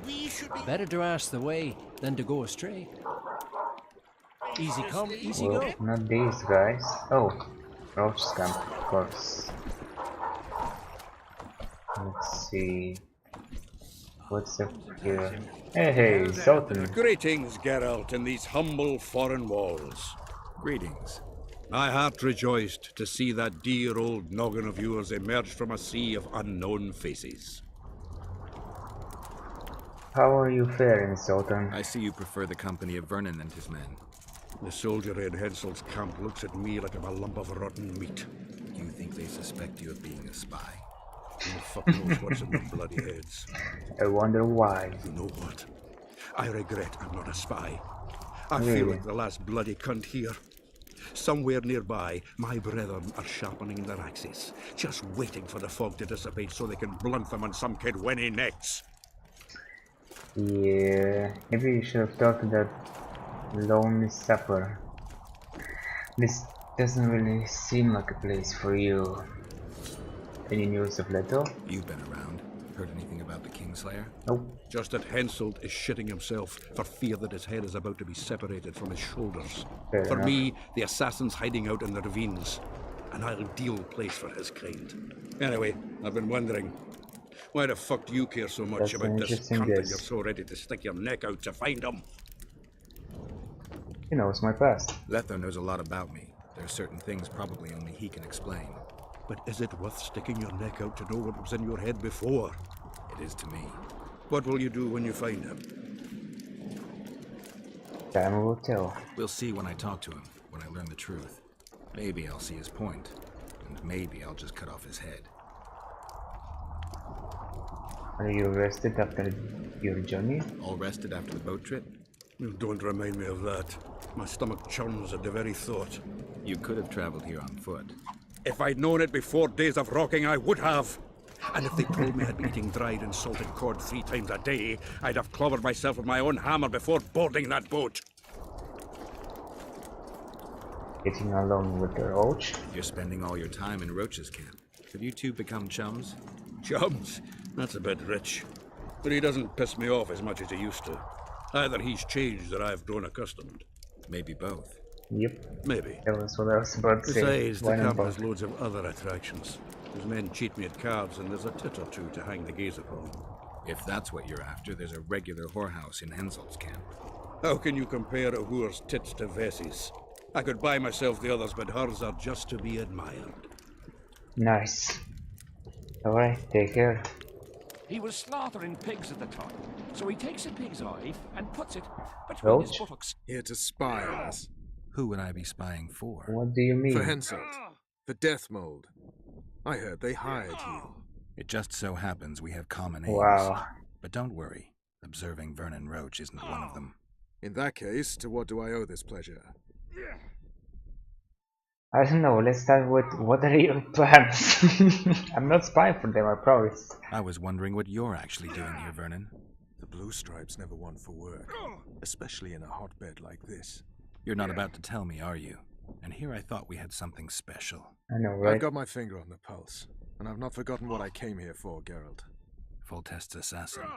We should be Better to ask the way than to go astray. Easy come, easy Well, go. not these guys. Oh, Roach Scamp, of course. Let's see. What's up here? Hey, Sultan. Greetings, Geralt, in these humble foreign walls. Greetings. My heart rejoiced to see that dear old noggin of yours emerge from a sea of unknown faces. How are you faring, Sultan? I see you prefer the company of Vernon and his men. The soldier in Henselt's camp looks at me like I'm a lump of rotten meat. Do you think they suspect you of being a spy? Who the fuck knows what's in their bloody heads? I wonder why. You know what? I regret I'm not a spy. I Really? feel like the last bloody cunt here. Somewhere nearby, my brethren are sharpening their axes, just waiting for the fog to dissipate so they can blunt them on some kid when he necks. Yeah, maybe you should have talked to that lonely supper. This doesn't really seem like a place for you. Any news of Leto? You've been around. Heard anything about the Kingslayer? Nope. Just that Henselt is shitting himself for fear that his head is about to be separated from his shoulders. Fair For enough. me, the assassin's hiding out in the ravines, an ideal place for his kind. Anyway, I've been wondering, why the fuck do you care so much That's an about this interesting cunt that guess. you're so ready to stick your neck out to find him? He knows my past. Letho knows a lot about me. There are certain things probably only he can explain. But is it worth sticking your neck out to know what was in your head before? It is to me. What will you do when you find him? Time will tell. We'll see when I talk to him, when I learn the truth. Maybe I'll see his point, and maybe I'll just cut off his head. Are you rested after your journey? All rested after the boat trip? You don't remind me of that. My stomach churns at the very thought. You could have traveled here on foot. If I'd known it before days of rocking, I would have. And if they told me I'd been eating dried and salted cod 3 times a day, I'd have clobbered myself with my own hammer before boarding that boat. Getting along with the Roach? You're spending all your time in Roach's camp. Have you two become chums? Jobs? That's a bit rich. But he doesn't piss me off as much as he used to. Either he's changed or I've grown accustomed. Maybe both. Yep. Maybe. That was what I was about to say. Besides, the Why not camp both? has loads of other attractions. His men cheat me at cards, and there's a tit or two to hang the gaze upon. If that's what you're after, there's a regular whorehouse in Henselt's camp. How can you compare a whore's tits to Vessi's? I could buy myself the others, but hers are just to be admired. Nice. Alright, take care. He was slaughtering pigs at the time, so he takes a pig's eye and puts it between his Roach? buttocks. Here to spy on us. Who would I be spying for? What do you mean? For Henselt. The Death Mold. I heard they hired you. It just so happens we have common aims. Wow. But don't worry, observing Vernon Roach isn't one of them. In that case, to what do I owe this pleasure? I don't know, let's start with what are your plans? I'm not spying for them, I promise. I was wondering what you're actually doing here, Vernon. The Blue Stripes never want for work, especially in a hotbed like this. You're not about to tell me, are you? And here I thought we had something special. I know, right? I've got my finger on the pulse, and I've not forgotten what I came here for, Geralt. Foltest's assassin.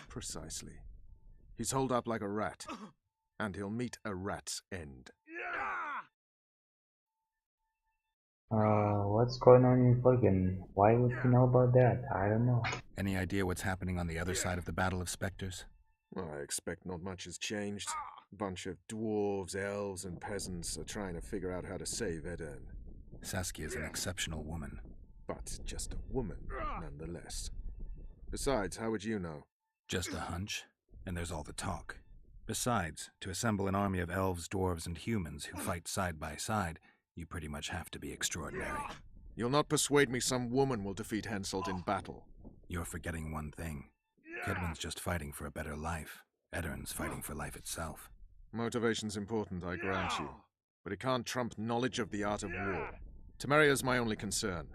Precisely. He's holed up like a rat, and he'll meet a rat's end. What's going on in Bergen? Why would you know about that? I don't know. Any idea what's happening on the other side of the Battle of Spectres? Well, I expect not much has changed. A bunch of dwarves, elves, and peasants are trying to figure out how to save Edirn. Saskia's an exceptional woman. But just a woman, nonetheless. Besides, how would you know? Just a hunch, and there's all the talk. Besides, to assemble an army of elves, dwarves, and humans who fight side by side, you pretty much have to be extraordinary. You'll not persuade me some woman will defeat Henselt in battle. You're forgetting one thing. Kedwen's just fighting for a better life. Edirn's fighting for life itself. Motivation's important, I grant you. But it can't trump knowledge of the art of war. Temeria's my only concern.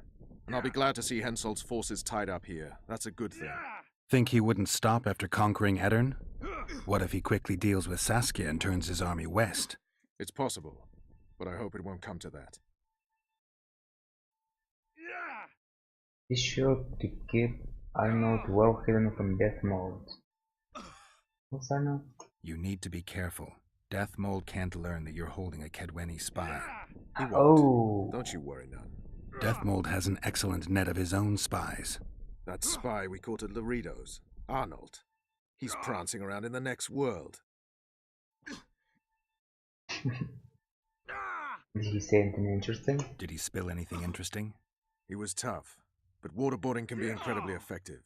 And I'll be glad to see Henselt's forces tied up here. That's a good thing. Think he wouldn't stop after conquering Edirn? What if he quickly deals with Saskia and turns his army west? It's possible, but I hope it won't come to that. Be sure to keep Arnold well hidden from Death Mold. What's Arnold? You need to be careful. Death Mold can't learn that you're holding a Kedweni spy. He won't. Oh. Don't you worry none. Death Mold has an excellent net of his own spies. That spy we caught at Laredo's, Arnold. He's prancing around in the next world. Did he say anything interesting? Did he spill anything interesting? He was tough, but waterboarding can be incredibly effective.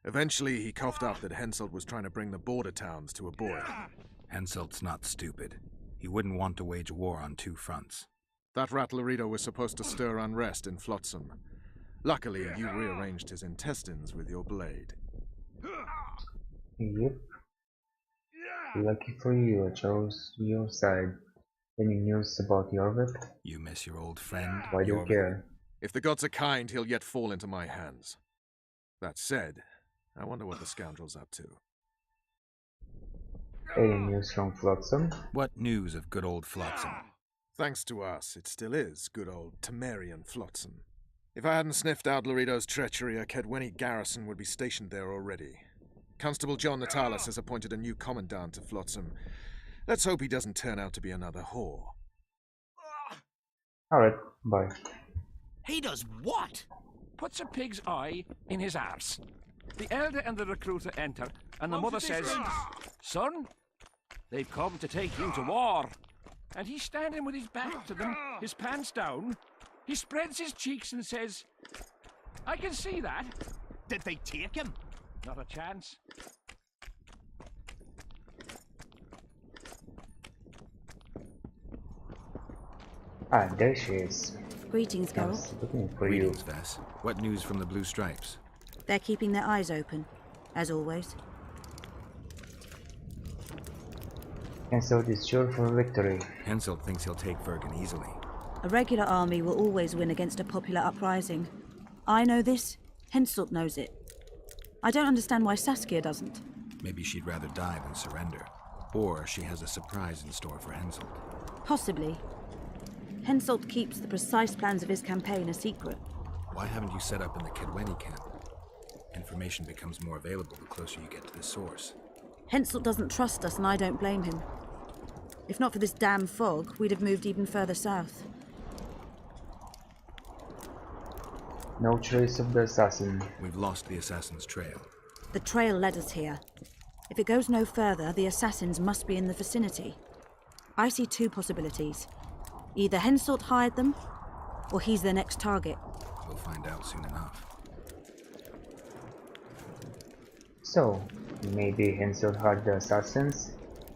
Eventually, he coughed up that Henselt was trying to bring the border towns to a boil. Henselt's not stupid. He wouldn't want to wage war on two fronts. That rat Laredo was supposed to stir unrest in Flotsam. Luckily, you rearranged his intestines with your blade. Yep. Lucky for you, I chose your side. Any news about Jorvik? You miss your old friend? Why do you care? If the gods are kind, he'll yet fall into my hands. That said, I wonder what the scoundrel's up to. Any news from Flotsam? What news of good old Flotsam? Thanks to us, it still is good old Temerian Flotsam. If I hadn't sniffed out Laredo's treachery, a Kedweni garrison would be stationed there already. Constable John Natalis has appointed a new commandant to Flotsam. Let's hope he doesn't turn out to be another whore. Alright, bye. He does what? Puts a pig's eye in his arse. The elder and the recruiter enter, and the mother says, "Son, they've come to take you to war." And he's standing with his back to them, his pants down. He spreads his cheeks and says, "I can see that." Did they take him? Not a chance. Ah, there she is. Greetings, I Geralt. was looking for Greetings, you. Vess. What news from the Blue Stripes? They're keeping their eyes open, as always. Henselt is sure for victory. Henselt thinks he'll take Vergen easily. A regular army will always win against a popular uprising. I know this. Henselt knows it. I don't understand why Saskia doesn't. Maybe she'd rather die than surrender. Or she has a surprise in store for Henselt. Possibly. Henselt keeps the precise plans of his campaign a secret. Why haven't you set up in the Kedweni camp? Information becomes more available the closer you get to the source. Henselt doesn't trust us, and I don't blame him. If not for this damn fog, we'd have moved even further south. No trace of the assassin. We've lost the assassin's trail. The trail led us here. If it goes no further, the assassins must be in the vicinity. I see two possibilities. Either Henselt hired them, or he's their next target. We'll find out soon enough. So, maybe Henselt hired the assassins?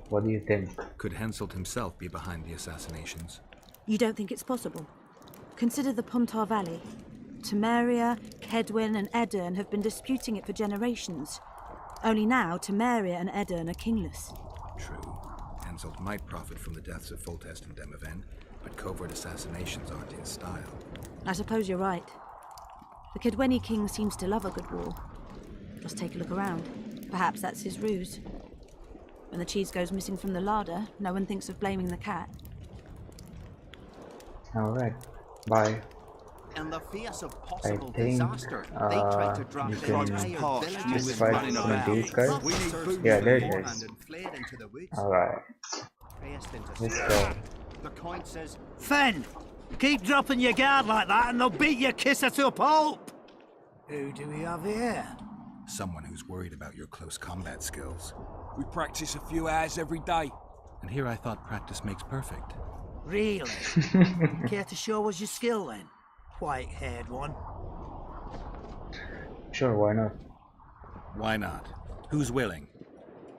What do you think? Could Henselt himself be behind the assassinations? You don't think it's possible? Consider the Puntar Valley. Temeria, Kedwin and Edirn have been disputing it for generations. Only now, Temeria and Edirn are kingless. True. Henselt might profit from the deaths of Foltest and Demoven, but covert assassinations aren't his style. I suppose you're right. The Kedweni king seems to love a good war. Just take a look around. Perhaps that's his ruse. When the cheese goes missing from the larder, no one thinks of blaming the cat. Alright, bye. In the face of possible I think disaster, they tried to drop you the can entire village just fight some of these guys. Yeah, there it is. Alright. Let's go. The count says, Fen! Keep dropping your guard like that and they'll beat your kisser to a pulp! Who do we have here? Someone who's worried about your close combat skills. We practice a few hours every day. And here I thought practice makes perfect. Really? Care to show us your skill then? White-haired one. Sure, why not? Why not? Who's willing?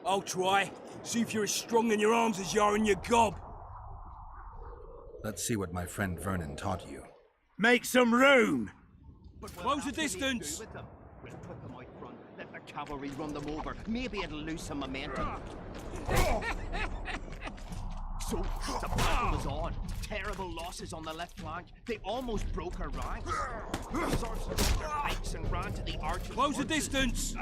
I'll try. See if you're as strong in your arms as you are in your gob. Let's see what my friend Vernon taught you. Make some room! But close the distance! We'll put them out front, let the cavalry run them over. Maybe it'll lose some momentum. So, the battle was on. Terrible losses on the left flank. They almost broke our ranks. The swordsmen took their pikes and ran to the archers. Close the distance!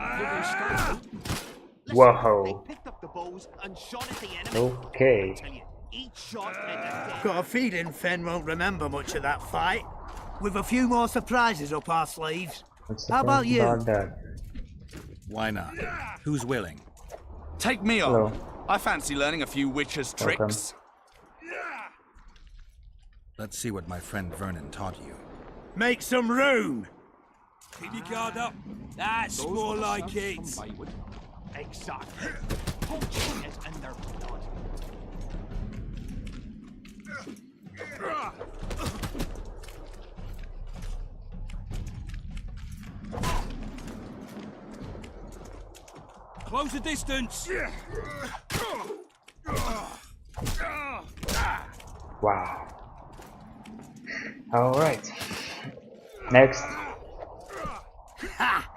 Whoa. They picked up the bows and shot at the enemy. Okay. Each shot ended. Got a feeling Fen won't remember much of that fight. With a few more surprises up our sleeves. How about you? Why not? Who's willing? Take me on. Hello. I fancy learning a few witches' tricks. Let's see what my friend Vernon taught you. Make some room! Keep your guard up. That's more like it. Exactly. Poaching is in their blood. Close the distance! Wow. Alright. Next. Ha!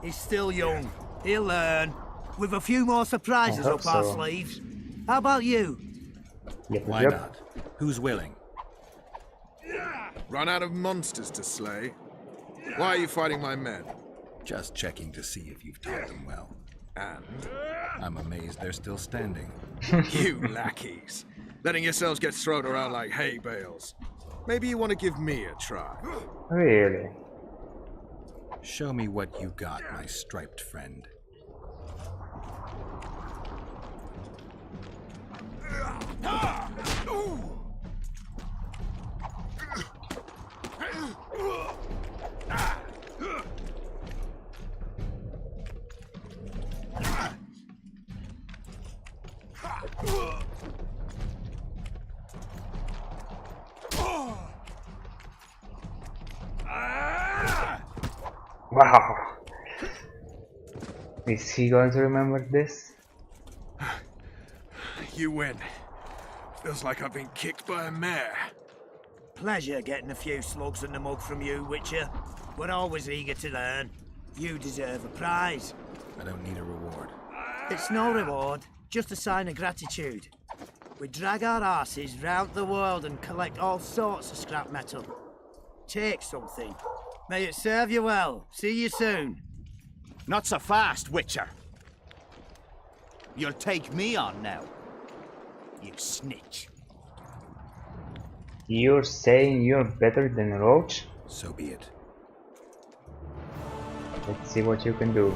He's still young. He'll learn. With a few more surprises up our sleeves. How about you? Why not? Who's willing? Run out of monsters to slay? Why are you fighting my men? Just checking to see if you've taught them well. And? I'm amazed they're still standing. You lackeys. Letting yourselves get thrown around like hay bales. Maybe you want to give me a try. Really? Show me what you got, my striped friend. Wow. Is he going to remember this? You win. Feels like I've been kicked by a mare. Pleasure getting a few slugs in the mug from you, Witcher. We're always eager to learn. You deserve a prize. I don't need a reward. It's no reward, just a sign of gratitude. We drag our asses round the world and collect all sorts of scrap metal. Take something. May it serve you well. See you soon. Not so fast, Witcher. You'll take me on now. You snitch. You're saying you're better than Roach? So be it. Let's see what you can do.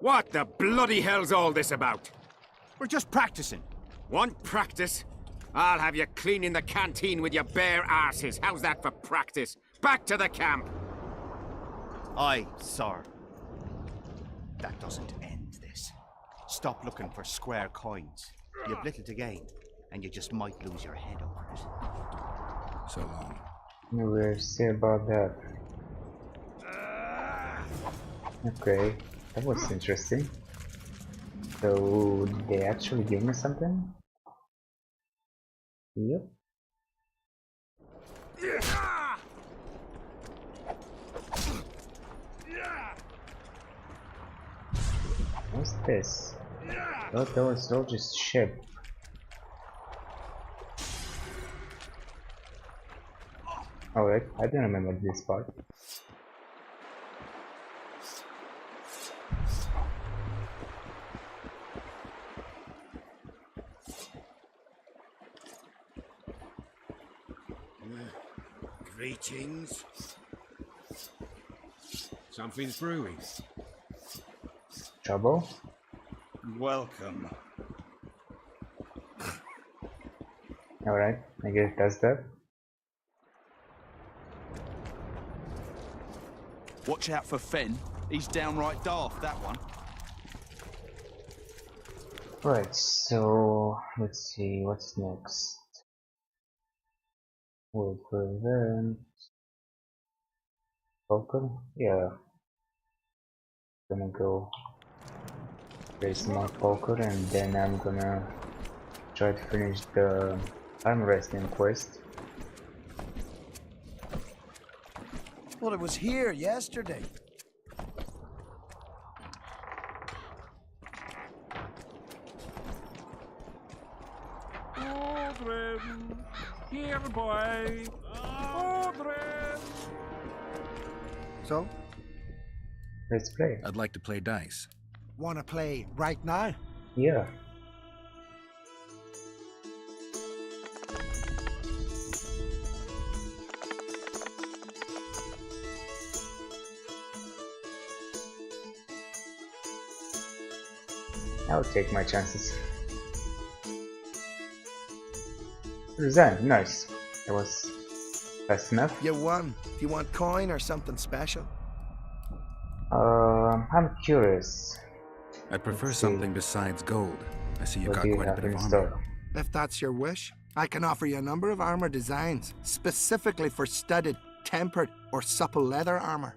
What the bloody hell's all this about? We're just practicing. Want practice? I'll have you cleaning the canteen with your bare arses. How's that for practice? Back to the camp! Aye, sir. That doesn't end this. Stop looking for square coins. You've little to gain, and you just might lose your head over it. So long. We'll see about that. Okay, that was interesting. So, did they actually give me something? Yep. What's this? Oh, that was all just ship. Alright, I don't remember this part. Greetings. Something's brewing. Trouble? Welcome. Alright, I guess that's that. Watch out for Fenn. He's downright daft, that one. Right, so let's see what's next. Will prevent poker? Yeah. Gonna go play some more poker and then I'm gonna try to finish the arm wrestling quest. Well, it was here yesterday. Children, here, boy. Children. So? Let's play. I'd like to play dice. Wanna play right now? Yeah. I'll take my chances. Resign, nice. That was fast enough. You won. Do you want coin or something special? I'm curious. I'd prefer something besides gold. I see you got quite a bit of armor. Store? If that's your wish, I can offer you a number of armor designs, specifically for studded, tempered, or supple leather armor.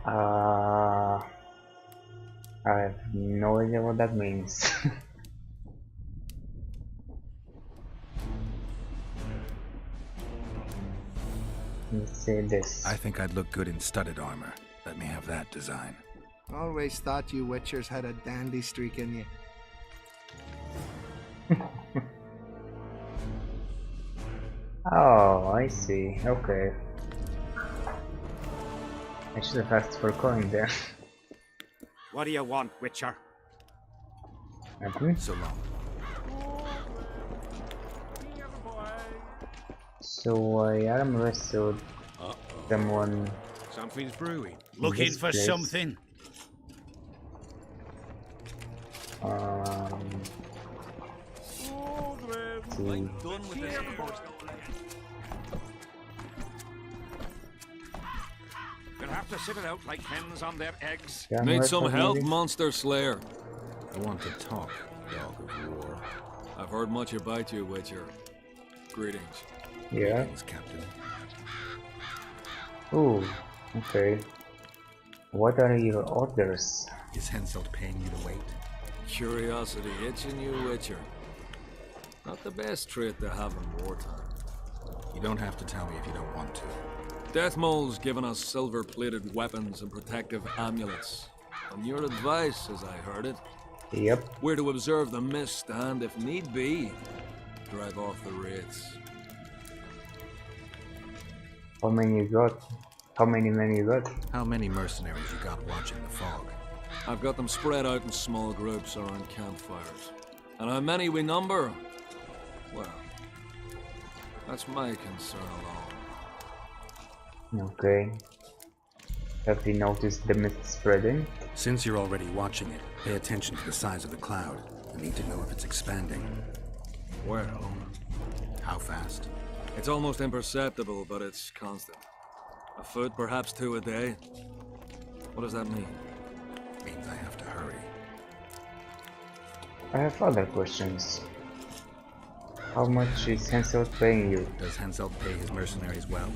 I have no idea what that means. Let's see this. I think I'd look good in studded armor. Let me have that design. Always thought you Witchers had a dandy streak in you. Oh, I see. Okay. I should have asked for coin there. What do you want, Witcher? Nothing. So long. So I arm wrestled someone. Something's brewing. Looking for place. Something? You'll have to sit it out like hens on their eggs. Yeah, Need some help, Monster Slayer? I want to talk, dog of war. I've heard much about you, Witcher. Greetings. Yeah. Greetings, Captain. Ooh, okay. What are your orders? Is Henselt paying you to wait? Curiosity itching you, Witcher. Not the best trait to have in wartime. You don't have to tell me if you don't want to. Deathmole's given us silver-plated weapons and protective amulets. On your advice, as I heard it. Yep. We're to observe the mist and, if need be, drive off the wraiths. How many you got? How many men you got? How many mercenaries you got watching the fog? I've got them spread out in small groups around campfires. And how many we number? Well, that's my concern alone. Okay. Have you noticed the mist spreading? Since you're already watching it, pay attention to the size of the cloud. I need to know if it's expanding. Well, how fast? It's almost imperceptible, but it's constant. A foot, perhaps 2 a day. What does that mean? Means I have to hurry. I have other questions. How much is Henselt paying you? Does Henselt pay his mercenaries well?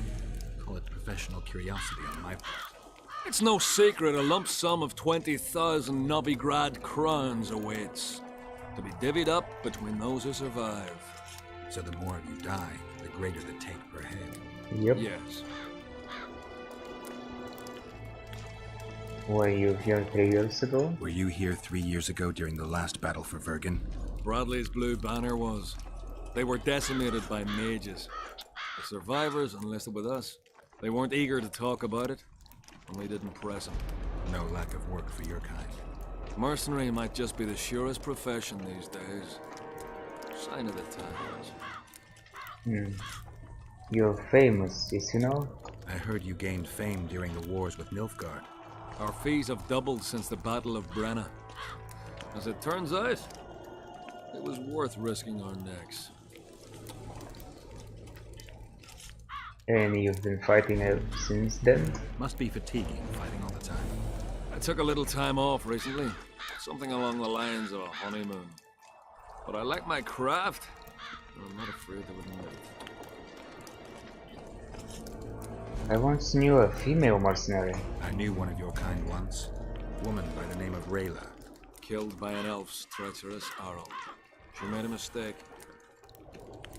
Call it professional curiosity on my part. It's no secret a lump sum of 20,000 Novigrad crowns awaits, to be divvied up between those who survive. So the more of you die, the greater the take per head. Yep. Yes. Were you here 3 years ago? Were you here 3 years ago during the last battle for Vergen? Bradley's blue banner was. They were decimated by mages. The survivors enlisted with us. They weren't eager to talk about it, and we didn't press them. No lack of work for your kind. Mercenary might just be the surest profession these days. Sign of the times. You're famous, is you know? I heard you gained fame during the wars with Nilfgaard. Our fees have doubled since the Battle of Brenna. As it turns out, it was worth risking our necks. And you've been fighting since then? Must be fatiguing, fighting all the time. I took a little time off recently. Something along the lines of a honeymoon. But I like my craft, and I'm not afraid to admit it. I once knew a female mercenary. I knew one of your kind once. A woman by the name of Rayla. Killed by an elf's treacherous arrow. She made a mistake.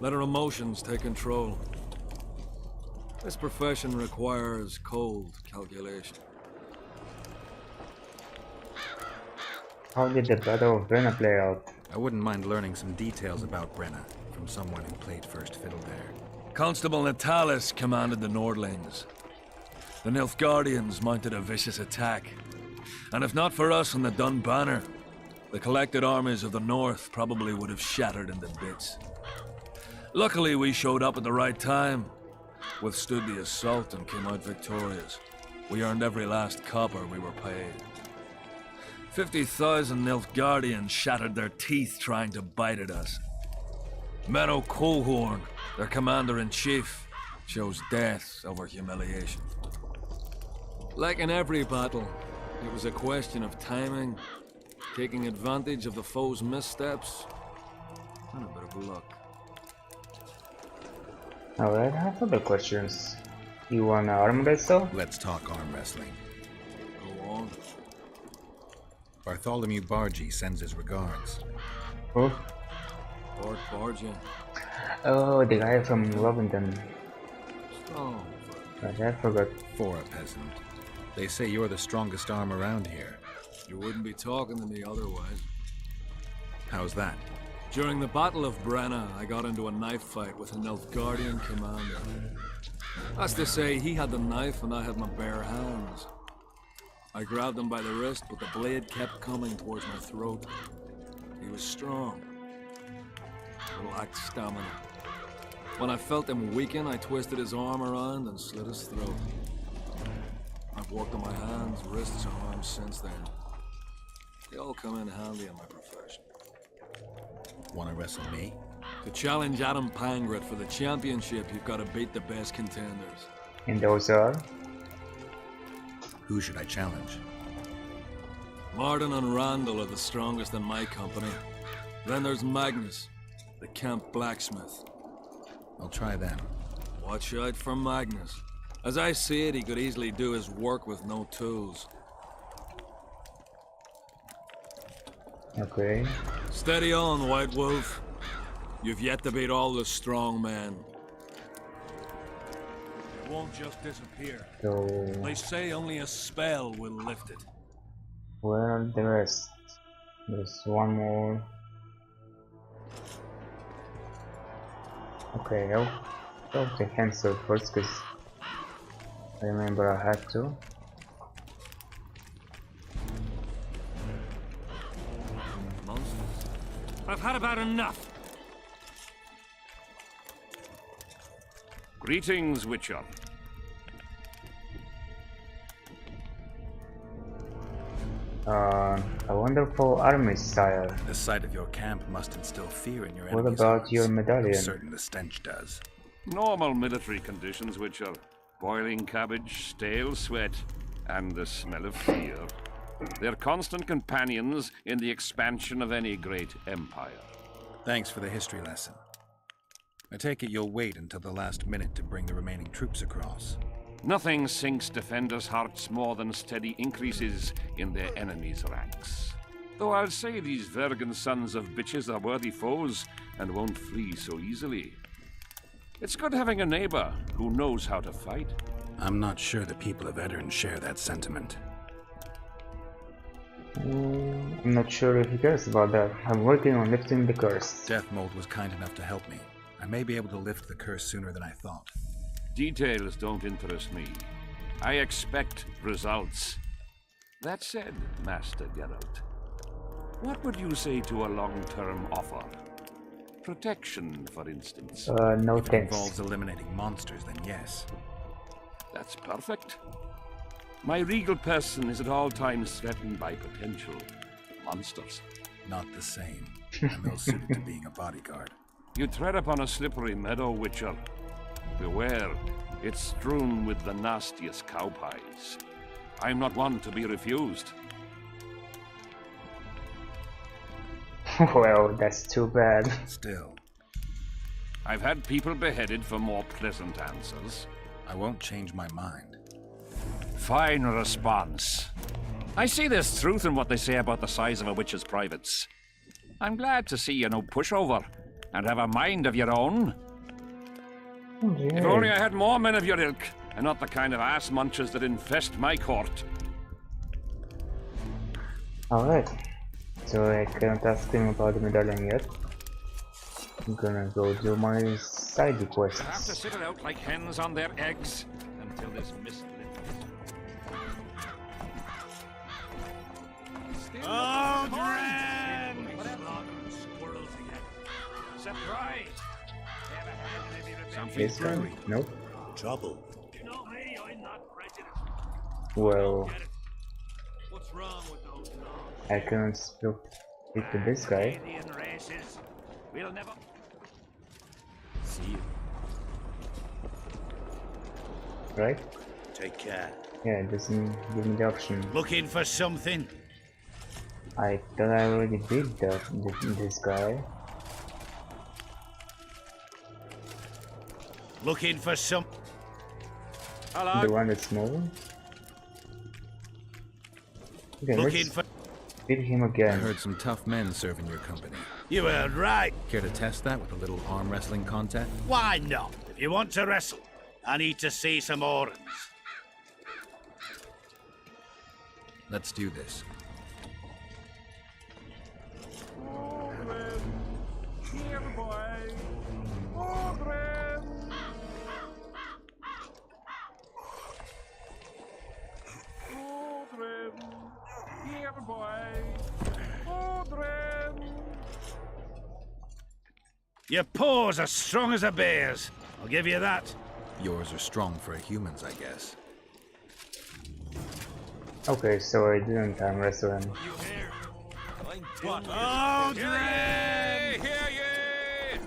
Let her emotions take control. This profession requires cold calculation. How did the Battle of Brenna play out? I wouldn't mind learning some details about Brenna from someone who played first fiddle there. Constable Natalis commanded the Nordlings. The Nilfgaardians mounted a vicious attack. And if not for us and the Dun Banner, the collected armies of the North probably would have shattered into bits. Luckily, we showed up at the right time, withstood the assault and came out victorious. We earned every last copper we were paid. 50,000 Nilfgaardians shattered their teeth trying to bite at us. Menno Colhorn, their commander-in-chief, chose death over humiliation. Like in every battle, it was a question of timing, taking advantage of the foe's missteps, and a bit of luck. Alright, I have other questions. You wanna arm wrestle? Let's talk arm wrestling. Go on. Bartholomew Bargy sends his regards. Who? Lord Bargy. Oh, the guy from Lovington. Oh, I forgot. For a peasant. They say you're the strongest arm around here. You wouldn't be talking to me otherwise. How's that? During the Battle of Brenna, I got into a knife fight with a Nilfgaardian commander. That's to say, he had the knife and I had my bare hands. I grabbed him by the wrist, but the blade kept coming towards my throat. He was strong. Lacked stamina. When I felt him weaken, I twisted his arm around and slit his throat. I've worked on my hands, wrists, and arms since then. They all come in handy in my profession. Wanna wrestle me? To challenge Adam Pangret for the championship, you've got to beat the best contenders. And those are? Who should I challenge? Martin and Randall are the strongest in my company. Then there's Magnus, the camp blacksmith. I'll try them. Watch out for Magnus. As I see it, he could easily do his work with no tools. Okay. Steady on, White Wolf. You've yet to beat all the strong men. It won't just disappear. So, They say only a spell will lift it. where are the rest? There's one more. Okay, I'll take Hansel first because I remember I had to. Monsters. I've had about enough. Greetings, Witcher. A wonderful army, sire. The sight of your camp must instill fear in your What enemies' about hearts. your medallion? I'm certain the stench does. Normal military conditions, Witcher. Boiling cabbage, stale sweat, and the smell of fear. They're constant companions in the expansion of any great empire. Thanks for the history lesson. I take it you'll wait until the last minute to bring the remaining troops across. Nothing sinks defenders' hearts more than steady increases in their enemies' ranks. Though I'll say these Vergan sons of bitches are worthy foes and won't flee so easily. It's good having a neighbor who knows how to fight. I'm not sure the people of Eddern share that sentiment. I'm not sure if he cares about that. I'm working on lifting the curse. Deathmold was kind enough to help me. I may be able to lift the curse sooner than I thought. Details don't interest me. I expect results. That said, Master Geralt, what would you say to a long-term offer? Protection, for instance. No if it thanks. involves eliminating monsters, then yes. That's perfect. My regal person is at all times threatened by potential monsters. Not the same. I'm ill suited to being a bodyguard. You tread upon a slippery meadow, Witcher. Beware, it's strewn with the nastiest cow pies. I'm not one to be refused. Well, that's too bad. Still. I've had people beheaded for more pleasant answers. I won't change my mind. Fine response. I see there's truth in what they say about the size of a witch's privates. I'm glad to see you're no pushover and have a mind of your own. Yeah. If only I had more men of your ilk, and not the kind of ass munchers that infest my court. Alright. So I can't ask him about the medallion yet. I'm gonna go do my side quests. You'll have to sit it out like hens on their eggs until this mist lifts. Oh, Dren! Squirrels again. Surprise! This one? Nope. Trouble. You know me, I'm not prejudiced. Well, What's wrong with those dogs? I can't speak to this guy. Indian races. We'll never. See you. Right? Take care. Yeah, it doesn't give me the option. Looking for something? I thought I already did that. This guy. Looking for some... The one that's moving? Okay, Looking let's for... beat him I again. heard some tough men serve in your company. You heard right. Care to test that with a little arm wrestling contest? Why not? If you want to wrestle, I need to see some organs. Let's do this. Here, boy. Ogren! Ogren! Here, boy. Ogren! Your paws are strong as a bear's. I'll give you that. Yours are strong for a human's, I guess. Okay, so I didn't arm wrestle him. What? Hear ye! Hear ye!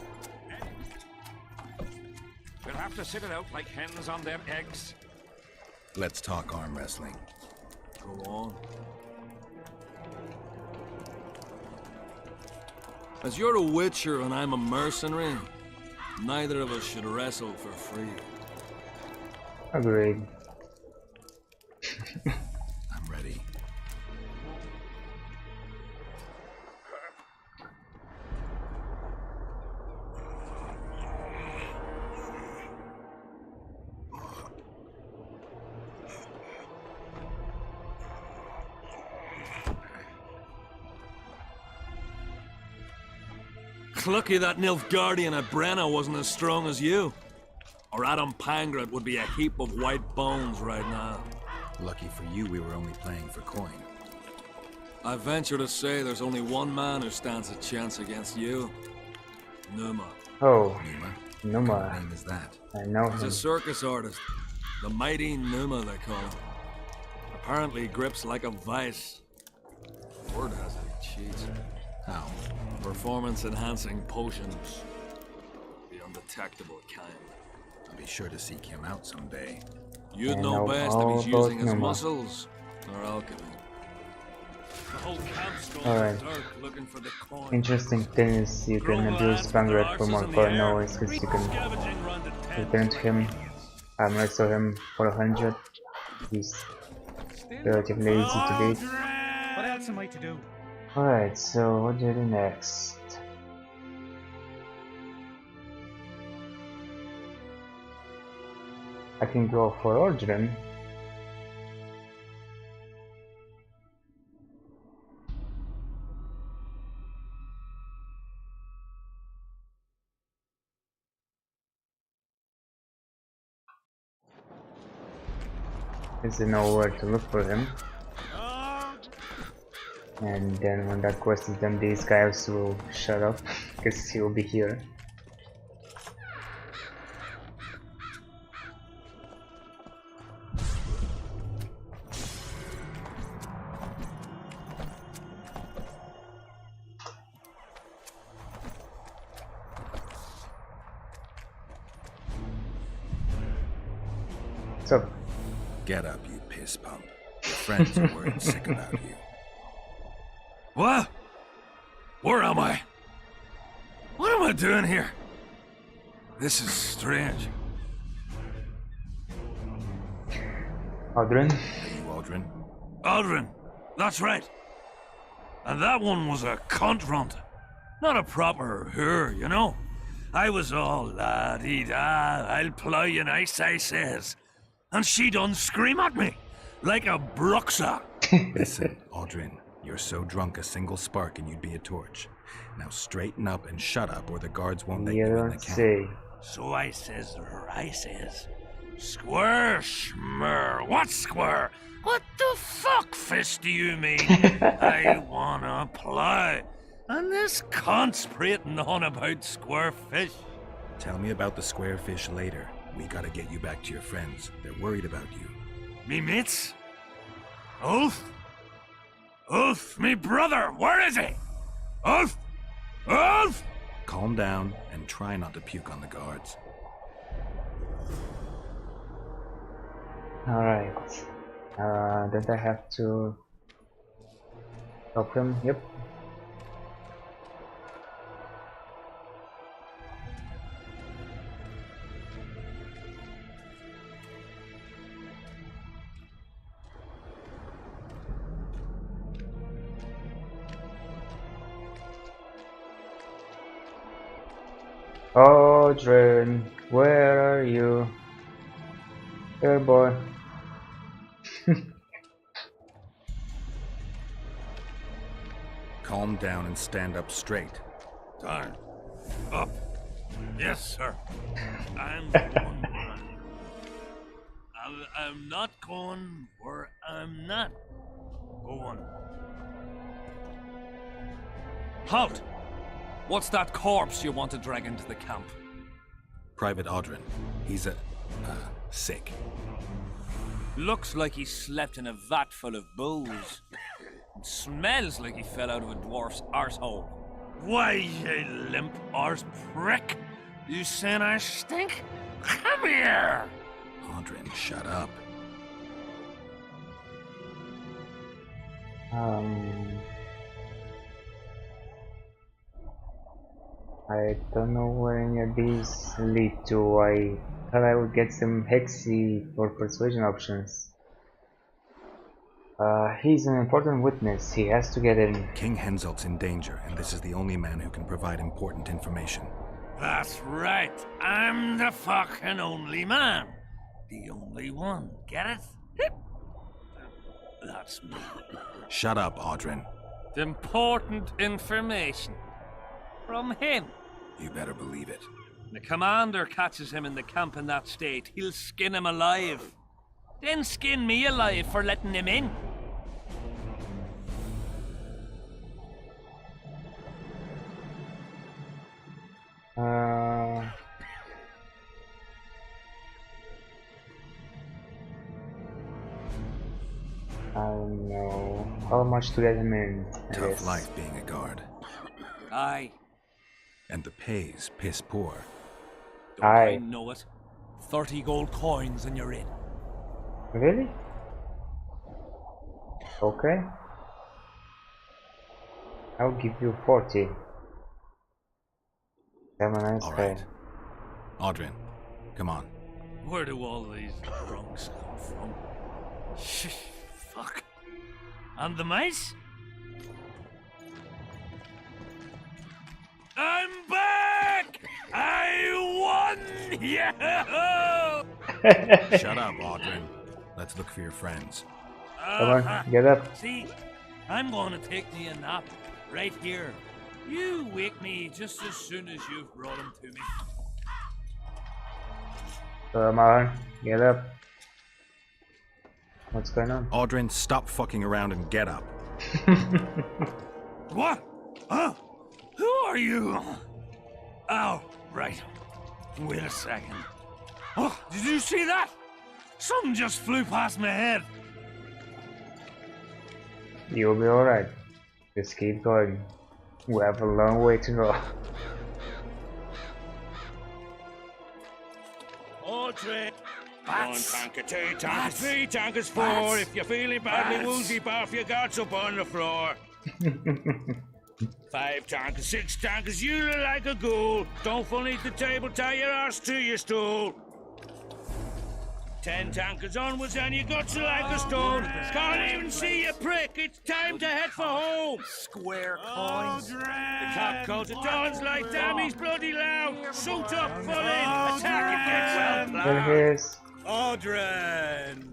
We'll have to sit it out like hens on their eggs. Let's talk arm wrestling. Go on. As you're a witcher and I'm a mercenary, neither of us should wrestle for free. Agreed. I'm ready. lucky that Nilfgaardian at Brenna wasn't as strong as you. Or Adam Pangrat would be a heap of white bones right now. Lucky for you, we were only playing for coin. I venture to say there's only one man who stands a chance against you. Numa. Oh, Numa. What Numa. name is that? I know He's him. a circus artist. The mighty Numa, they call him. Apparently he grips like a vice. Word has it he cheats. How? Performance-enhancing potions. The undetectable kind. I'll be sure to seek him out someday. You'd I know know best if all he's about using his Numa. muscles or alchemy. The whole camp's going Alright. berserk looking for the coin. Interesting thing is you can abuse Vanguard for more coin always, because you can return to him, restore him for 100. He's relatively easy to beat. What else am I to do? Alright, so what do I do next? I can go for Ordrin. Because they know where to look for him. And then when that quest is done, these guys will shut up because he will be here. What's up? Get up, you piss pump. Your friends are worried sick about you. What? Where am I? What am I doing here? This is strange. Aldrin? Are you Aldrin? Aldrin, that's right. And that one was a cunt runt. Not a proper her, you know. I was all la-dee-da, I'll plow you nice, I says. And she done scream at me, like a bruxa. Listen, Aldrin, you're so drunk a single spark and you'd be a torch. Now straighten up and shut up or the guards won't let you in the camp. So I says, square schmur, what square? What the fuck fist do you mean? I wanna plow. And this cunt's prating on about square fish. Tell me about the square fish later. We gotta get you back to your friends. They're worried about you. Me mates? Ulf? Ulf, me brother, where is he? Ulf? Ulf? Calm down and try not to puke on the guards. Alright. Don't I have to help him? Yep. Aldrin, where are you? Here, boy. Calm down and stand up straight. Darn. Up. Yes, sir. I'm going where I'm not going where I'm not going. Halt! What's that corpse you want to drag into the camp? Private Aldrin. He's sick. Looks like he slept in a vat full of booze. And smells like he fell out of a dwarf's arsehole. Why, you limp arse prick! You saying I stink? Come here! Aldrin, shut up. I don't know where any of these lead to. I thought I would get some hexy or persuasion options. He's an important witness. He has to get in. King Henselt's in danger, and this is the only man who can provide important information. That's right. I'm the fucking only man. The only one. Get it? That's me. Shut up, Aldrin. Important information. From him. You better believe it. The commander catches him in the camp in that state, he'll skin him alive. Then skin me alive for letting him in. I don't know how much to let him in. Tough life being a guard. Aye. And the pay's piss poor. Don't I know it? 30 gold coins and you're in. Really? Okay. I'll give you 40. Have a nice Alright. Audrin, come on. Where do all these drunks come from? Fuck. And the mice? I'm back! I won! Yeah! Shut up, Audrin. Let's look for your friends. Come on, get up. See, I'm going to take me a nap right here. You wake me just as soon as you've brought him to me. Come on, get up. What's going on? Audrin, stop fucking around and get up. What? Huh? Who are you? Oh, right. Wait a second. Oh, did you see that? Something just flew past my head. You'll be alright. Just keep going. We have a long way to go. Audrey! 1 tanker, 2 tankers, 3 tankers, 4. If you're feeling badly woozy, barf your guards up on the floor. 5 tankers, 6 tankers, you look like a ghoul. Don't fall beneath the table, tie your arse to your stool. 10 tankers onwards and your guts are like a stone. Can't even see you prick, it's time to head for home. Square coins. The cap coat of dawn's like damn, he's bloody loud. Suit up, full in, attack and get well There he is. Audrin!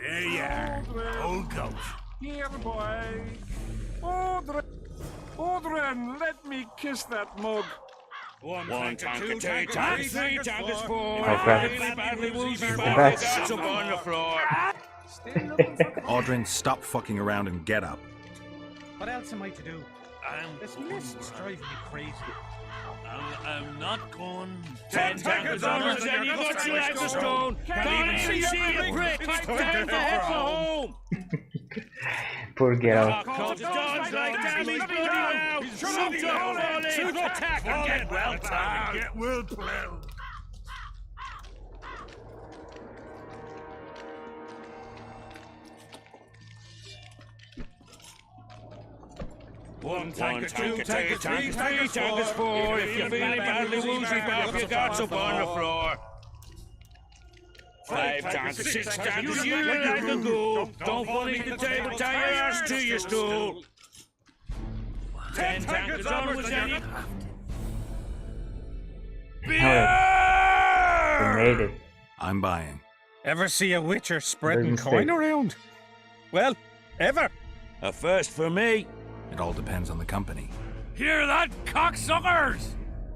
There you are. Old goat. Here, boy. Audrin, let me kiss that mug. 1 tanker, 2 tankers, 3 tankers, 4. Okay. Feeling badly woozy, barf your That's- guards up on the floor. Audrin, stop fucking around and get up. What else am I to do? This list's driving me crazy. I'm not going. 10 tankers onwards and your guts are like a stone. Can't even see you prick, it's time to head for home. Poor girl. Coat of dawn's like damn, he's bloody loud. Suit up, fall in, attack and get well plowed. Get well plowed. One tanker, 2 tankers, 3 tankers, 4. If you're feeling badly woozy, barf your guards up on the floor. 5 tankers, 6 tankers, you look like a ghoul. Don't fall beneath the table, tie your arse to your stool. 10 tankers onwards and you... We made it. I'm buying. Ever see a witcher spreading Doesn't coin say. around? Well, ever. A first for me. It all depends on the company. Hear that, cocksuckers?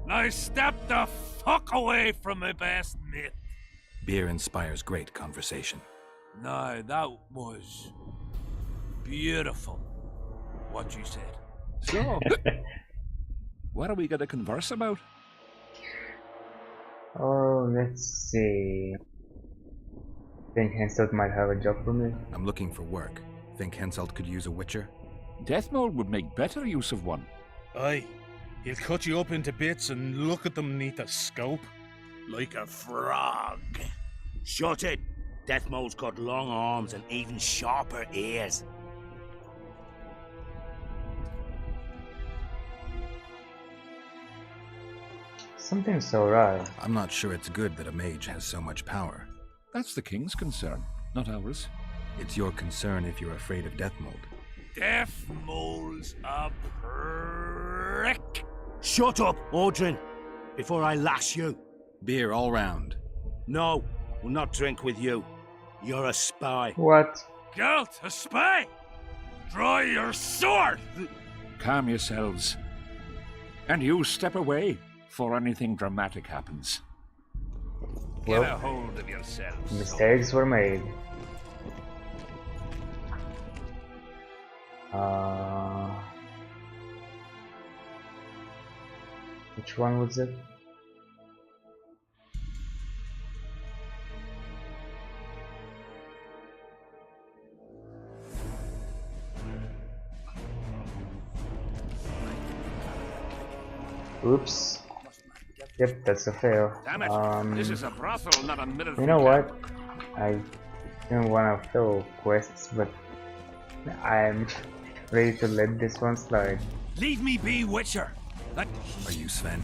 Now step the fuck away from my best mate. Beer inspires great conversation. No, that was beautiful. What you said. So, what are we going to converse about? Oh, let's see. Think Henselt might have a job for me? I'm looking for work. Think Henselt could use a witcher? Deathmold would make better use of one. Aye. He'll cut you up into bits and look at them neath a scope. Like a frog. Shut it. Deathmold's got long arms and even sharper ears. Something's so right. I'm not sure it's good that a mage has so much power. That's the king's concern, not ours. It's your concern if you're afraid of Deathmold. Deathmold's a prick. Shut up, Audrin, before I lash you. Beer all round. No, we'll not drink with you. You're a spy. What? Gelt, a spy? Draw your sword! Calm yourselves. And you step away before anything dramatic happens. Well, Get a hold of yourselves. mistakes were made. Which one was it? Oops. Yep, that's a fail. Damn it! This is a brothel, not a military. You know what? I didn't want to fail quests, but I'm ready to let this one slide. Leave me be, Witcher. Are you Sven?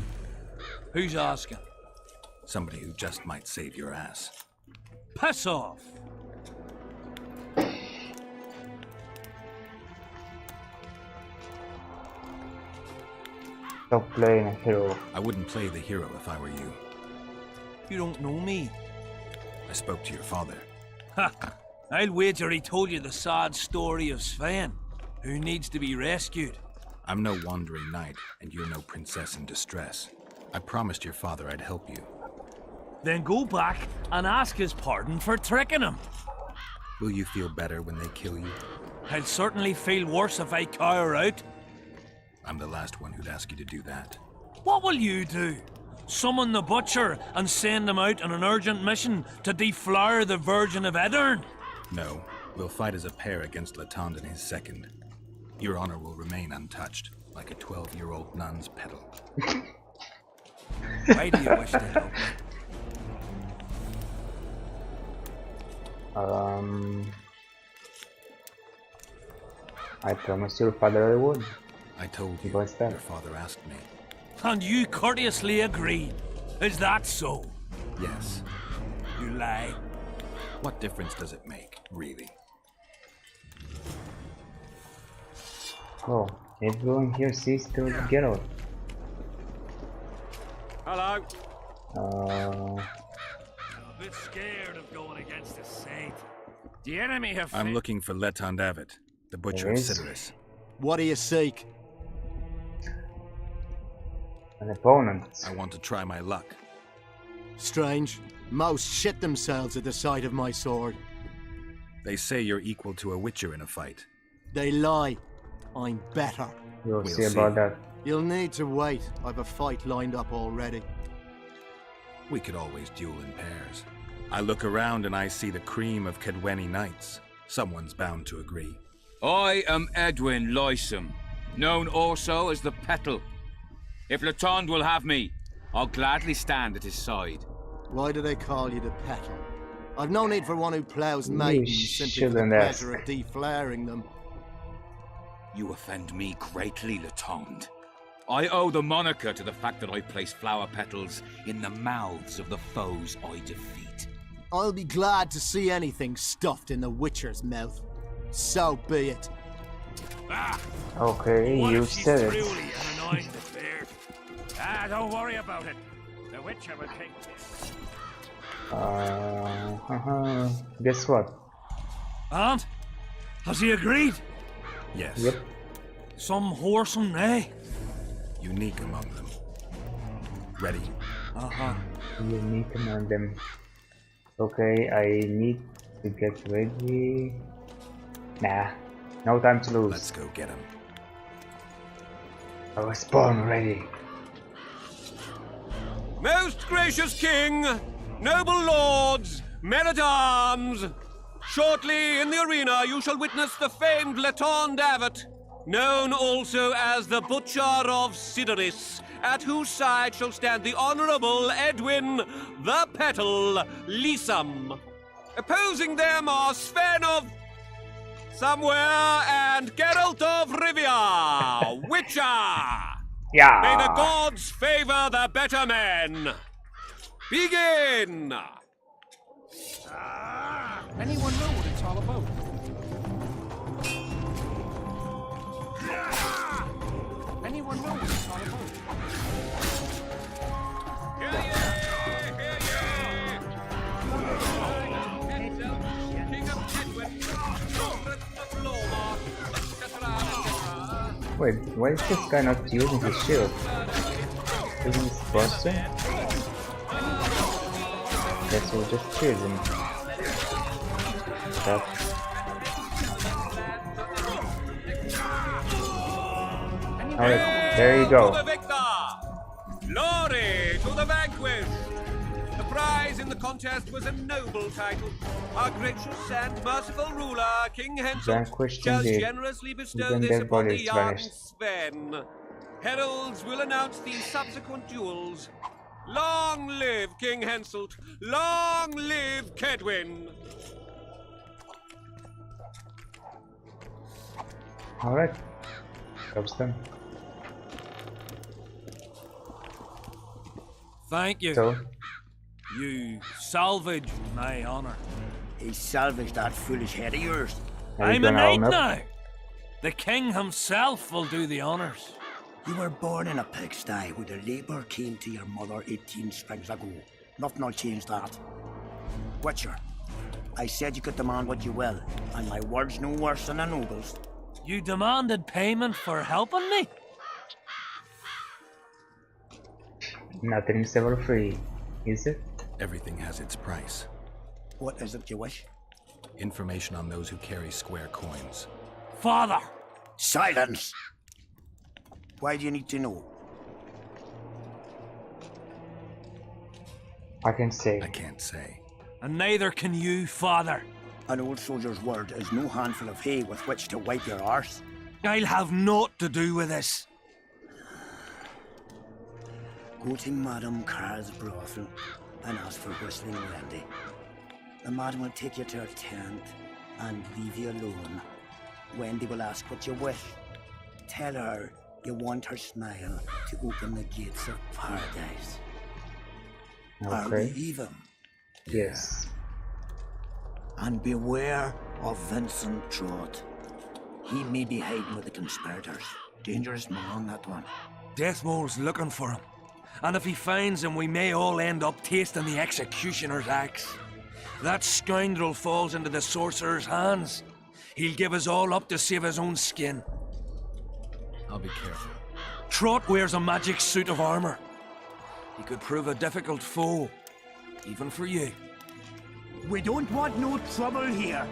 Who's asking? Somebody who just might save your ass. Piss off. Stop playing a hero. I wouldn't play the hero if I were you. You don't know me. I spoke to your father. Ha! I'll wager he told you the sad story of Sven, who needs to be rescued. I'm no wandering knight, and you're no princess in distress. I promised your father I'd help you. Then go back and ask his pardon for tricking him. Will you feel better when they kill you? I'll certainly feel worse if I cower out. I'm the last one who'd ask you to do that. What will you do? Summon the butcher and send him out on an urgent mission to deflower the Virgin of Edirn? No, we'll fight as a pair against Latond and his second. Your honor will remain untouched, like a 12-year-old nun's petal. Why do you wish to help me? I promised your father I would. I told you, your father asked me. And you courteously agreed. Is that so? Yes. You lie. What difference does it make, really? Oh, everyone here sees to get out. Hello. A bit scared of going against the saint. The enemy have. I'm looking for Letond Avet, the butcher of Yes. Cidaris. What do you seek? An opponent. I want to try my luck. Strange. Most shit themselves at the sight of my sword. They say you're equal to a witcher in a fight. They lie. I'm better. We'll see about that. You'll need to wait. I've a fight lined up already. We could always duel in pairs. I look around and I see the cream of Kedweni knights. Someone's bound to agree. I am Edwin Lysam, known also as the Petal. If Latond will have me, I'll gladly stand at his side. Why do they call you the Petal? I've no need for one who ploughs maidens simply for the shouldn't ask. pleasure of deflaring them. You offend me greatly, Latond. I owe the moniker to the fact that I place flower petals in the mouths of the foes I defeat. I'll be glad to see anything stuffed in the Witcher's mouth. So be it. Okay, you said it. Truly an annoying affair. Don't worry about it. The Witcher will take this. Guess what? And? Has he agreed? Yes. Yep. Some whoresome, eh? Unique among them. Ready? Unique among them. Okay, I need to get ready. Nah, no time to lose. Let's go get him. I was born ready. Most gracious king, noble lords, men-at-arms, shortly in the arena you shall witness the famed Letond Avet, known also as the Butcher of Cidaris, at whose side shall stand the Honourable Edwin the Petal Lysam. Opposing them are Sven of somewhere and Geralt of Rivia, Witcher. Yeah. May the gods favor the better men. Begin. Anyone know what it's all about? Anyone know what it's all about? Wait, why is this guy not using his shield? isn't Swordsman? Guess we'll just choose him. Stop. Alright, there you go. To the victor! Glory to the vanquished! The prize in the contest was a noble title. Our gracious and merciful ruler, King Hensel, Vanquished shall indeed. generously bestow Even this their upon the bodies young vanished. Sven. Heralds will announce the subsequent duels. Long live King Henselt! Long live Kedwin! Alright. Job's done. Thank you. So? You salvaged my honor. He salvaged that foolish head of yours. I'm a knight now. The king himself will do the honors. You were born in a pigsty where the labour came to your mother 18 springs ago. Nothing will change that. Witcher, I said you could demand what you will, and my word's no worse than a noble's. You demanded payment for helping me? Nothing's ever free, is it? Everything has its price. What is it you wish? Information on those who carry square coins. Father! Silence! Why do you need to know? I can say. I can't say. And neither can you, father. An old soldier's word is no handful of hay with which to wipe your arse. I'll have naught to do with this. Go to Madame Carr's brothel and ask for Whistling Wendy. The madam will take you to her tent and leave you alone. Wendy will ask what you wish. Tell her you want her smile to open the gates of paradise. Are we Okay. even? Yes. And beware of Vincent Trott. He may be hiding with the conspirators. Dangerous man, that one. Deathmole's looking for him. And if he finds him, we may all end up tasting the executioner's axe. That scoundrel falls into the sorcerer's hands. He'll give us all up to save his own skin. I'll be careful. Trott wears a magic suit of armor. He could prove a difficult foe, even for you. We don't want no trouble here.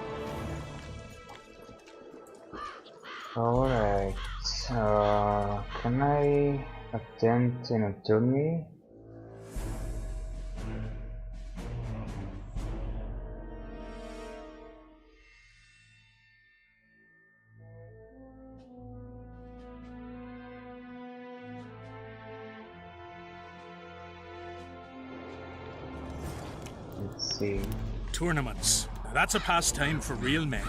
Alright. Can I attempt an attorney? Let's see. Tournaments. That's a pastime for real men.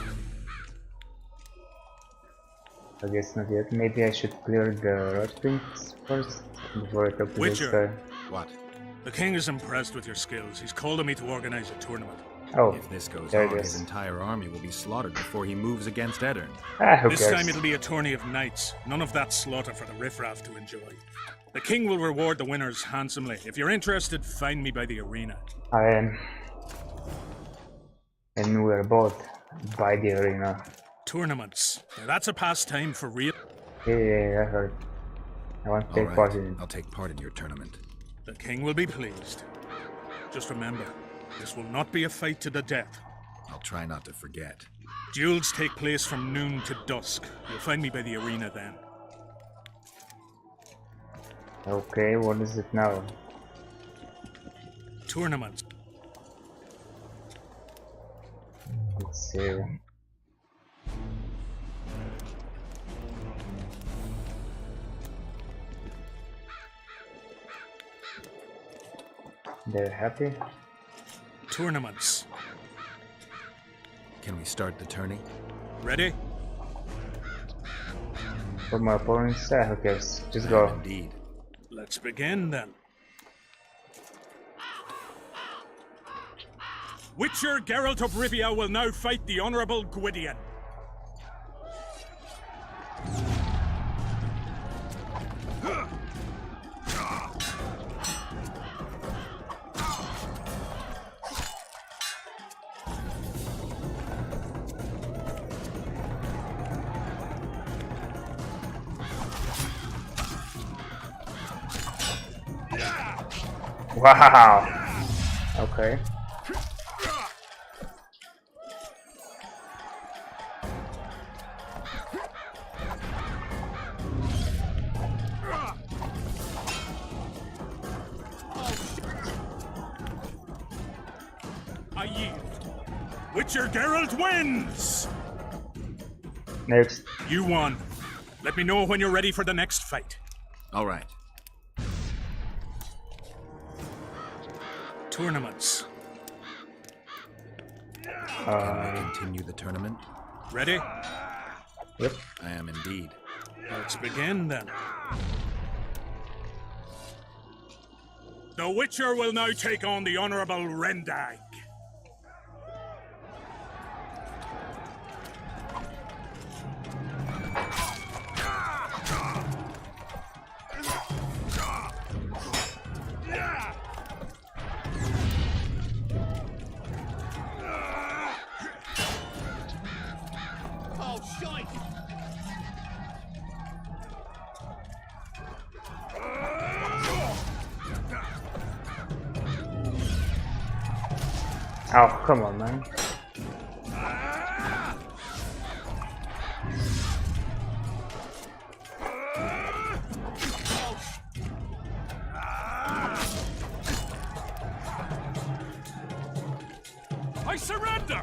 I guess not yet. Maybe I should clear the rot springs first before I talk to this Witcher. guy. What? The king is impressed with your skills. He's called on me to organize a tournament. Oh, if this goes there on, it his is. entire army will be slaughtered before he moves against Eddern. Ah, who This cares? time it'll be a tourney of knights. None of that slaughter for the riffraff to enjoy. The king will reward the winners handsomely. If you're interested, find me by the arena. I am. And we're both by the arena. Tournaments. Now that's a pastime for real. Yeah, I heard. I want to take part in it. I'll take part in your tournament. The king will be pleased. Just remember, this will not be a fight to the death. I'll try not to forget. Duels take place from noon to dusk. You'll find me by the arena then. Okay, what is it now? Tournaments. Let's see. They're happy? Tournaments. Can we start the tourney? Ready? For my opponents, who cares? Just go. Indeed. Let's begin then. Witcher Geralt of Rivia will now fight the Honourable Gwydion. Wow. Okay. I yield. Witcher Geralt wins! Next. You won. Let me know when you're ready for the next fight. All right. Tournaments. Can I continue the tournament? Ready? Yep. I am indeed. Let's begin then. The Witcher will now take on the Honorable Rendag. Oh, shite! Oh, come on, man. I surrender!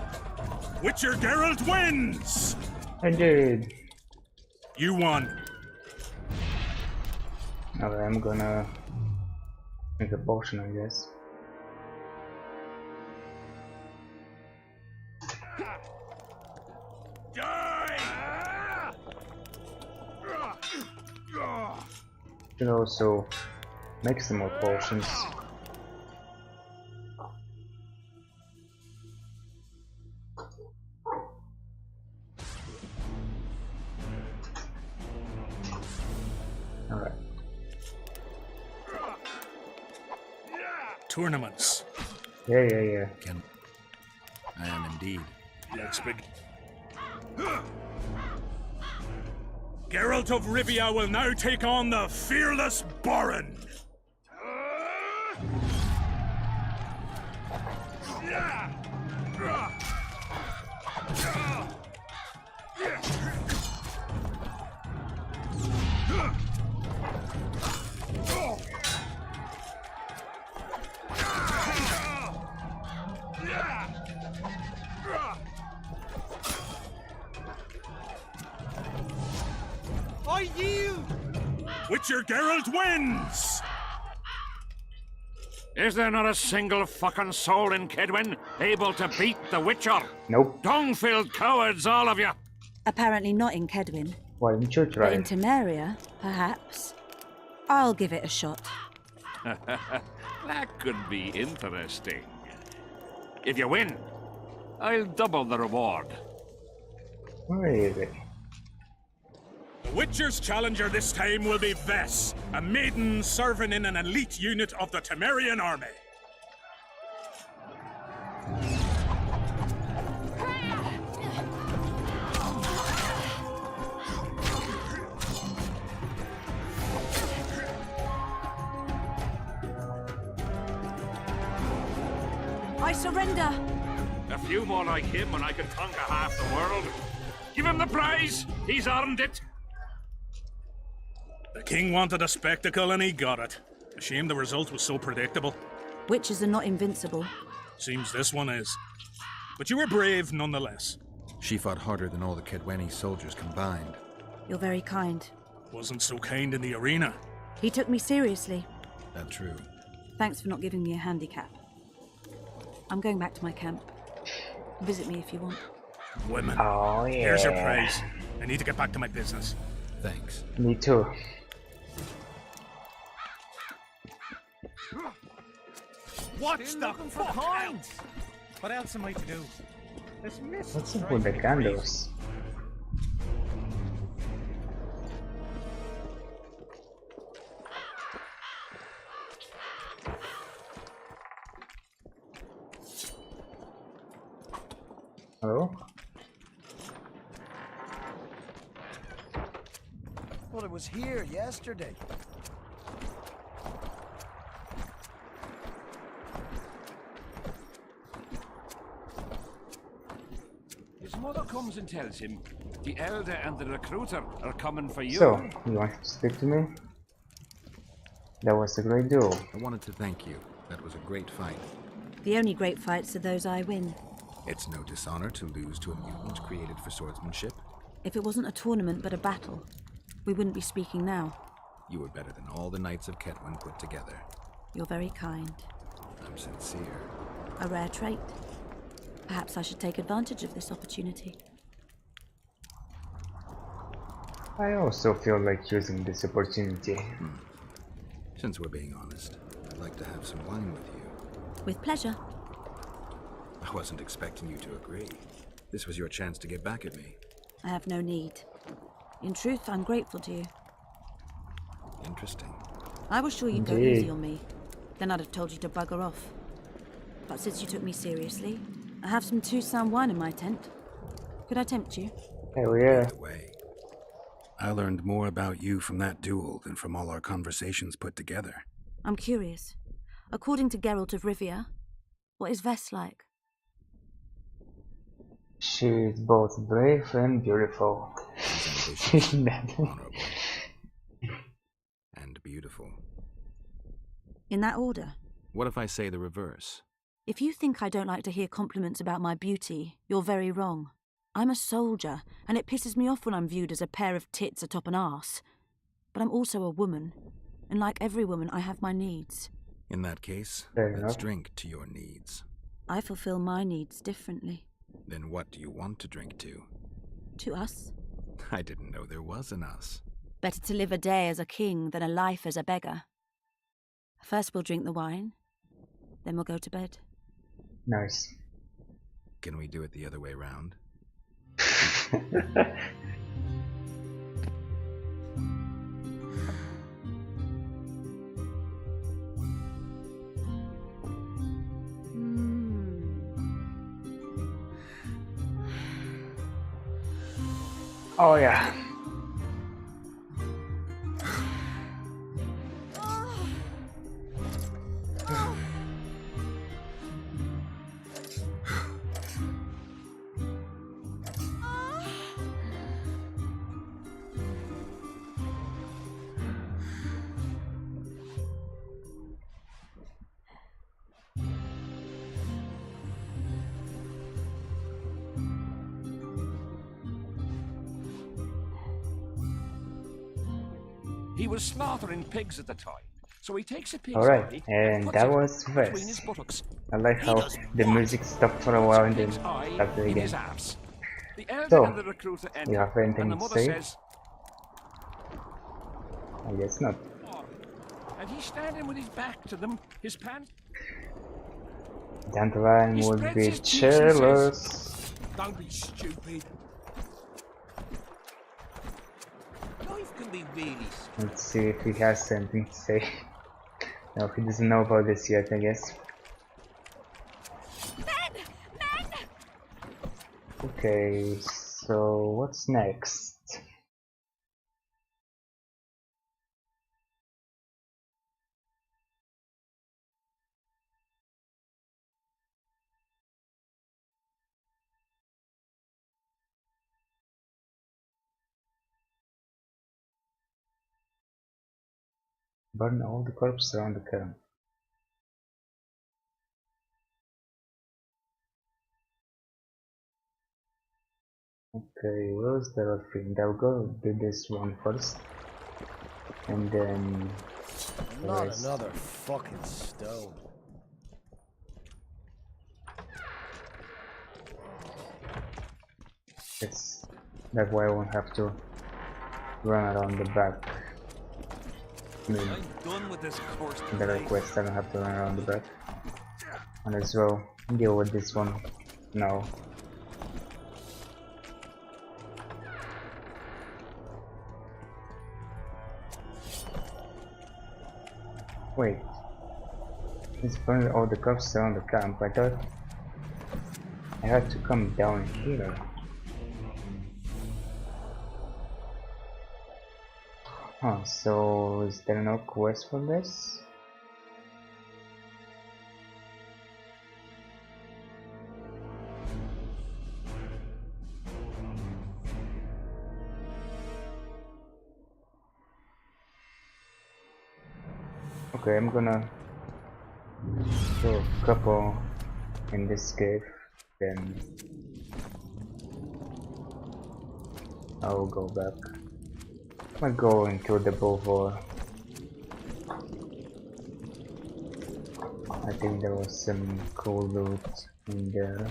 Witcher Geralt wins! I did. You won. Okay, I'm gonna make a potion, I guess. Should also make some more potions. Alright. Tournaments. Yeah. I am indeed. Let's begin. Geralt of Rivia will now take on the fearless Baron. I yield! Witcher Geralt wins! Is there not a single fucking soul in Kedwin able to beat the Witcher? Nope. Dung-filled cowards, all of you! Apparently not in Kedwin. Why didn't you try But in it? Temeria, perhaps. I'll give it a shot. That could be interesting. If you win, I'll double the reward. Where is it? The Witcher's challenger this time will be Vess, a maiden serving in an elite unit of the Temerian army. I surrender! A few more like him and I can conquer half the world. Give him the prize! He's earned it! The king wanted a spectacle and he got it. A shame the result was so predictable. Witches are not invincible. Seems this one is. But you were brave nonetheless. She fought harder than all the Kedweni soldiers combined. You're very kind. Wasn't so kind in the arena. He took me seriously. That's true. Thanks for not giving me a handicap. I'm going back to my camp. Visit me if you want. Women. Oh, yeah. Here's your praise. I need to get back to my business. Thanks. Me too. Watch the fuck out! What else am I to do? This mist What's up drives with the me candles? Hello? Well, it was here yesterday. mother comes and tells him the elder and the recruiter are coming for you. So, you wanted to speak to me? That was a great duel. I wanted to thank you. That was a great fight. The only great fights are those I win. It's no dishonor to lose to a mutant created for swordsmanship. If it wasn't a tournament but a battle, we wouldn't be speaking now. You were better than all the knights of Ketwin put together. You're very kind. I'm sincere. A rare trait. Perhaps I should take advantage of this opportunity. I also feel like using this opportunity. Since we're being honest, I'd like to have some wine with you. With pleasure. I wasn't expecting you to agree. This was your chance to get back at me. I have no need. In truth, I'm grateful to you. Interesting. I was sure you'd go Indeed. easy on me. Then I'd have told you to bugger off. But since you took me seriously, I have some two-sound wine in my tent. Could I tempt you? Hell yeah. By the way, I learned more about you from that duel than from all our conversations put together. I'm curious. According to Geralt of Rivia, what is Vess like? She's both brave and beautiful. She's ambitious, honorable, and beautiful. In that order? What if I say the reverse? If you think I don't like to hear compliments about my beauty, you're very wrong. I'm a soldier, and it pisses me off when I'm viewed as a pair of tits atop an arse. But I'm also a woman, and like every woman, I have my needs. In that case, Fair let's enough. drink to your needs. I fulfill my needs differently. Then what do you want to drink to? To us. I didn't know there was an us. Better to live a day as a king than a life as a beggar. First we'll drink the wine, then we'll go to bed. Nice. Can we do it the other way round? Oh yeah. He was slaughtering pigs at the time, so he takes a pig's Alright, body and puts that it was between his Vess. buttocks. I like He how does the what? music stopped for a while and then Pig's eye started in again. his arse. The elder So, and the recruiter you enter, have anything and the to mother say? says, I guess not. and he's standing with his back to them, his pants. Dandelion He would spreads be his cheeks and says, jealous. "Don't be stupid. Life can be really Let's see if he has something to say. No, he doesn't know about this yet, I guess. Okay, so what's next? Burn all the corpses around the camp. Okay, where's the other thing? I'll go do this one first. And then... the Not rest. another fucking stone. Yes, that way I won't have to run around the back. I mean, I'm done with this course in the request I don't have to run around the back. And as well, deal with this one now. Wait, it's burning all the corpses around the camp. I thought I had to come down here. Huh, so is there no quest for this? Okay, I'm gonna do a couple in this cave, then I'll go back. I'll go and kill the Bulvor. I think there was some cool loot in there.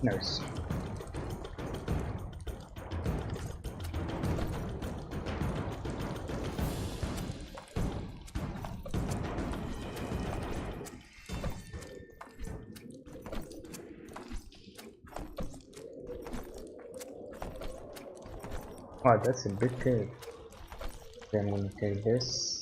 Nice. Wow, that's a big cave. Then I'm gonna take this.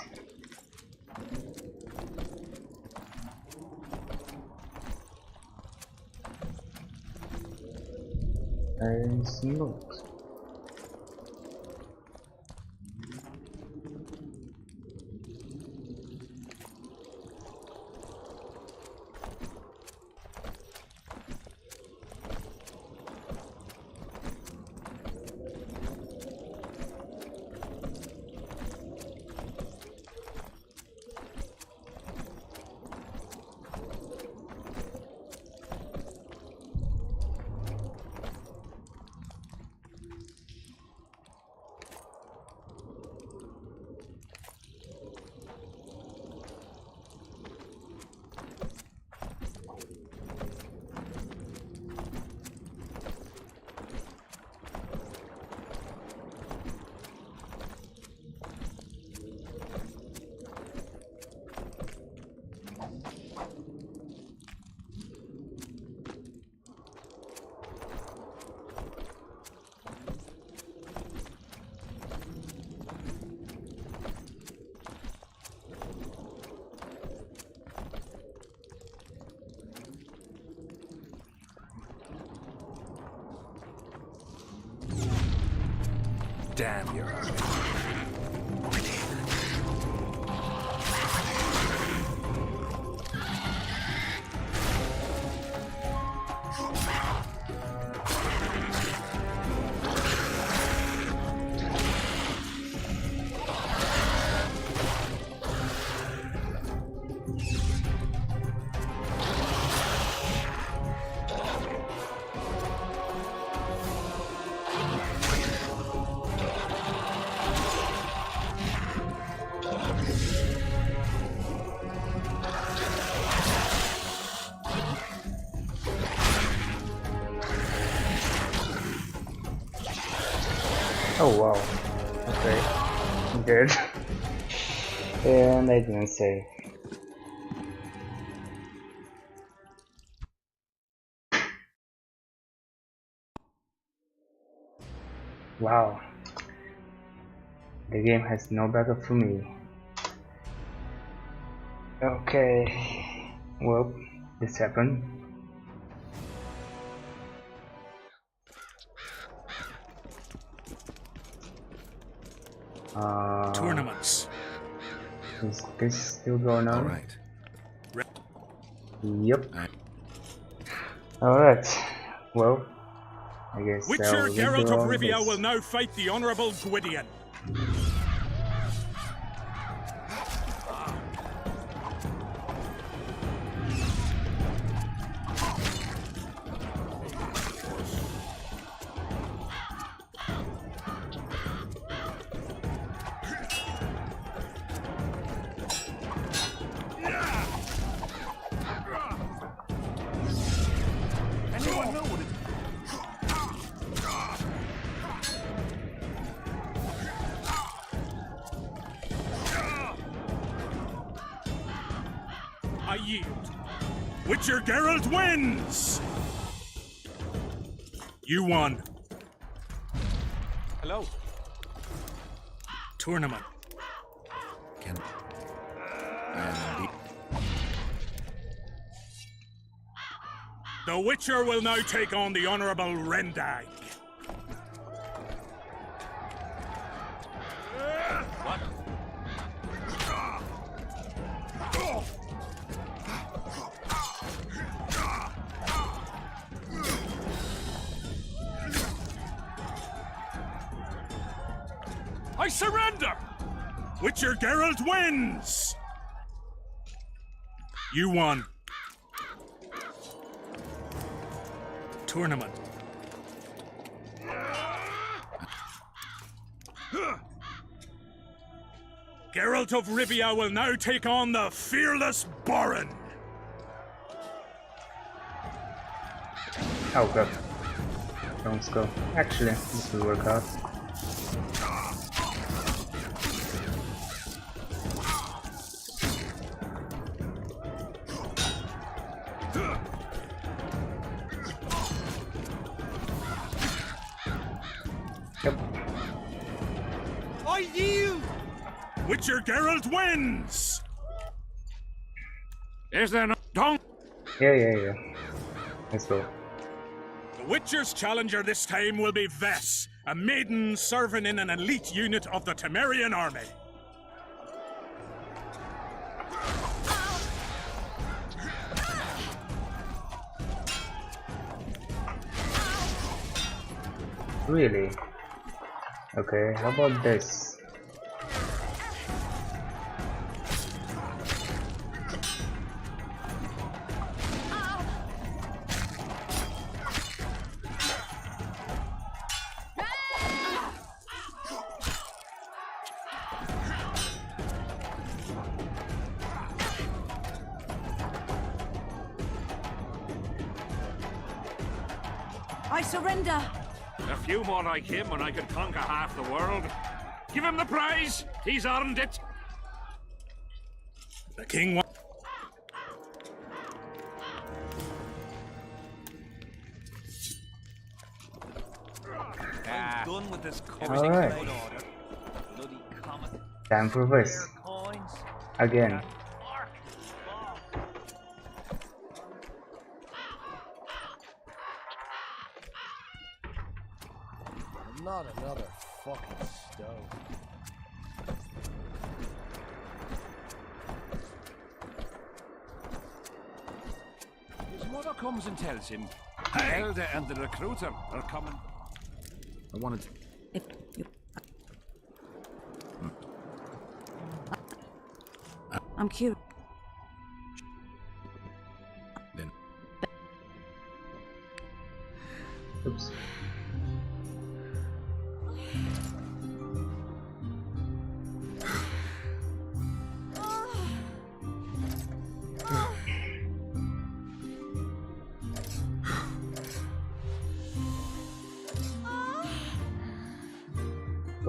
And some loot. Damn your army. Oh wow. Okay. Good. And I didn't save. Wow. The game has no backup for me. Okay. Well, this happened. Tournaments. Is this still going on? Alright. Yep. Alright. Well, I guess Witcher I'll Geralt of Rivia this. will now fight the Honourable Gwydion. Anyone know what it I yield. Witcher Geralt wins! You won. Hello. Tournament. Can The Witcher will now take on the Honourable Rendag. What? I surrender! Witcher Geralt wins! You won. Tournament. Geralt of Rivia will now take on the fearless Baron. Oh god. Don't go. Actually, this will work out. Yep. I yield! Witcher Geralt wins! Is there no tongue? Yeah. Let's go. The Witcher's challenger this time will be Vess, a maiden serving in an elite unit of the Temerian army. Really? Okay, how about this? I surrender! A few more like him and I could conquer half the world. Give him the prize! He's earned it! The king won. I'm done with this Alright. Bloody comet. Time for this. Coins. Again. Not another fucking stove. His mother comes and tells him the elder and the recruiter are coming. I wanted to... If you... I'm curious. Then. Oops.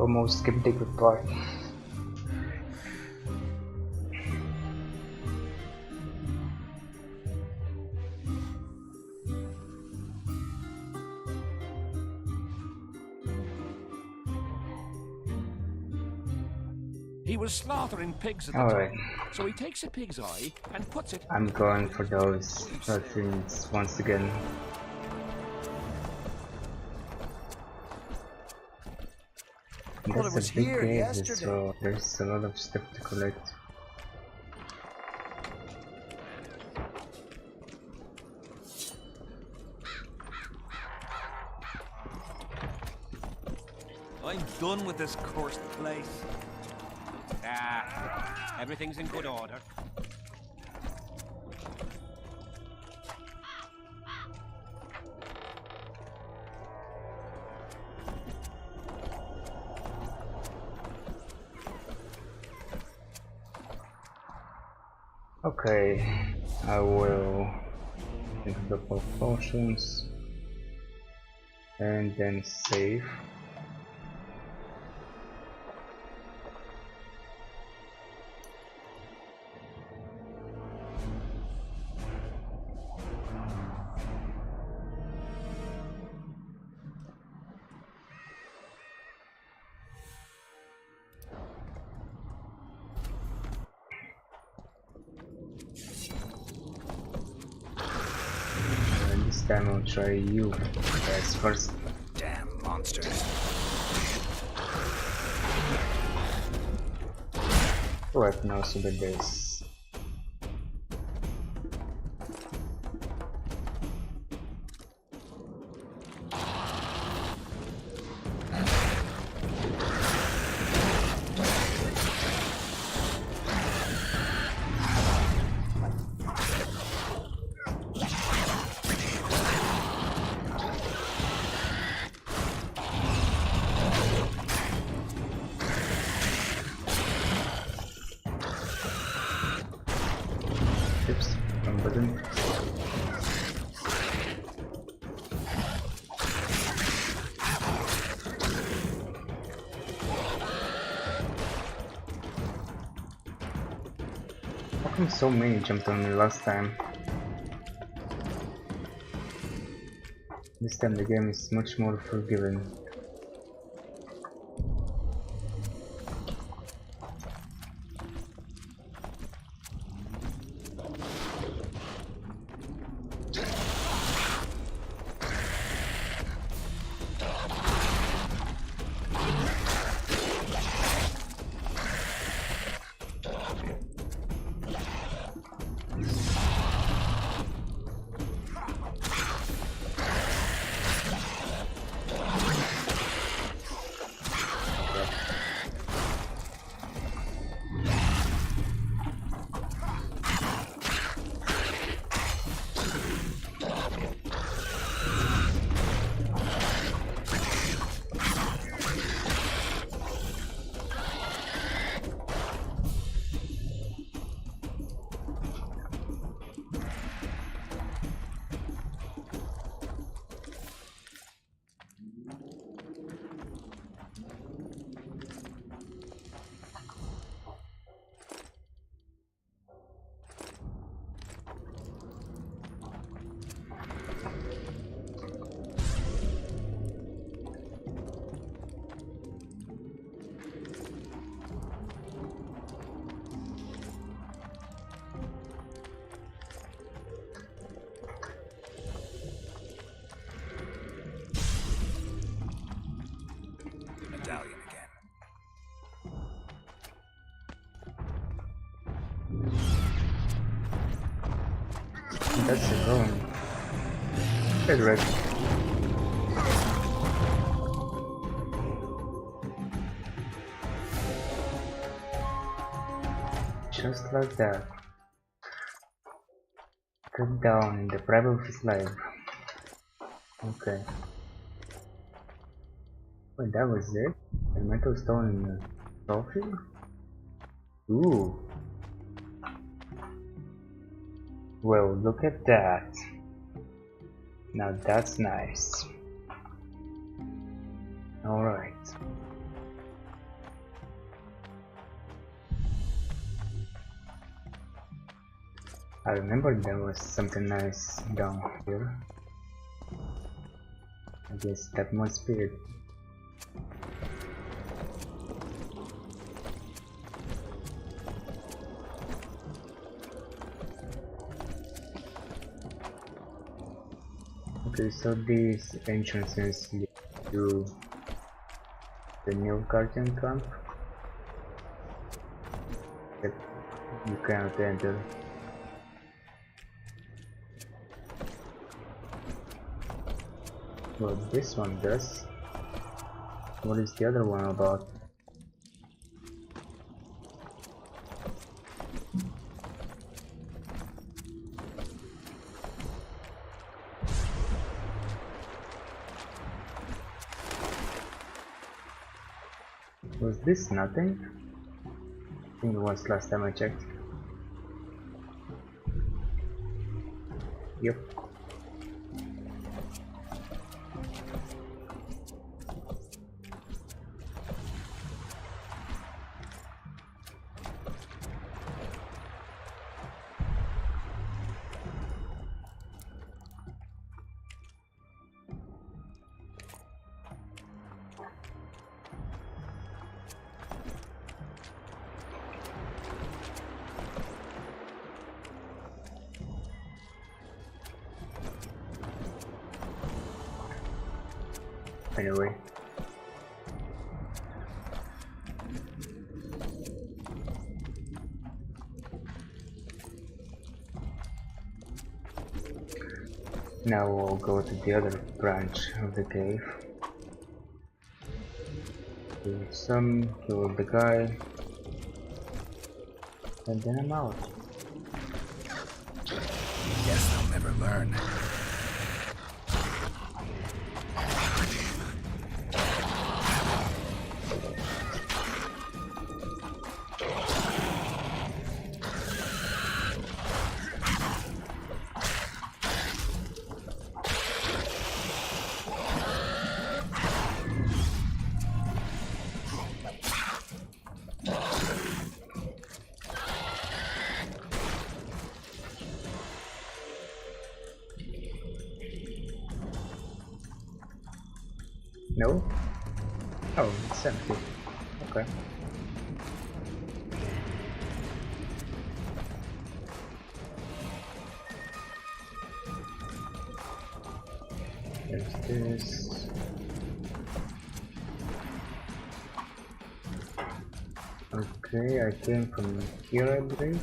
almost skipped the good part. He was slaughtering pigs at the Alright. time, so he takes a pig's eye and puts it... I'm going for those cutscenes once again. That's a big cave, so there's a lot of stuff to collect. I'm done with this cursed place. Ah, everything's in good order. Okay, I will take a couple of potions and then save. This time I'll try you guys first. Damn monsters. Right now, so that there's button. How come so many jumped on me last time? This time the game is much more forgiving. That's a wrong. That's right. Just like that. Cut down in the pride of his life. Okay. Wait, that was it? A metal stone in the trophy? Ooh. Well, look at that. Now that's nice. Alright. I remember there was something nice down here. I guess that must be it. Okay, so these entrances lead to the new guardian camp that you cannot enter. Well, this one does. What is the other one about? Was this nothing? I think it was last time I checked. Yep. Anyway. Now we'll go to the other branch of the cave. Kill some, kill the guy, and then I'm out. Guess they'll never learn. No? Oh, it's empty. Okay. There's this. Okay, I came from here, I believe.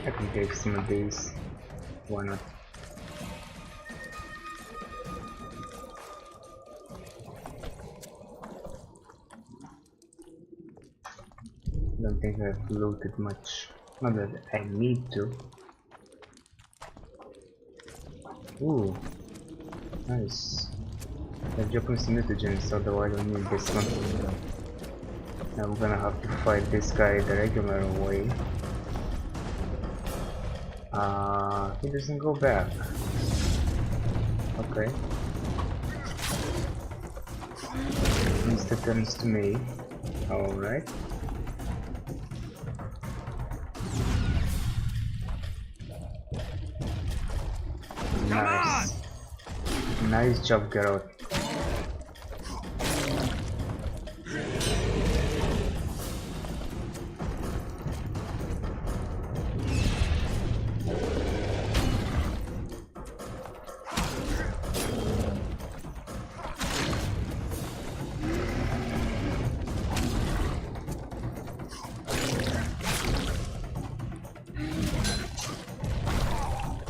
I can take some of these. Why not? Don't think I've looted much. Not that I need to. Ooh, nice. I've dropped some mutagens, although I don't need this one. Now I'm gonna have to fight this guy the regular way. He doesn't go back. Okay. Instead turns to me. Alright. Nice. Nice job, Geralt.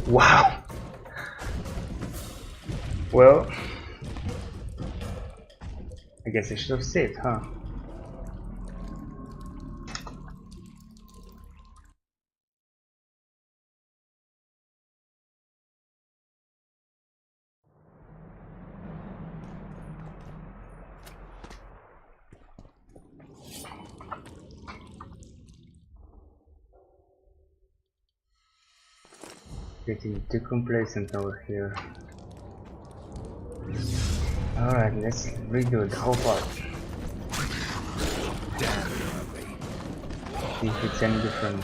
Wow. Well, I guess I should have saved, huh? Getting too complacent over here. Alright, let's redo the whole part. See if it's any different.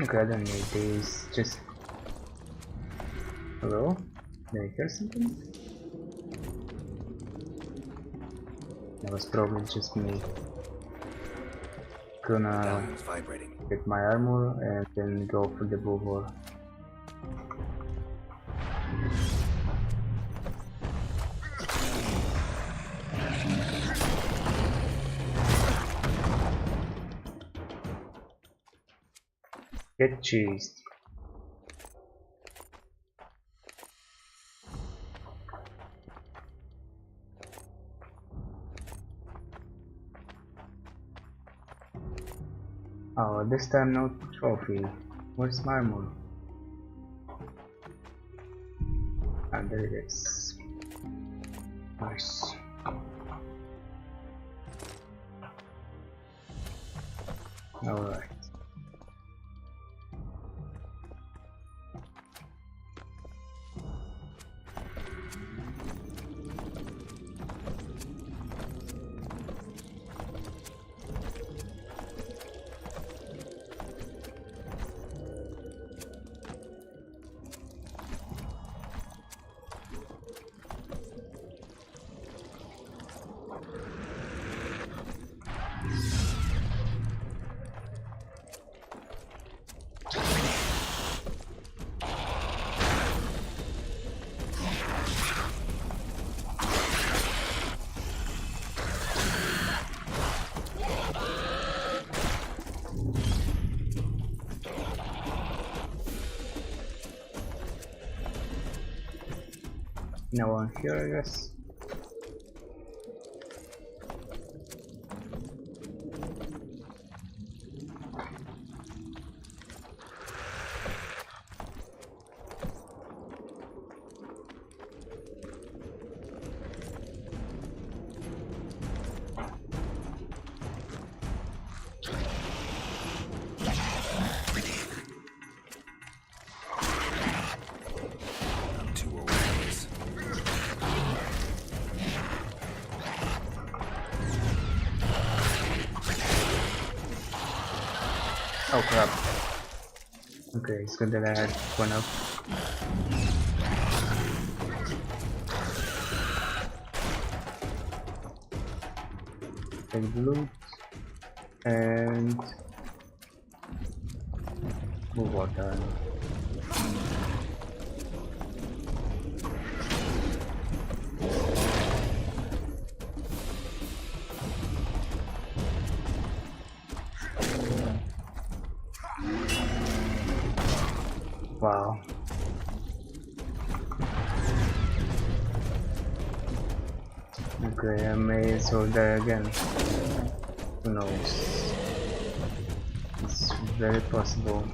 Okay, I don't need these, just... Hello? Did I hear something? That was probably just me. Gonna get my armor and then go for the bulwark. Get cheesed. Oh, this time no trophy. Where's my armor? Ah, there it is. Nice. Alright. No one here, I guess. Oh crap. Okay, it's good that I had one up. Take the loot and move water. Wow. Okay, I may as well die again. Who knows? It's very possible.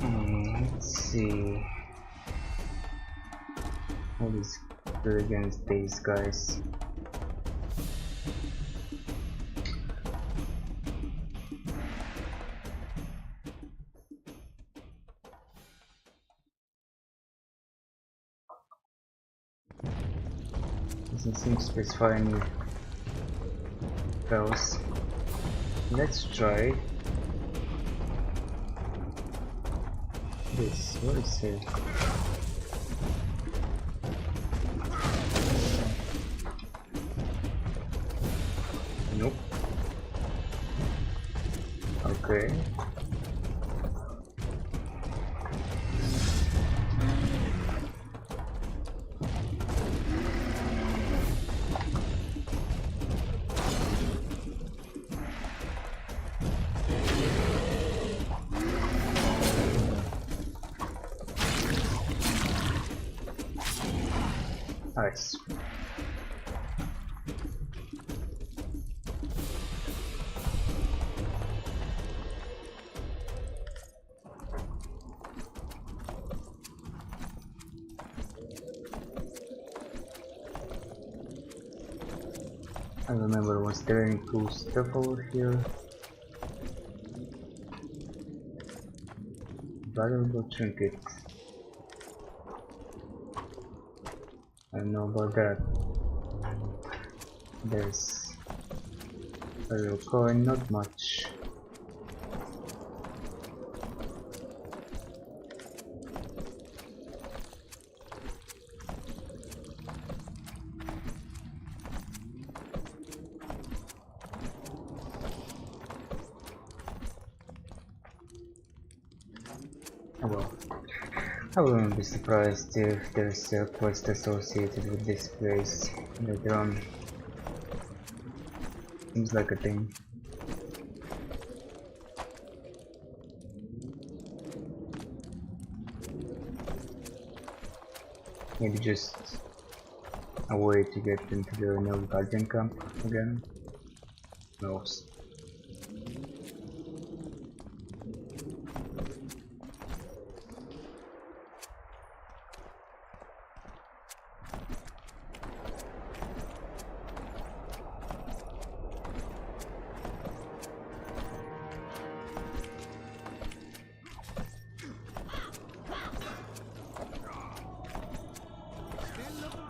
Let's see. How is good against these guys? Doesn't seem to specify any spells. Let's try this. What is it? Nope. Okay. Nice. I remember, was there any cool stuff over here? Valuable trinket. I don't know about that. There's a real coin, not much. Oh well. I wouldn't be surprised if there's a quest associated with this place later on. Seems like a thing. Maybe just a way to get into the new guardian camp again. Who knows?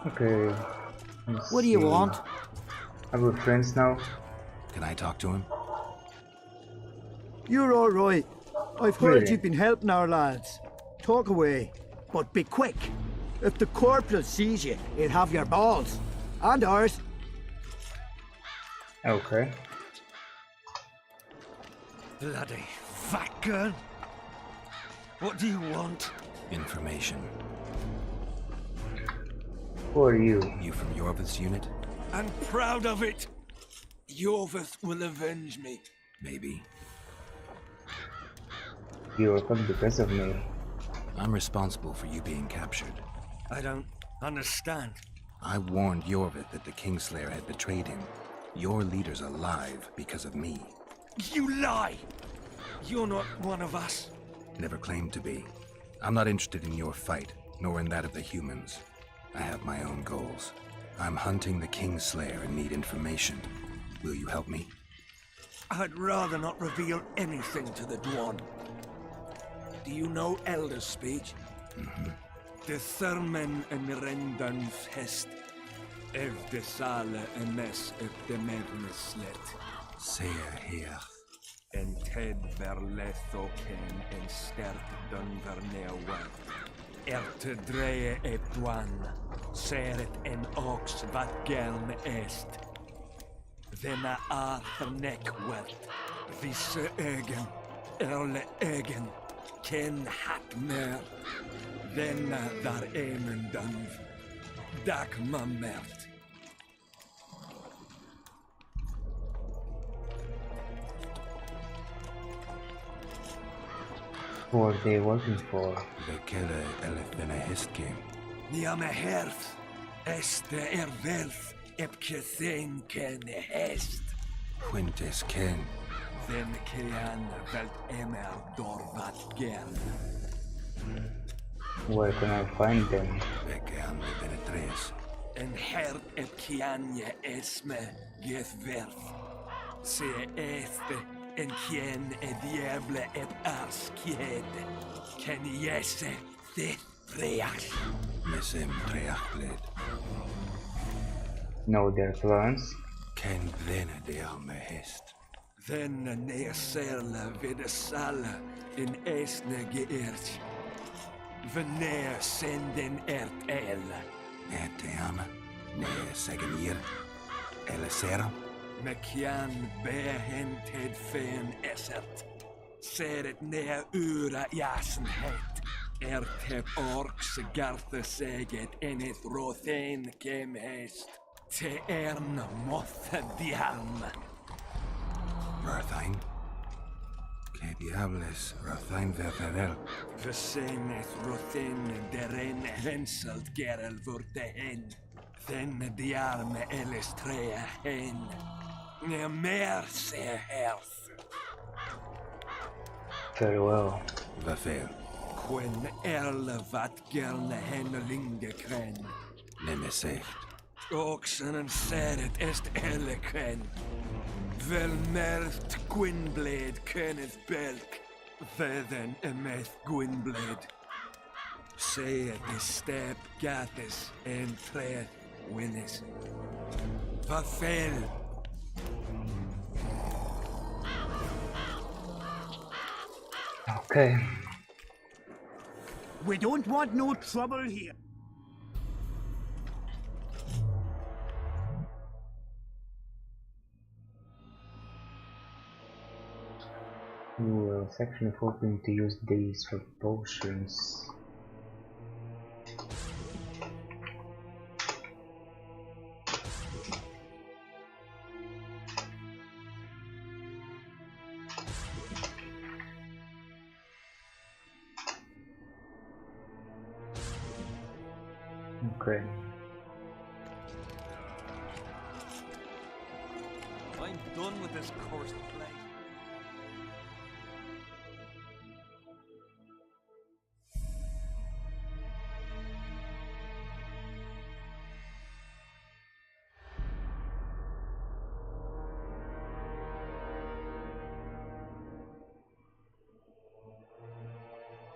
Okay. What do you want? Are we friends now? Can I talk to him? You're all right. I've heard Really? you've been helping our lads. Talk away, but be quick. If the corporal sees you, he'll have your balls. And ours. Okay. Bloody fat girl. What do you want? Information. Who are you? You from Yorvith's unit? I'm proud of it. Yorvith will avenge me. Maybe. You are come because of me. I'm responsible for you being captured. I don't understand. I warned Yorvith that the Kingslayer had betrayed him. Your leader's alive because of me. You lie! You're not one of us. Never claimed to be. I'm not interested in your fight, nor in that of the humans. I have my own goals. I'm hunting the Kingslayer and need information. Will you help me? I'd rather not reveal anything to the Dwan. Do you know Elder speech? Mm-hmm. De Thurmen en Rendan Fest. Ev de Sale emes et de Merneslet. Seer hier. En Ted verletho ken en sterk dun verneawad. Erte dreie et Dwan. Seret en ox wat gern est. Vena Arthurnek wet. Visse egen. Erle egen. Ken hat mer. Den daar emen dan dak mamert. Who are they working for? The killer elephant a hist game. Niame herf, este verf, epke sein ken hest. Quintus Ken. Den kean velt emer dorvat gern. Where can I find them? Vekean de penetres. En hert epkianje esme get verf. Se este en quien e diable et ars kied. Ken jesse de preach. Mesem preachled. No, they're clones. Ken vene de arme hest. Den neerselle vid sala in esne geert. Veneer senden el. Eteam. Ne segenier. Eleseram. Mekian behented fen esert. Seret nea ura jasenhet. Ertep orks garte seget enith rothen kem hest. Te ern mothe diam. Rathain. Que diables Rathain verferel. Veseneth rothen deren henselt gerel vurte hen. Den diarme elestrea hen. Ne mer se health. Very well. Vafel. Quen erle vat gerne hennelinge kren. Nemesecht. Oxen en seret est eloquent. Vel merth Gwynblade Kenneth Belk. Vedden emeth Gwynblade. Say the step gathers and tread winnes. Verfell. Okay. We don't want no trouble here. I was actually hoping to use these for potions. Okay. I'm done with this cursed place.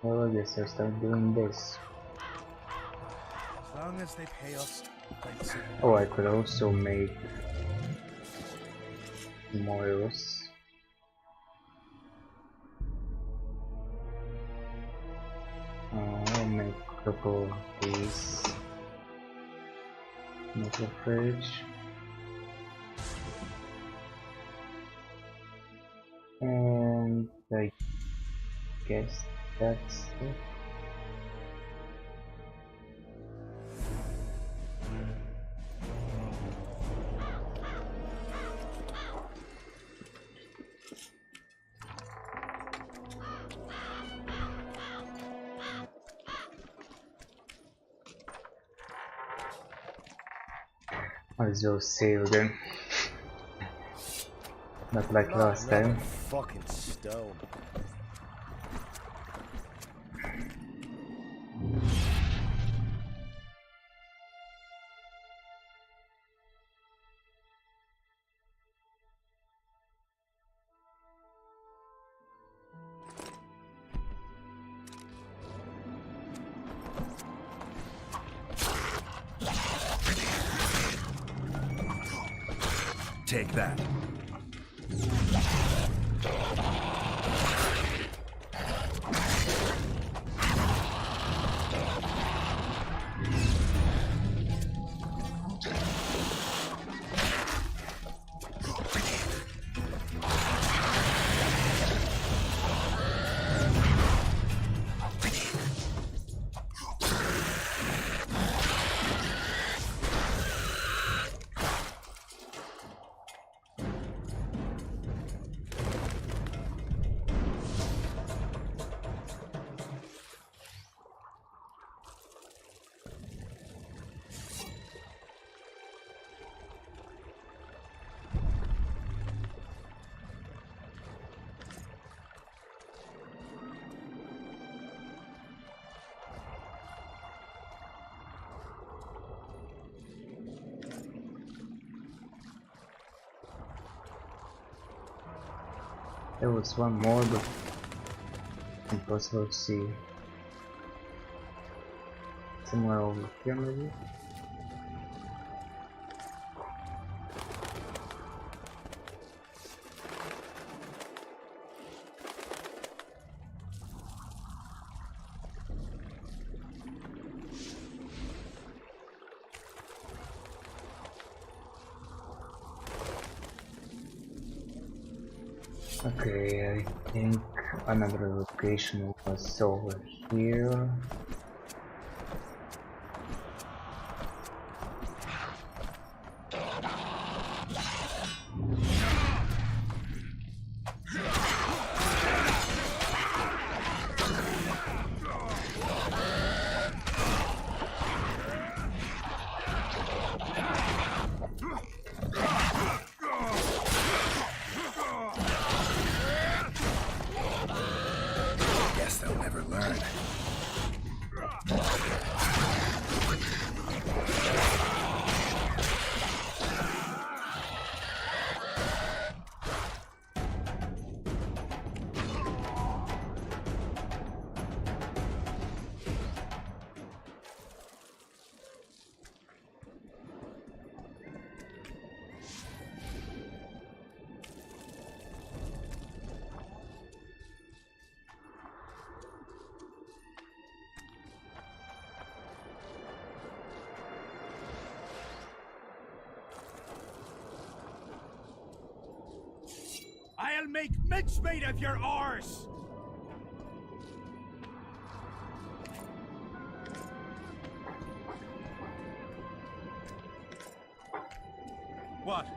Well, I guess I'll start doing this. As long as they pay us, I'd say. Oh, I could also make Moiros. I'll make a couple of these. Make a fridge. And I guess that's it. Might as well save again. Not like last time. Fucking stone. Take that. There was one more, but impossible to see. Somewhere over here, maybe? Okay, I think another location was over here. Guess they'll never learn. I'll make mincemeat of your arse! What?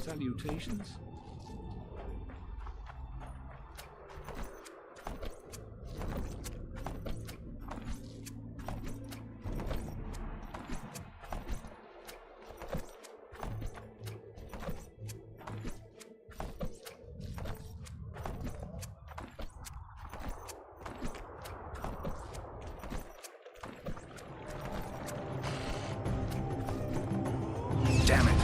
Salutations. Damn it.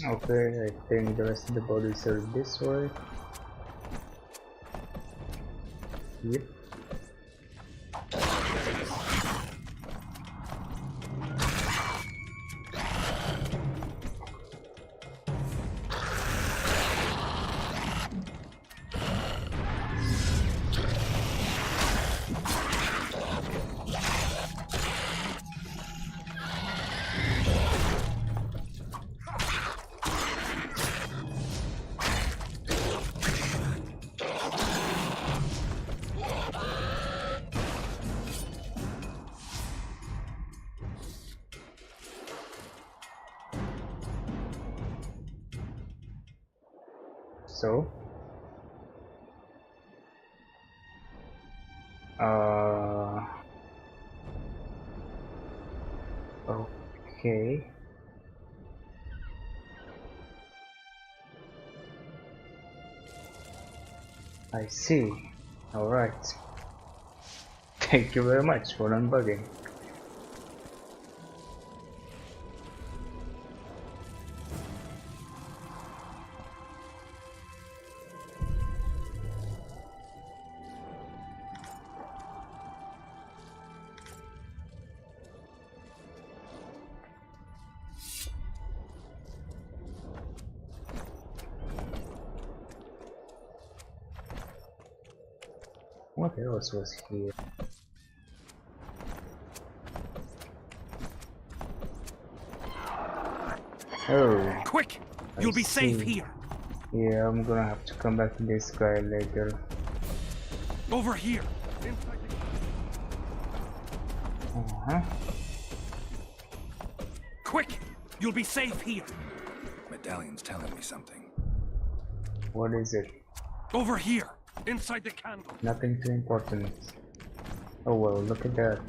Okay, I think the rest of the bodies are this way. Yep. So, okay. I see. Alright. Thank you very much for unbugging. What else was here? Oh, quick! I You'll be safe see. here. Yeah, I'm gonna have to come back to this guy later. Over here. Uh-huh. Quick! You'll be safe here. Medallion's telling me something. What is it? Over here. Inside the candle. Nothing too important. Oh well, look at that.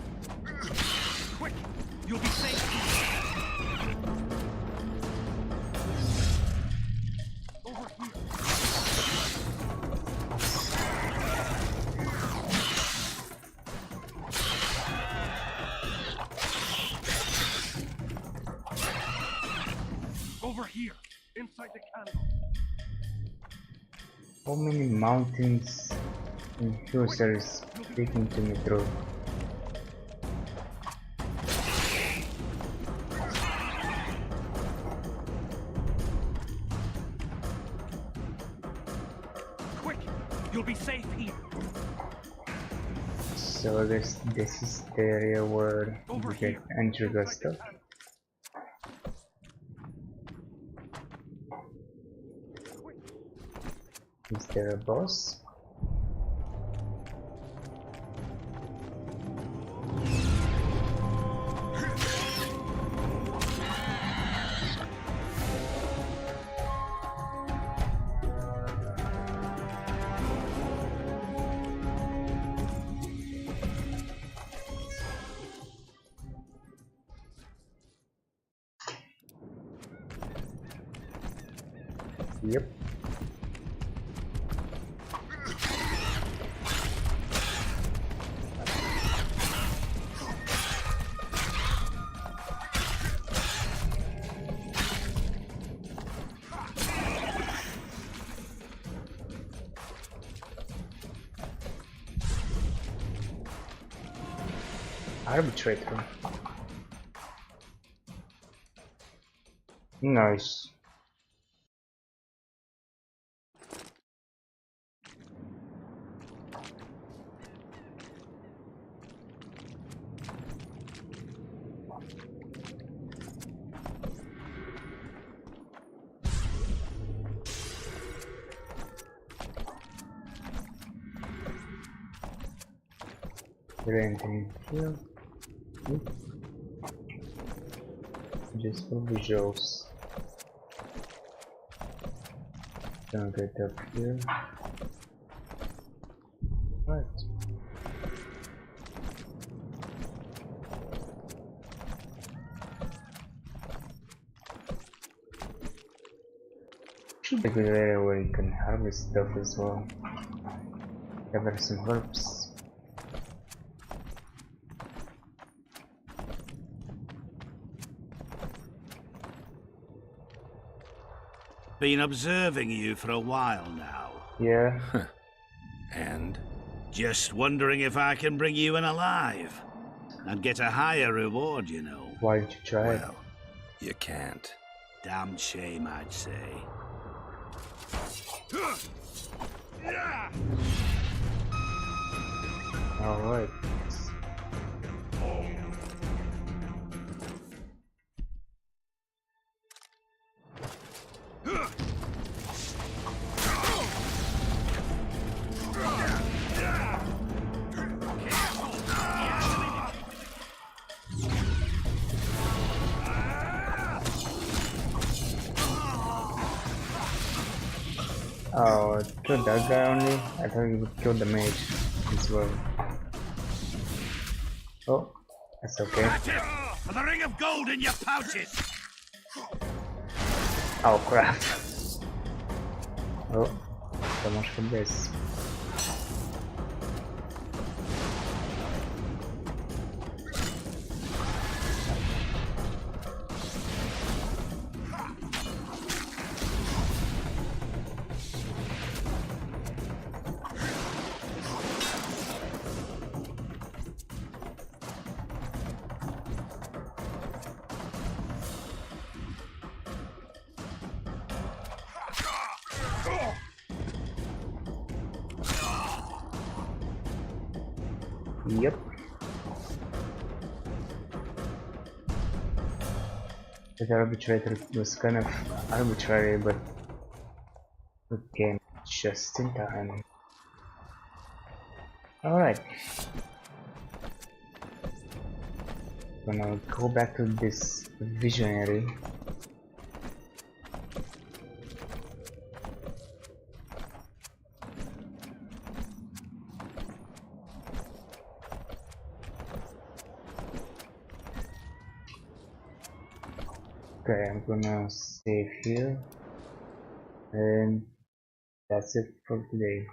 Quick! You'll be safe here. Over here. Over here. Inside the candle. How many mountains and hills are speaking to me through? Quick! You'll be safe here. So this is the area where you get enter the stuff. Is there a boss? Yep. Arbitrator. Nice. Is there anything here? Just for visuals. Gonna get up here. What? Should be a good area where you can harvest stuff as well. Gather some herbs. Been observing you for a while now. Yeah. And? Just wondering if I can bring you in alive. And get a higher reward, you know. Why did you try it? Well, you can't. Damn shame, I'd say. Alright. Oh, it killed that guy only? I thought he would kill the mage as well. Oh, that's okay. For the ring of gold in your pouches! Oh crap. Oh, so much for this. Yep. The arbitrator was kind of arbitrary, but it came just in time. Alright. Gonna go back to this visionary. Okay, I'm gonna save here, and that's it for today.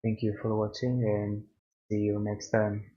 Thank you for watching, and see you next time.